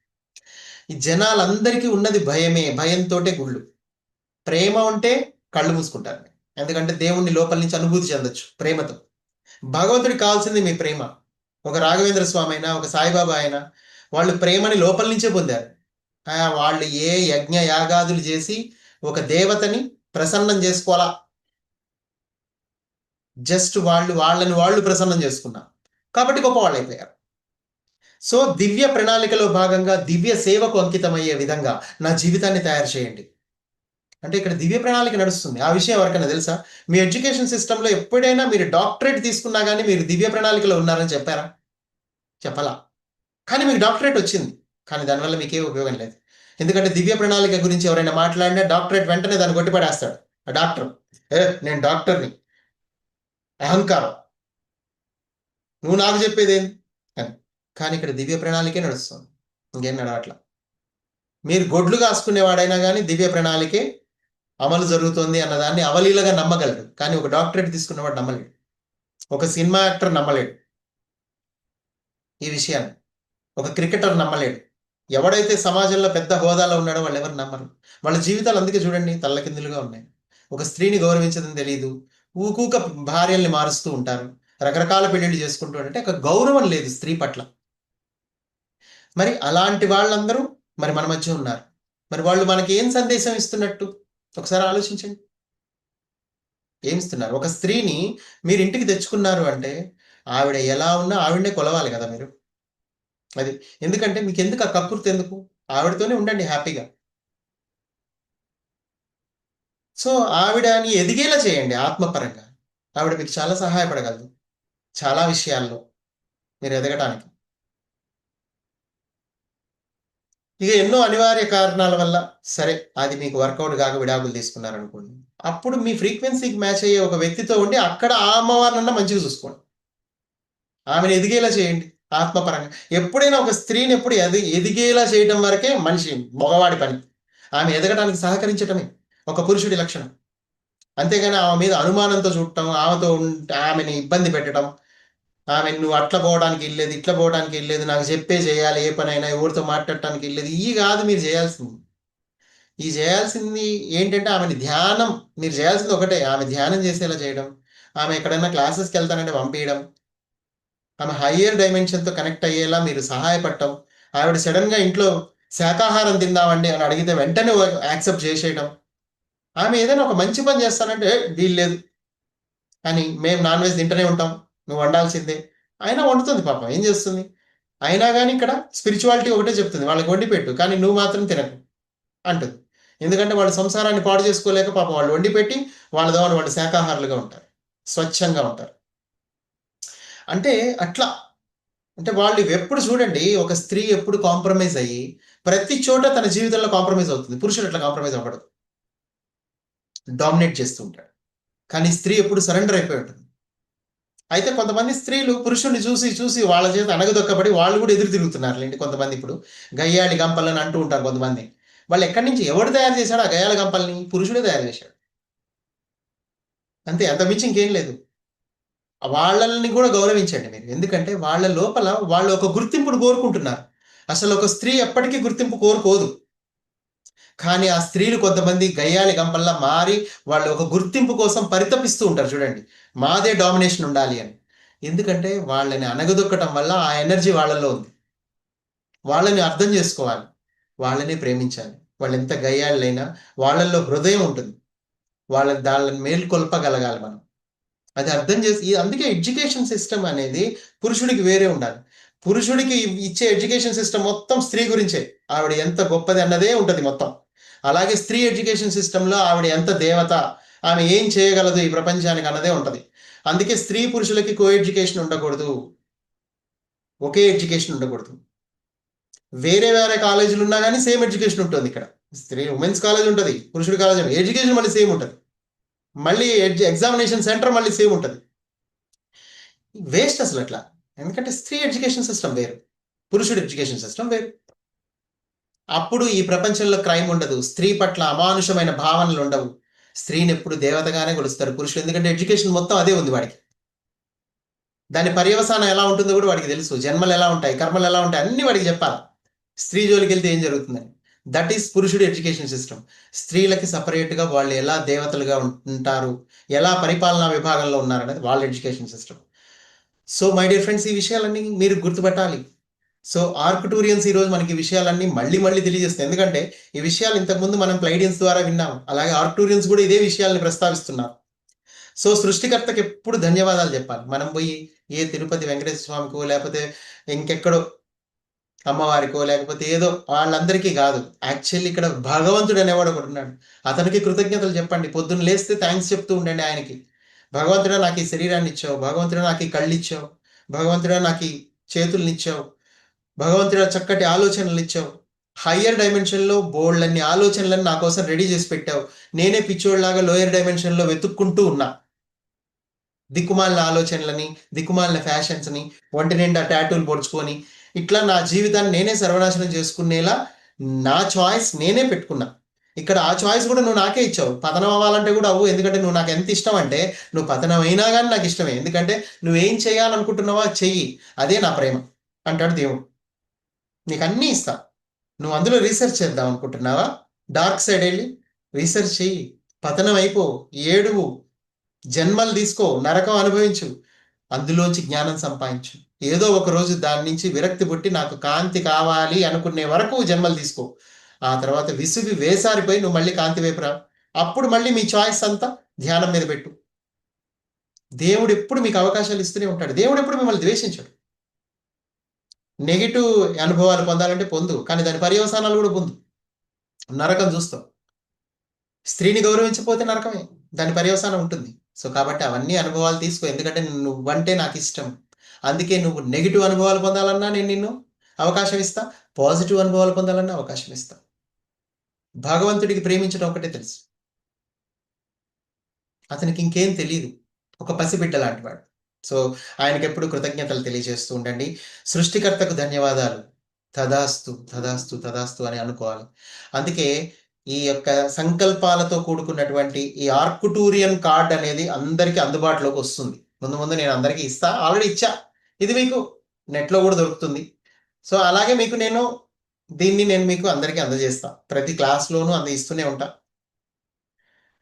ఈ జనాలందరికీ ఉన్నది భయమే, భయంతోటే గుళ్ళు. ప్రేమ ఉంటే కళ్ళు మూసుకుంటారు, ఎందుకంటే దేవుణ్ణి లోపల నుంచి అనుభూతి చెందొచ్చు ప్రేమతో. భగవంతుడికి కావాల్సింది మీ ప్రేమ. ఒక రాఘవేంద్ర స్వామి అయినా, ఒక సాయిబాబా అయినా, వాళ్ళు ప్రేమని లోపల నుంచే పొందారు. వాళ్ళు ఏ యజ్ఞ యాగాదులు చేసి ఒక దేవతని ప్రసన్నం చేసుకోవాలా, జస్ట్ వాళ్ళని ప్రసన్నం చేసుకున్నారు కాబట్టి గొప్ప వాళ్ళు అయిపోయారు. సో దివ్య ప్రణాళికలో భాగంగా దివ్య సేవకు అంకితమయ్యే విధంగా నా జీవితాన్ని తయారు చేయండి. అంటే ఇక్కడ దివ్య ప్రణాళిక నడుస్తుంది. ఆ విషయం ఎవరికైనా తెలుసా? మీ ఎడ్యుకేషన్ సిస్టంలో ఎప్పుడైనా మీరు డాక్టరేట్ తీసుకున్నా కానీ మీరు దివ్య ప్రణాళికలో ఉన్నారని చెప్పారా? చెప్పలా. కానీ మీకు డాక్టరేట్ వచ్చింది, కానీ దానివల్ల మీకే ఉపయోగం లేదు. ఎందుకంటే దివ్య ప్రణాళిక గురించి ఎవరైనా మాట్లాడినా డాక్టరేట్ వెంటనే దాన్ని కొట్టిపడేస్తాడు ఆ డాక్టర్. నేను డాక్టర్ని, అహంకారం, నువ్వు నాకు చెప్పేది ఏంది అని. కానీ ఇక్కడ దివ్య ప్రణాళికే నడుస్తుంది, ఇంకేం నడవట్లా. మీరు గొడ్లు కాసుకునేవాడైనా కానీ దివ్య ప్రణాళికే అమలు జరుగుతుంది అన్నదాన్ని అవలీలగా నమ్మగలడు, కానీ ఒక డాక్టరేట్ తీసుకున్నవాడు నమ్మలేడు, ఒక సినిమా యాక్టర్ నమ్మలేడు ఈ విషయాన్ని, ఒక క్రికెటర్ నమ్మలేడు. ఎవడైతే సమాజంలో పెద్ద హోదాలో ఉన్నాడో వాళ్ళు ఎవరు నమ్మరు. వాళ్ళ జీవితాలు అందుకే చూడండి తల్లకిందులుగా ఉన్నాయి. ఒక స్త్రీని గౌరవించడం తెలియదు, ఊకూక భార్యల్ని మారుస్తూ ఉంటారు, రకరకాల పెళ్లిళ్ళు చేసుకుంటూ అంటే ఒక గౌరవం లేదు స్త్రీ పట్ల. మరి అలాంటి వాళ్ళందరూ మరి మన మధ్య ఉన్నారు. మరి వాళ్ళు మనకి ఏం సందేశం ఇస్తున్నట్టు ఒకసారి ఆలోచించండి. ఏమిస్తున్నారు? ఒక స్త్రీని మీరు ఇంటికి తెచ్చుకున్నారు అంటే ఆవిడ ఎలా ఉన్నా ఆవిడనే కొలవాలి కదా మీరు. అది. ఎందుకంటే మీకెందుకు ఆ కకృతి ఎందుకు? ఆవిడతోనే ఉండండి హ్యాపీగా. సో, ఆవిడని ఎదిగేలా చేయండి ఆత్మపరంగా. ఆవిడ మీకు చాలా సహాయపడగలదు. చాలా విషయాల్లో మీరు ఎదగటానికి. ఇక ఎన్నో అనివార్య కారణాల వల్ల సరే అది మీకు వర్కౌట్ గాక విడాకులు తీసుకున్నారనుకోండి. అప్పుడు మీ ఫ్రీక్వెన్సీకి మ్యాచ్ అయ్యే ఒక వ్యక్తితో ఉండి అక్కడ ఆ అమ్మవారినన్నా మంచిగా చూసుకోండి. ఆమెను ఎదిగేలా చేయండి ఆత్మపరంగా. ఎప్పుడైనా ఒక స్త్రీని ఎప్పుడు ఎదిగేలా చేయటం వరకే మనిషి మగవాడి పని. ఆమె ఎదగడానికి సహకరించటమే ఒక పురుషుడి లక్షణం. అంతేగాని ఆమె మీద అనుమానంతో చూడటం, ఆమెతో ఆమెని ఇబ్బంది పెట్టడం, ఆమె నువ్వు అట్లా పోవడానికి ఇల్లేదు, ఇట్లా పోవడానికి ఇల్లేదు, నాకు చెప్పే చేయాలి ఏ పనైనా, ఎవరితో మాట్లాడటానికి ఇల్లేదు. ఇయి కాదు మీరు చేయాల్సింది. ఈ చేయాల్సింది ఏంటంటే ఆమెని ధ్యానం మీరు చేయాల్సింది ఒకటే. ఆమె ధ్యానం చేసేలా చేయడం. ఆమె ఎక్కడైనా క్లాసెస్‌కి వెళ్తానంటే పంపియడం. ఆమె హయ్యర్ డైమెన్షన్‌తో కనెక్ట్ అయ్యేలా మీరు సహాయపడటం. ఆవిడ సడెన్‌గా ఇంట్లో శాకాహారం తిందామండి అని అడిగితే వెంటనే యాక్సెప్ట్ చేసేయడం. ఆమె ఏదైనా ఒక మంచి పని చేస్తానంటే వీల్లేదు అని మేము నాన్ వెజ్ తింటూనే ఉంటాం. నువ్వు వండాల్సిందే. అయినా వండుతుంది పాపం. ఏం చేస్తుంది? అయినా గాని ఇక్కడ స్పిరిచువాలిటీ ఒకటే చెప్తుంది. వాళ్ళకి వండి పెట్టు. కానీ నువ్వు మాత్రం తినకు అంటుంది. ఎందుకంటే వాళ్ళు సంసారాన్ని పాడు చేసుకోలేక పాపం వాళ్ళు వండి పెట్టి వాళ్ళ దావన వాళ్ళు శాకాహారులుగా ఉంటారు. స్వచ్ఛంగా ఉంటారు. అంటే అట్లా అంటే వాళ్ళు ఎప్పుడు చూడండి ఒక స్త్రీ ఎప్పుడు కాంప్రమైజ్ అయ్యి ప్రతి చోట తన జీవితంలో కాంప్రమైజ్ అవుతుంది. పురుషుడు అట్లా కాంప్రమైజ్ అవ్వడు. డామినేట్ చేస్తూ ఉంటాడు. కానీ స్త్రీ ఎప్పుడు సరెండర్ అయిపోయి ఉంటుంది. అయితే కొంతమంది స్త్రీలు పురుషుడిని చూసి, చూసి వాళ్ళ చేత అణగదొక్కబడి వాళ్ళు కూడా ఎదురు తిరుగుతున్నారులెండి కొంతమంది ఇప్పుడు. గయ్యాళి గంపలని అంటూ ఉంటారు కొంతమంది. వాళ్ళు ఎక్కడి నుంచి ఎవడు తయారు చేశాడు ఆ గయ్యాళి గంపల్ని? పురుషుడే తయారు చేశాడు. అంతే అంతకు మించి ఇంకేం లేదు. వాళ్ళని కూడా గౌరవించండి మీరు. ఎందుకంటే వాళ్ళ లోపల వాళ్ళు ఒక గుర్తింపును కోరుకుంటున్నారు. అసలు ఒక స్త్రీ ఎప్పటికీ గుర్తింపు కోరుకోదు. కానీ ఆ స్త్రీలు కొంతమంది గయ్యాళి గంపల్లా మారి వాళ్ళు ఒక గుర్తింపు కోసం పరితపిస్తూ ఉంటారు చూడండి. మాదే డామినేషన్ ఉండాలి అని. ఎందుకంటే వాళ్ళని అణగదొక్కటం వల్ల ఆ ఎనర్జీ వాళ్ళలో ఉంది. వాళ్ళని అర్థం చేసుకోవాలి. వాళ్ళని ప్రేమించాలి. వాళ్ళెంత గయ్యాళ్ళైనా వాళ్ళల్లో హృదయం ఉంటుంది. దాళ్ళని మేల్కొల్పగలగాలి మనం. అది అర్థం చేసి అందుకే ఎడ్యుకేషన్ సిస్టమ్ అనేది పురుషుడికి వేరే ఉండాలి. పురుషుడికి ఇచ్చే ఎడ్యుకేషన్ సిస్టమ్ మొత్తం స్త్రీ గురించే. ఆవిడ ఎంత గొప్పది అన్నదే ఉంటది మొత్తం. అలాగే స్త్రీ ఎడ్యుకేషన్ సిస్టమ్‌లో ఆవిడ ఎంత దేవత, ఆమె ఏం చేయగలదు ఈ ప్రపంచానికి అన్నదే ఉంటది. అందుకే స్త్రీ పురుషులకి కో ఎడ్యుకేషన్ ఉండకూడదు. ఒకే ఎడ్యుకేషన్ ఉండకూడదు. వేరే వేరే కాలేజీలు ఉన్నా గానీ సేమ్ ఎడ్యుకేషన్ ఉంటుంది ఇక్కడ. ఉమెన్స్ కాలేజ్ ఉంటది. పురుషుడి కాలేజ్ ఎడ్యుకేషన్ మళ్ళీ సేమ్ ఉంటది. మళ్ళీ ఎగ్జామినేషన్ సెంటర్ మళ్ళీ సేమ్ ఉంటది. వేస్ట్ అసలు అట్లా. ఎందుకంటే స్త్రీ ఎడ్యుకేషన్ సిస్టమ్ వేరు. పురుషుడి ఎడ్యుకేషన్ సిస్టమ్ వేరు. అప్పుడు ఈ ప్రపంచంలో క్రైమ్ ఉండదు. స్త్రీ పట్ల అమానుషమైన భావనలు ఉండవు. స్త్రీని ఎప్పుడు దేవతగానే కొలుస్తారు పురుషులు. ఎందుకంటే ఎడ్యుకేషన్ మొత్తం అదే ఉంది వాడికి. దాని పర్యవసానం ఎలా ఉంటుందో కూడా వాడికి తెలుసు. జన్మలు ఎలా ఉంటాయి, కర్మలు ఎలా ఉంటాయి అన్నీ వాడికి చెప్పాలి. స్త్రీ జోలికెళ్తే ఏం జరుగుతుందని. దట్ ఈస్ పురుషుడి ఎడ్యుకేషన్ సిస్టమ్. స్త్రీలకి సెపరేట్‌గా వాళ్ళు ఎలా దేవతలుగా ఉంటారు, ఎలా పరిపాలనా విభాగంలో ఉన్నారనేది వాళ్ళ education system. So, my dear friends ఈ విషయాలన్నీ మీరు గుర్తుపట్టాలి. సో, ఆర్క్‌టూరియన్స్ ఈరోజు మనకి ఈ విషయాలన్నీ మళ్ళీ మళ్ళీ తెలియజేస్తాయి. ఎందుకంటే ఈ విషయాలు ఇంతకుముందు మనం ప్లైడియన్స్ ద్వారా విన్నాం. అలాగే ఆర్క్‌టూరియన్స్ కూడా ఇదే విషయాల్ని ప్రస్తావిస్తున్నారు. సో, సృష్టికర్తకి ఎప్పుడు ధన్యవాదాలు చెప్పాలి. మనం పోయి ఏ తిరుపతి వెంకటేశ్వర స్వామికో లేకపోతే ఇంకెక్కడో అమ్మవారికో లేకపోతే ఏదో వాళ్ళందరికీ కాదు. యాక్చువల్లీ ఇక్కడ భగవంతుడు అనేవాడు ఒకడున్నాడు. అతనికి కృతజ్ఞతలు చెప్పండి. పొద్దున్న లేస్తే థాంక్స్ చెప్తూ ఉండండి ఆయనకి. భగవంతుడా నాకు ఈ శరీరాన్ని ఇచ్చావు. భగవంతుడా నాకు ఈ కళ్ళిచ్చావు. భగవంతుడా నాకు ఈ చేతుల్నిచ్చావు. భగవంతుడా చక్కటి ఆలోచనలిచ్చావు. హయ్యర్ డైమెన్షన్‌లో బోలెడన్ని ఆలోచనలను నా కోసం రెడీ చేసి పెట్టావు. నేనే పిచ్చోడిలాగా లోయర్ డైమెన్షన్‌లో వెతుక్కుంటూ ఉన్నా. దిక్కుమాలిన ఆలోచనలని, దిక్కుమాలిన ఫ్యాషన్స్‌ని, ఒంటి నిండా టాటూలు పొడుచుకొని, ఇట్లా నా జీవితాన్ని నేనే సర్వనాశనం చేసుకునేలా నా చాయిస్ నేనే పెట్టుకున్నా. ఇక్కడ ఆ చాయిస్ కూడా నువ్వు నాకే ఇచ్చావు. పతనం అవ్వాలంటే కూడా అవ్వు. ఎందుకంటే నువ్వు నాకెంత ఇష్టం అంటే, నువ్వు పతనం అయినా గాని నాకిష్టమే. ఎందుకంటే నువ్వేం చేయాలనుకుంటున్నావో అది చెయ్యి. అదే నా ప్రేమ అంటాడు దేవుడు. నీకన్నీ ఇస్తా. నువ్వు అందులో రీసెర్చ్ చేద్దాం అనుకుంటున్నావా? డార్క్ సైడ్ ఎళ్లి రీసెర్చ్ చెయ్యి. పతనం అయిపో. ఏడువు. జన్మలు తీసుకో. నరకం అనుభవించు. అందులోంచి జ్ఞానం సంపాదించు. ఏదో ఒక రోజు దాని నుంచి విరక్తి పుట్టి నాకు కాంతి కావాలి అనుకునే వరకు జన్మలు తీసుకో. ఆ తర్వాత విసిగి వేసారిపోయి నువ్వు మళ్ళీ కాంతి వైపు రా. అప్పుడు మళ్ళీ మీ చాయిస్ అంతా ధ్యానం మీద పెట్టు. దేవుడు ఎప్పుడు మీకు అవకాశాలు ఇస్తూనే ఉంటాడు. దేవుడు ఎప్పుడు మిమ్మల్ని ద్వేషించడు. నెగిటివ్ అనుభవాలు పొందాలంటే పొందు, కానీ దాని పర్యవసానాలు కూడా పొందు. నరకం చూస్తావు. స్త్రీని గౌరవించకపోతే నరకమే, దాని పర్యవసానం ఉంటుంది. సో కాబట్టి అవన్నీ అనుభవాలు తీసుకో, ఎందుకంటే నువ్వంటే నాకు ఇష్టం. అందుకే నువ్వు నెగిటివ్ అనుభవాలు పొందాలన్నా నేను నిన్ను అవకాశం ఇస్తా, పాజిటివ్ అనుభవాలు పొందాలన్నా అవకాశం ఇస్తా. భగవంతుడికి ప్రేమించడం ఒకటే తెలుసు, అతనికి ఇంకేం తెలియదు. ఒక పసిబిడ్డ లాంటివాడు. సో ఆయనకి ఎప్పుడు కృతజ్ఞతలు తెలియజేస్తూ ఉండండి. సృష్టికర్తకు ధన్యవాదాలు, తదాస్తు తదాస్తు తదాస్తు అని అనుకోవాలి. అందుకే ఈ యొక్క సంకల్పాలతో కూడుకున్నటువంటి ఈ ఆర్కుటూరియన్ కార్డ్ అనేది అందరికీ అందుబాటులోకి వస్తుంది. ముందు ముందు నేను అందరికీ ఇస్తా, ఆల్రెడీ ఇచ్చా. ఇది మీకు నెట్లో కూడా దొరుకుతుంది. సో అలాగే మీకు నేను మీకు అందరికీ అందజేస్తా. ప్రతి క్లాస్లోనూ ఇస్తూనే ఉంటా.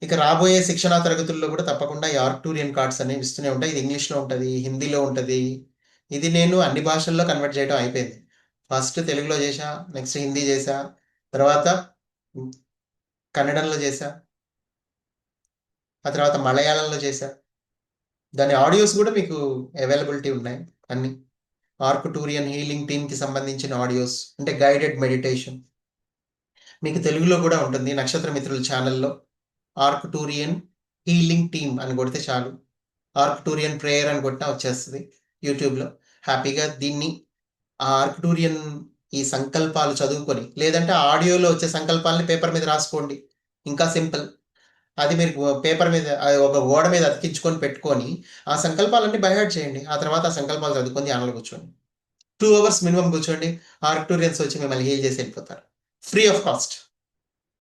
ఇక రాబోయే శిక్షణా తరగతుల్లో కూడా తప్పకుండా ఈ ఆర్క్టూరియన్ కార్డ్స్ అనేవి ఇస్తూనే ఉంటాయి. ఇది ఇంగ్లీష్లో ఉంటుంది, హిందీలో ఉంటుంది. ఇది నేను అన్ని భాషల్లో కన్వర్ట్ చేయడం అయిపోయింది. ఫస్ట్ తెలుగులో చేశా, నెక్స్ట్ హిందీ చేశా, తర్వాత కన్నడంలో చేశా, ఆ తర్వాత మలయాళంలో చేశా. దాని ఆడియోస్ కూడా మీకు అవైలబిలిటీ ఉన్నాయి అన్ని. ఆర్కుటూరియన్ హీలింగ్ టీమ్కి సంబంధించిన ఆడియోస్, అంటే గైడెడ్ మెడిటేషన్ మీకు తెలుగులో కూడా ఉంటుంది. నక్షత్ర మిత్రుల ఛానల్లో ఆర్కుటూరియన్ హీలింగ్ టీమ్ అని కొడితే చాలు, ఆర్క్టూరియన్ ప్రేయర్ అని కొట్టినా వచ్చేస్తుంది యూట్యూబ్లో. హ్యాపీగా దీన్ని ఆ ఆర్క్టూరియన్ ఈ సంకల్పాలు చదువుకొని, లేదంటే ఆడియోలో వచ్చే సంకల్పాలని పేపర్ మీద రాసుకోండి, ఇంకా సింపుల్. అది మీరు పేపర్ మీద ఒక గోడ మీద అతికించుకొని పెట్టుకొని ఆ సంకల్పాలన్నీ బైహార్ట్ చేయండి. ఆ తర్వాత ఆ సంకల్పాలు చదువుకొని ధ్యానంలో కూర్చోండి. 2 hours మినిమం కూర్చోండి. ఆర్క్టూరియన్స్ వచ్చి మిమ్మల్ని హీల్ చేసి వెళ్ళిపోతారు, ఫ్రీ ఆఫ్ కాస్ట్.